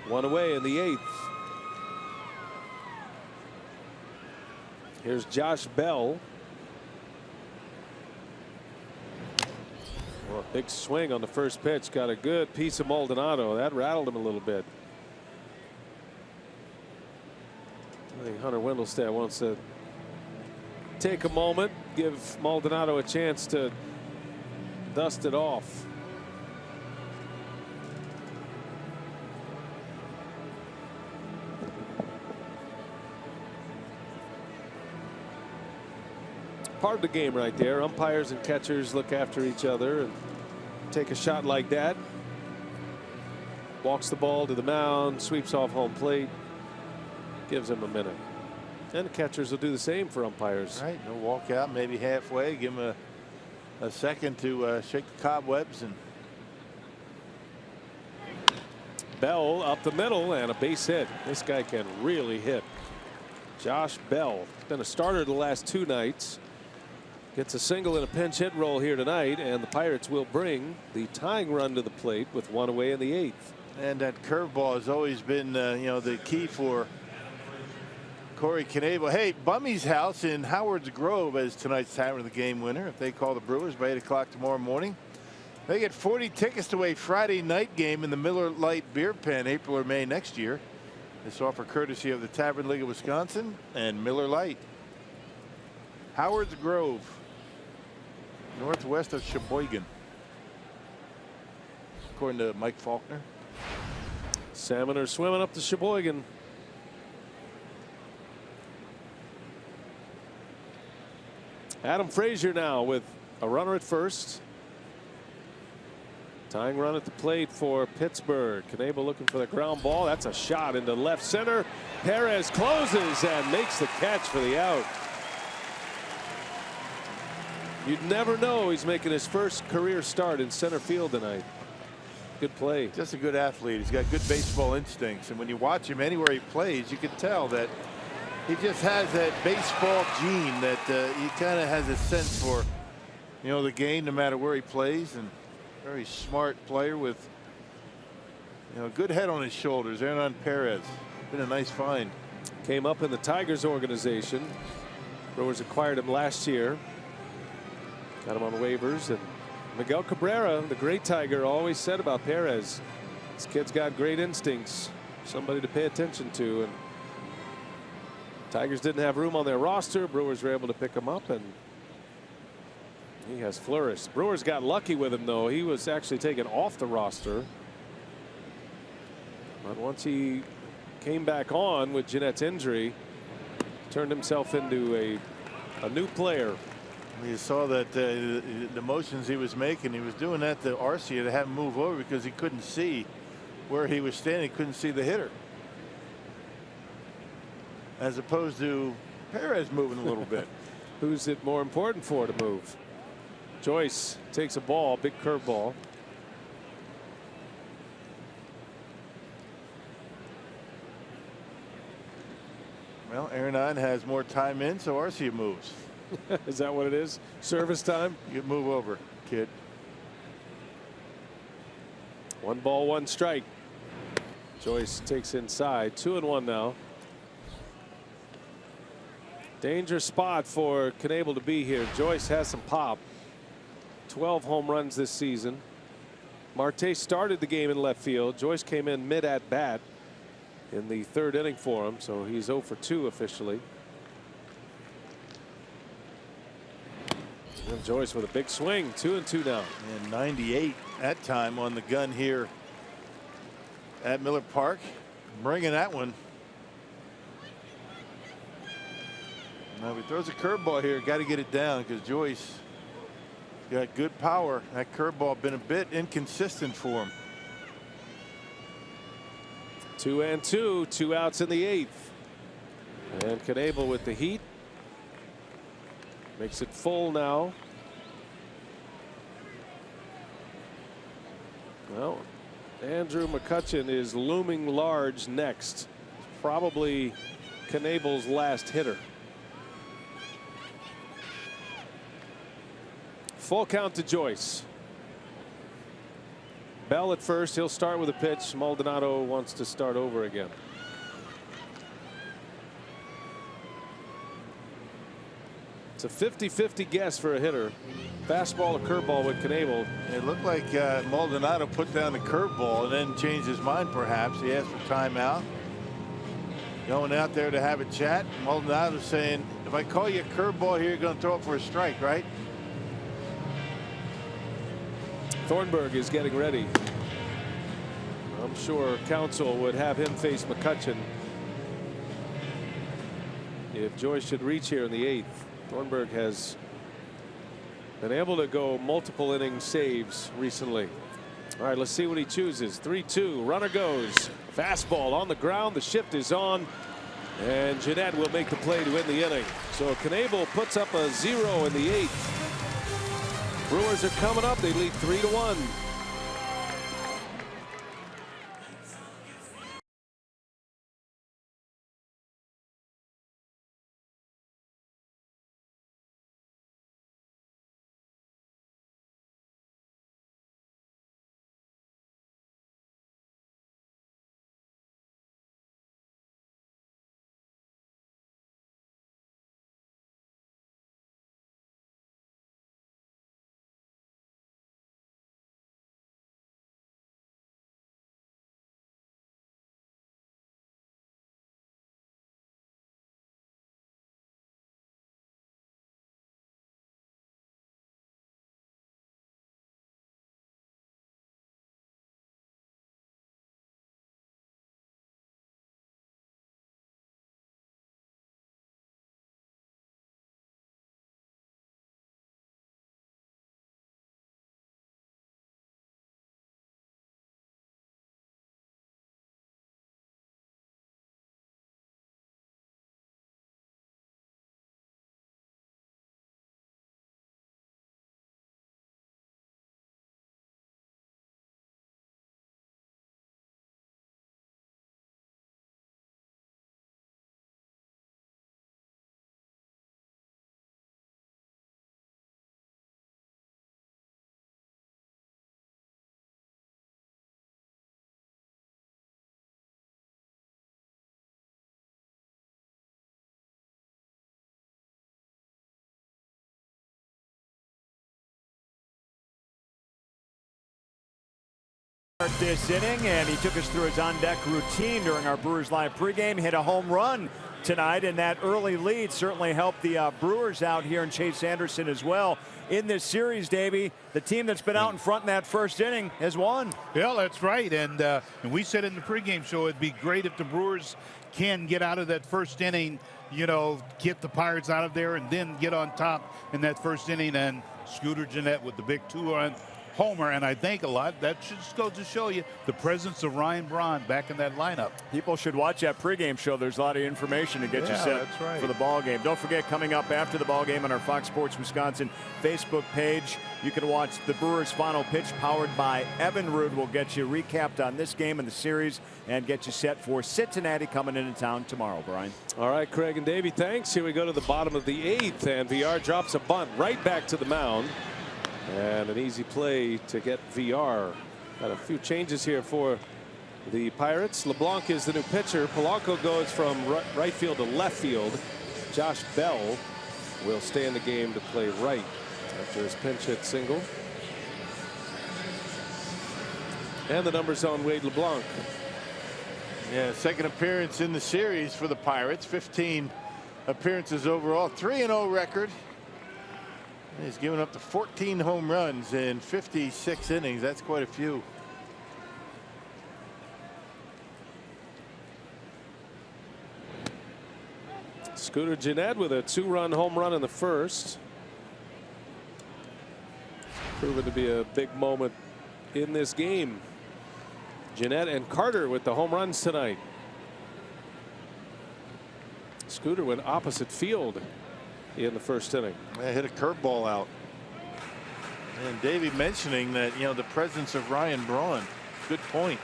One away in the 8th. Here's Josh Bell. Well, a big swing on the first pitch. Got a good piece of Maldonado. That rattled him a little bit. I think Hunter Wendelstedt wants to take a moment, give Maldonado a chance to dust it off. Part of the game right there. Umpires and catchers look after each other and take a shot like that. Walks the ball to the mound, sweeps off home plate, gives him a minute. And the catchers will do the same for umpires. Right, no walk out, maybe halfway, give him a second to shake the cobwebs. And Bell up the middle and a base hit. This guy can really hit. Josh Bell has been a starter the last 2 nights. Gets a single and a pinch hit roll here tonight, and the Pirates will bring the tying run to the plate with 1 away in the 8th. And that curveball has always been, the key for Corey Knebel. Hey, Bummy's House in Howard's Grove as tonight's time of the game winner. If they call the Brewers by 8 o'clock tomorrow morning, they get 40 tickets to a Friday night game in the Miller Lite Beer Pen, April or May next year. This offer courtesy of the Tavern League of Wisconsin and Miller Lite. Howard's Grove, northwest of Sheboygan, according to Mike Faulkner. Salmon are swimming up to Sheboygan. Adam Frazier now with a runner at first. Tying run at the plate for Pittsburgh. Knebel looking for the ground ball. That's a shot into left center. Perez closes and makes the catch for the out. You'd never know he's making his first career start in center field tonight. Good play. Just a good athlete. He's got good baseball instincts, and when you watch him anywhere he plays, you can tell that he just has that baseball gene that he kind of has a sense for, the game no matter where he plays, and very smart player with, a good head on his shoulders. Hernan Perez, been a nice find. Came up in the Tigers organization. Brewers acquired him last year. Got him on waivers. And Miguel Cabrera, the great Tiger, always said about Perez, this kid's got great instincts, somebody to pay attention to. And Tigers didn't have room on their roster. Brewers were able to pick him up, and he has flourished. Brewers got lucky with him, though. He was actually taken off the roster. But once he came back on with Jeanette's injury, turned himself into a new player. You saw that the motions he was making. He was doing that to Arcia to have him move over because he couldn't see where he was standing. He couldn't see the hitter. As opposed to Perez moving a little bit. Who's it more important for to move? Joyce takes a ball, big curveball. Well, Aaron has more time in, so Arcia moves. Is that what it is? Service time? You move over, kid. 1 ball, 1 strike. Joyce takes inside. 2-1 now. Dangerous spot for Knebel to be here. Joyce has some pop. 12 home runs this season. Marte started the game in left field. Joyce came in mid at bat in the 3rd inning for him, so he's 0 for 2 officially. And Joyce with a big swing. 2-2 now. And 98 that time on the gun here at Miller Park. Bringing that one. Now if he throws a curveball here, got to get it down because Joyce got good power. That curveball been a bit inconsistent for him. 2-2, 2 outs in the 8th. And Knebel with the heat. Makes it full now. Well, Andrew McCutchen is looming large next. Probably Knebel's last hitter. Full count to Joyce. Bell at first. He'll start with a pitch. Maldonado wants to start over again. It's a 50-50 guess for a hitter. Fastball or curveball with Knebel. It looked like Maldonado put down the curveball and then changed his mind perhaps. He asked for timeout. Going out there to have a chat. Maldonado saying, if I call you a curveball here, you're going to throw it for a strike, right? Thornburg is getting ready. I'm sure counsel would have him face McCutchen if Joyce should reach here in the 8th. Thornburg has been able to go multiple inning saves recently. All right, let's see what he chooses. 3-2. Runner goes. Fastball on the ground. The shift is on. And Jeanette will make the play to end the inning. So Knebel puts up a 0 in the 8th. Brewers are coming up. They lead 3-1. This inning, and he took us through his on-deck routine during our Brewers Live pregame. Hit a home run tonight, and that early lead certainly helped the Brewers out here, and Chase Anderson as well. In this series, Davey, the team that's been out in front in that first inning has won. Yeah, that's right. And we said in the pregame show it'd be great if the Brewers can get out of that first inning, you know, get the Pirates out of there and then get on top in that first inning. And Scooter Gennett with the big 2-run homer, and I think a lot that should just go to show you the presence of Ryan Braun back in that lineup. People should watch that pregame show. There's a lot of information to get you set for the ball game. Don't forget, coming up after the ball game on our Fox Sports Wisconsin Facebook page, you can watch the Brewers' final pitch powered by Evinrude. We'll get you recapped on this game and the series and get you set for Cincinnati coming into town tomorrow. Brian. All right, Craig and Davey, thanks. Here we go to the bottom of the 8th, and VR drops a bunt right back to the mound. And an easy play to get VR. Got a few changes here for the Pirates. LeBlanc is the new pitcher. Polanco goes from right field to left field. Josh Bell will stay in the game to play right after his pinch hit single. And the numbers on Wade LeBlanc. Yeah, second appearance in the series for the Pirates. 15 appearances overall. 3-0 record. He's given up to 14 home runs in 56 innings. That's quite a few. Scooter Gennett with a 2-run home run in the first. Proven to be a big moment in this game. Gennett and Carter with the home runs tonight. Scooter went opposite field in the first inning. I hit a curveball out. And Davey mentioning that, you know, the presence of Ryan Braun. Good point.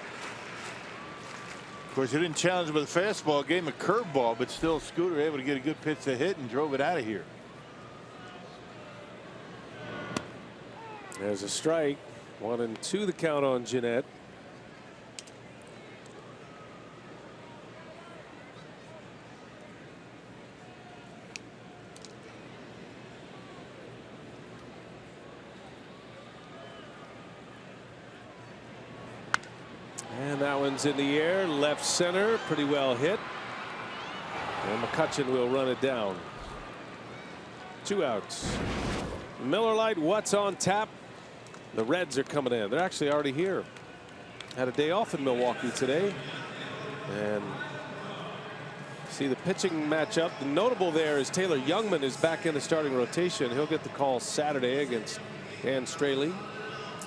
Of course, he didn't challenge him with a fastball, gave him a curveball, but still Scooter able to get a good pitch to hit and drove it out of here. There's a strike. 1-2 the count on Gennett. And that one's in the air, left center, pretty well hit. And McCutchen will run it down. 2 outs. Miller Lite, what's on tap? The Reds are coming in. They're actually already here. Had a day off in Milwaukee today. And see the pitching matchup. The notable there is Taylor Youngman is back in the starting rotation. He'll get the call Saturday against Dan Straley.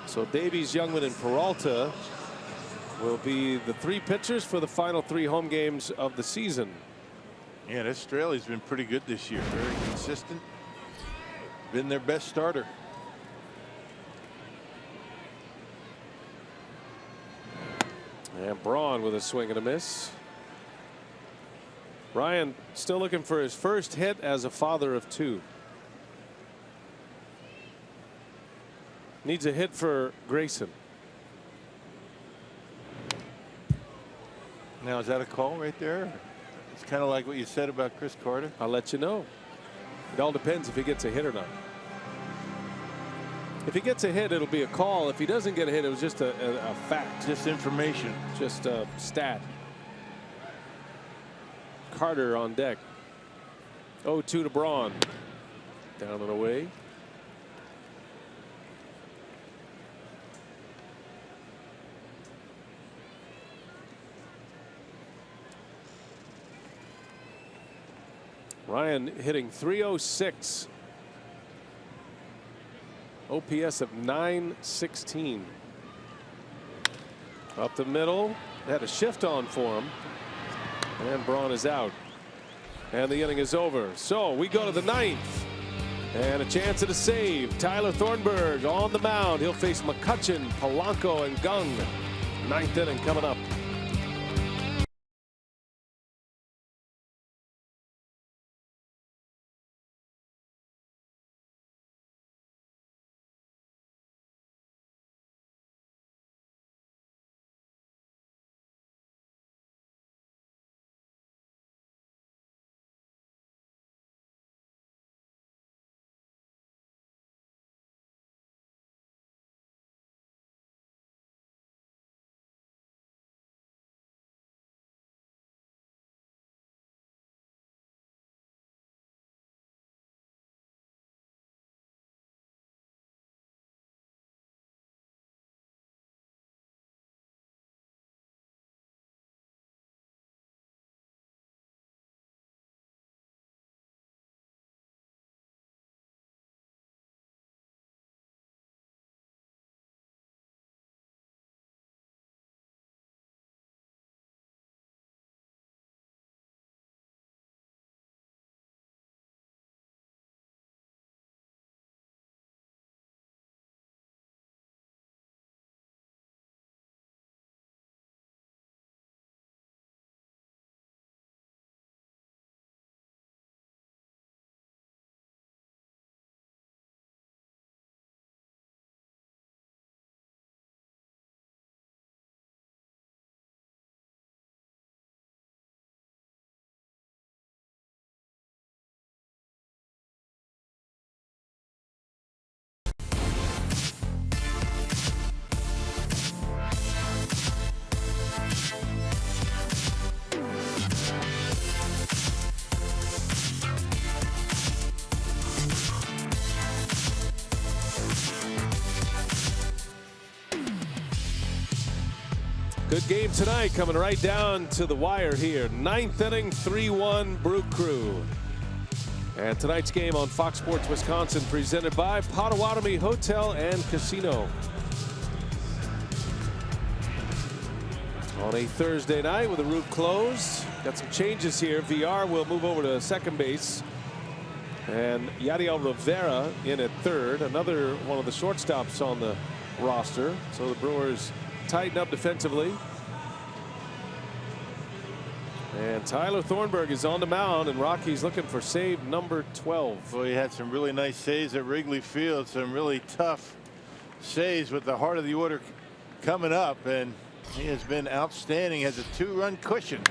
So Davies, Youngman, and Peralta will be the 3 pitchers for the final 3 home games of the season. Yeah, this Straley's been pretty good this year. Very consistent. Been their best starter. And Braun with a swing and a miss. Ryan still looking for his first hit as a father of 2. Needs a hit for Grayson. Now, is that a call right there? It's kind of like what you said about Chris Carter. I'll let you know. It all depends if he gets a hit or not. If he gets a hit, it'll be a call. If he doesn't get a hit, it was just a fact. Just information. Just a stat. Carter on deck. 0-2 to Braun. Down and away. Ryan hitting .306. OPS of .916. Up the middle. Had a shift on for him. And Braun is out. And the inning is over. So we go to the 9th. And a chance at a save. Tyler Thornburg on the mound. He'll face McCutchen, Polanco, and Gung. 9th inning coming up. Good game tonight, coming right down to the wire here. 9th inning, 3-1 Brew Crew. And tonight's game on Fox Sports Wisconsin, presented by Potawatomi Hotel and Casino. On a Thursday night with the roof closed. Got some changes here. VR will move over to second base. And Yadiel Rivera in at third. Another one of the shortstops on the roster. So the Brewers tighten up defensively. And Tyler Thornburg is on the mound, and Rockies looking for save number 12. Well, he had some really nice saves at Wrigley Field, some really tough saves with the heart of the order coming up, and he has been outstanding. Has a 2-run cushion.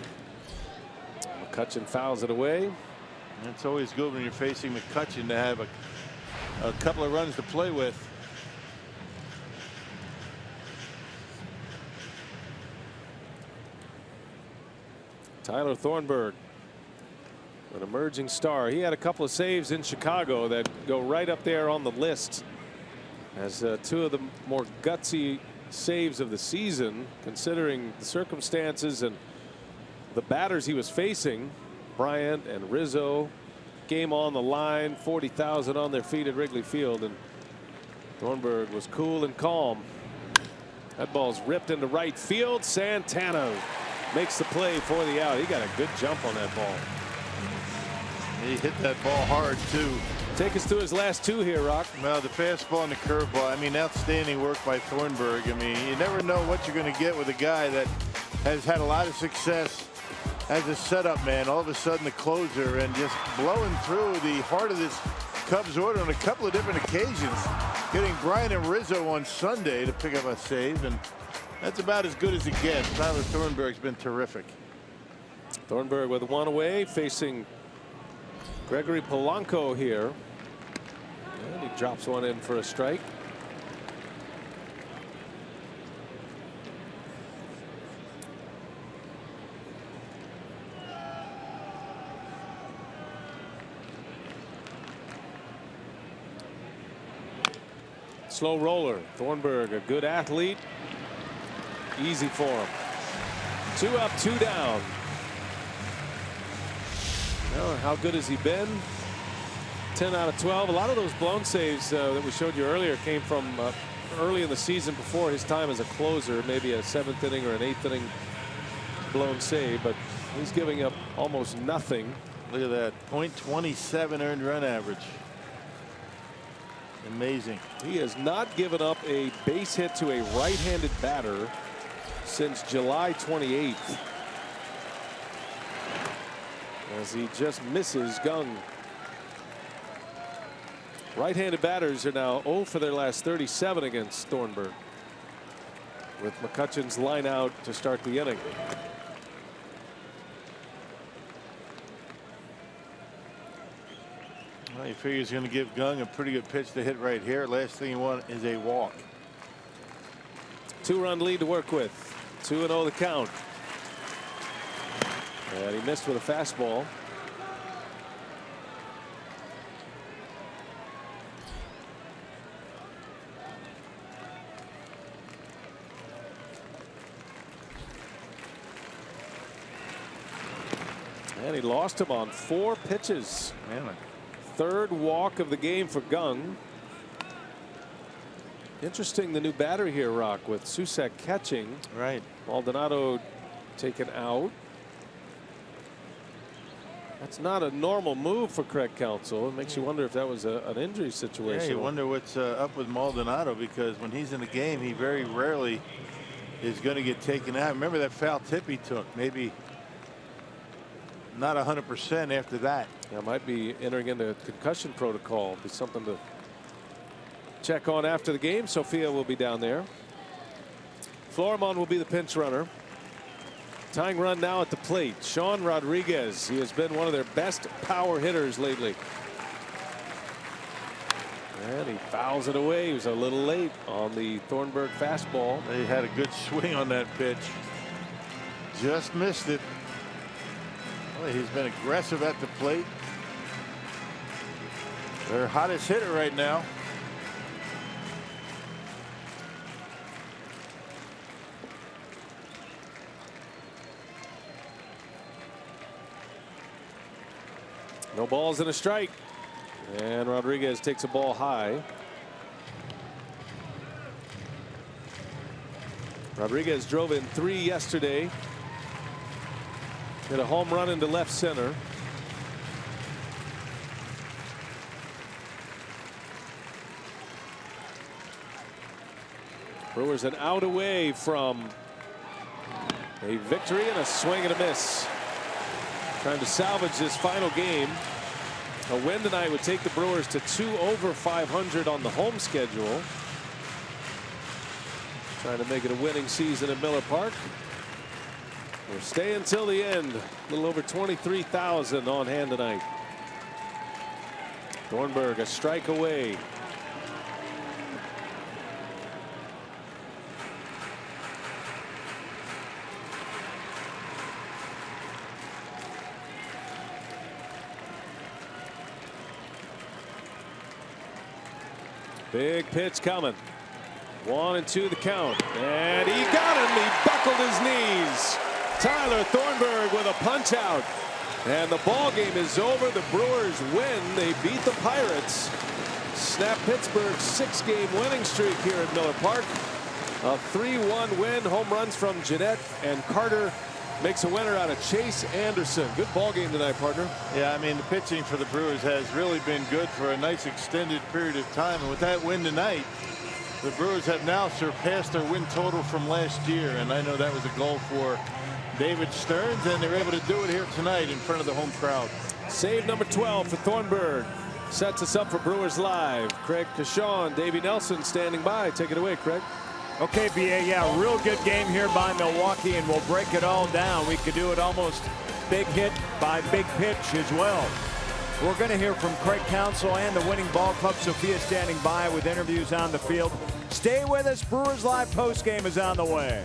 McCutchen fouls it away. And it's always good when you're facing McCutchen to have a couple of runs to play with. Tyler Thornburg, an emerging star. He had a couple of saves in Chicago that go right up there on the list as two of the more gutsy saves of the season, considering the circumstances and the batters he was facing. Bryant and Rizzo, game on the line, 40,000 on their feet at Wrigley Field, and Thornburg was cool and calm. That ball's ripped into right field. Santana makes the play for the out. He got a good jump on that ball. He hit that ball hard too. Take us to his last two here, Rock. Well, the fastball and the curveball. I mean, outstanding work by Thornburg. I mean, you never know what you're going to get with a guy that has had a lot of success as a setup man. All of a sudden, the closer, and just blowing through the heart of this Cubs order on a couple of different occasions. Getting Bryant and Rizzo on Sunday to pick up a save, and that's about as good as it gets. Tyler Thornburg's been terrific. Thornburg with one away, facing Gregory Polanco here. And he drops one in for a strike. Slow roller. Thornburg, a good athlete. Easy for him. 2 up, 2 down. Well, how good has he been? 10 out of 12. A lot of those blown saves that we showed you earlier came from early in the season before his time as a closer, maybe a 7th inning or an 8th inning blown save, but he's giving up almost nothing. Look at that, .27 earned run average. Amazing. He has not given up a base hit to a right-handed batter since July 28th. As he just misses Gung. Right-handed batters are now 0 for their last 37 against Thornburg, with McCutchen's line out to start the inning. Well, you figure he's going to give Gung a pretty good pitch to hit right here. Last thing you want is a walk. 2-run lead to work with. 2-0 the count. And he missed with a fastball. And he lost him on 4 pitches. Man. 3rd walk of the game for Gung. Interesting, the new batter here, Rock, with Susak catching. Right. Maldonado taken out. That's not a normal move for Craig Counsell. It makes you wonder if that was an injury situation. Yeah, you wonder what's up with Maldonado, because when he's in the game, he very rarely is going to get taken out. Remember that foul tip he took? Maybe not 100% after that. Yeah, might be entering into concussion protocol. Be something to check on after the game. Sophia will be down there. Florimon will be the pinch runner. Tying run now at the plate, Sean Rodriguez. He has been one of their best power hitters lately. And he fouls it away. He was a little late on the Thornburg fastball. They had a good swing on that pitch. Just missed it. Well, he's been aggressive at the plate. Their hottest hitter right now. No balls and a strike. And Rodriguez takes a ball high. Rodriguez drove in 3 yesterday. Hit a home run into left center. Brewers an out away from a victory and a swing and a miss. Trying to salvage this final game. A win tonight would take the Brewers to 2 over 500 on the home schedule. Trying to make it a winning season at Miller Park. We'll stay until the end. A little over 23,000 on hand tonight. Thornburg a strike away. Big pitch coming. 1-2 the count. And he got him. He buckled his knees. Tyler Thornburg with a punch out. And the ball game is over. The Brewers win. They beat the Pirates. Snap Pittsburgh's 6-game winning streak here at Miller Park. A 3-1 win. Home runs from Jeanette and Carter. Makes a winner out of Chase Anderson. Good ball game tonight, partner. Yeah, I mean, the pitching for the Brewers has really been good for a nice extended period of time. And with that win tonight, the Brewers have now surpassed their win total from last year. And I know that was a goal for David Stearns, and they're able to do it here tonight in front of the home crowd. Save number 12 for Thornburg. Sets us up for Brewers Live. Craig Kashawn, Davey Nelson standing by. Take it away, Craig. Okay, BA, yeah, real good game here by Milwaukee, and we'll break it all down. We could do it almost big hit by big pitch as well. We're going to hear from Craig Counsell and the winning ball club. Sophia standing by with interviews on the field. Stay with us. Brewers Live postgame is on the way.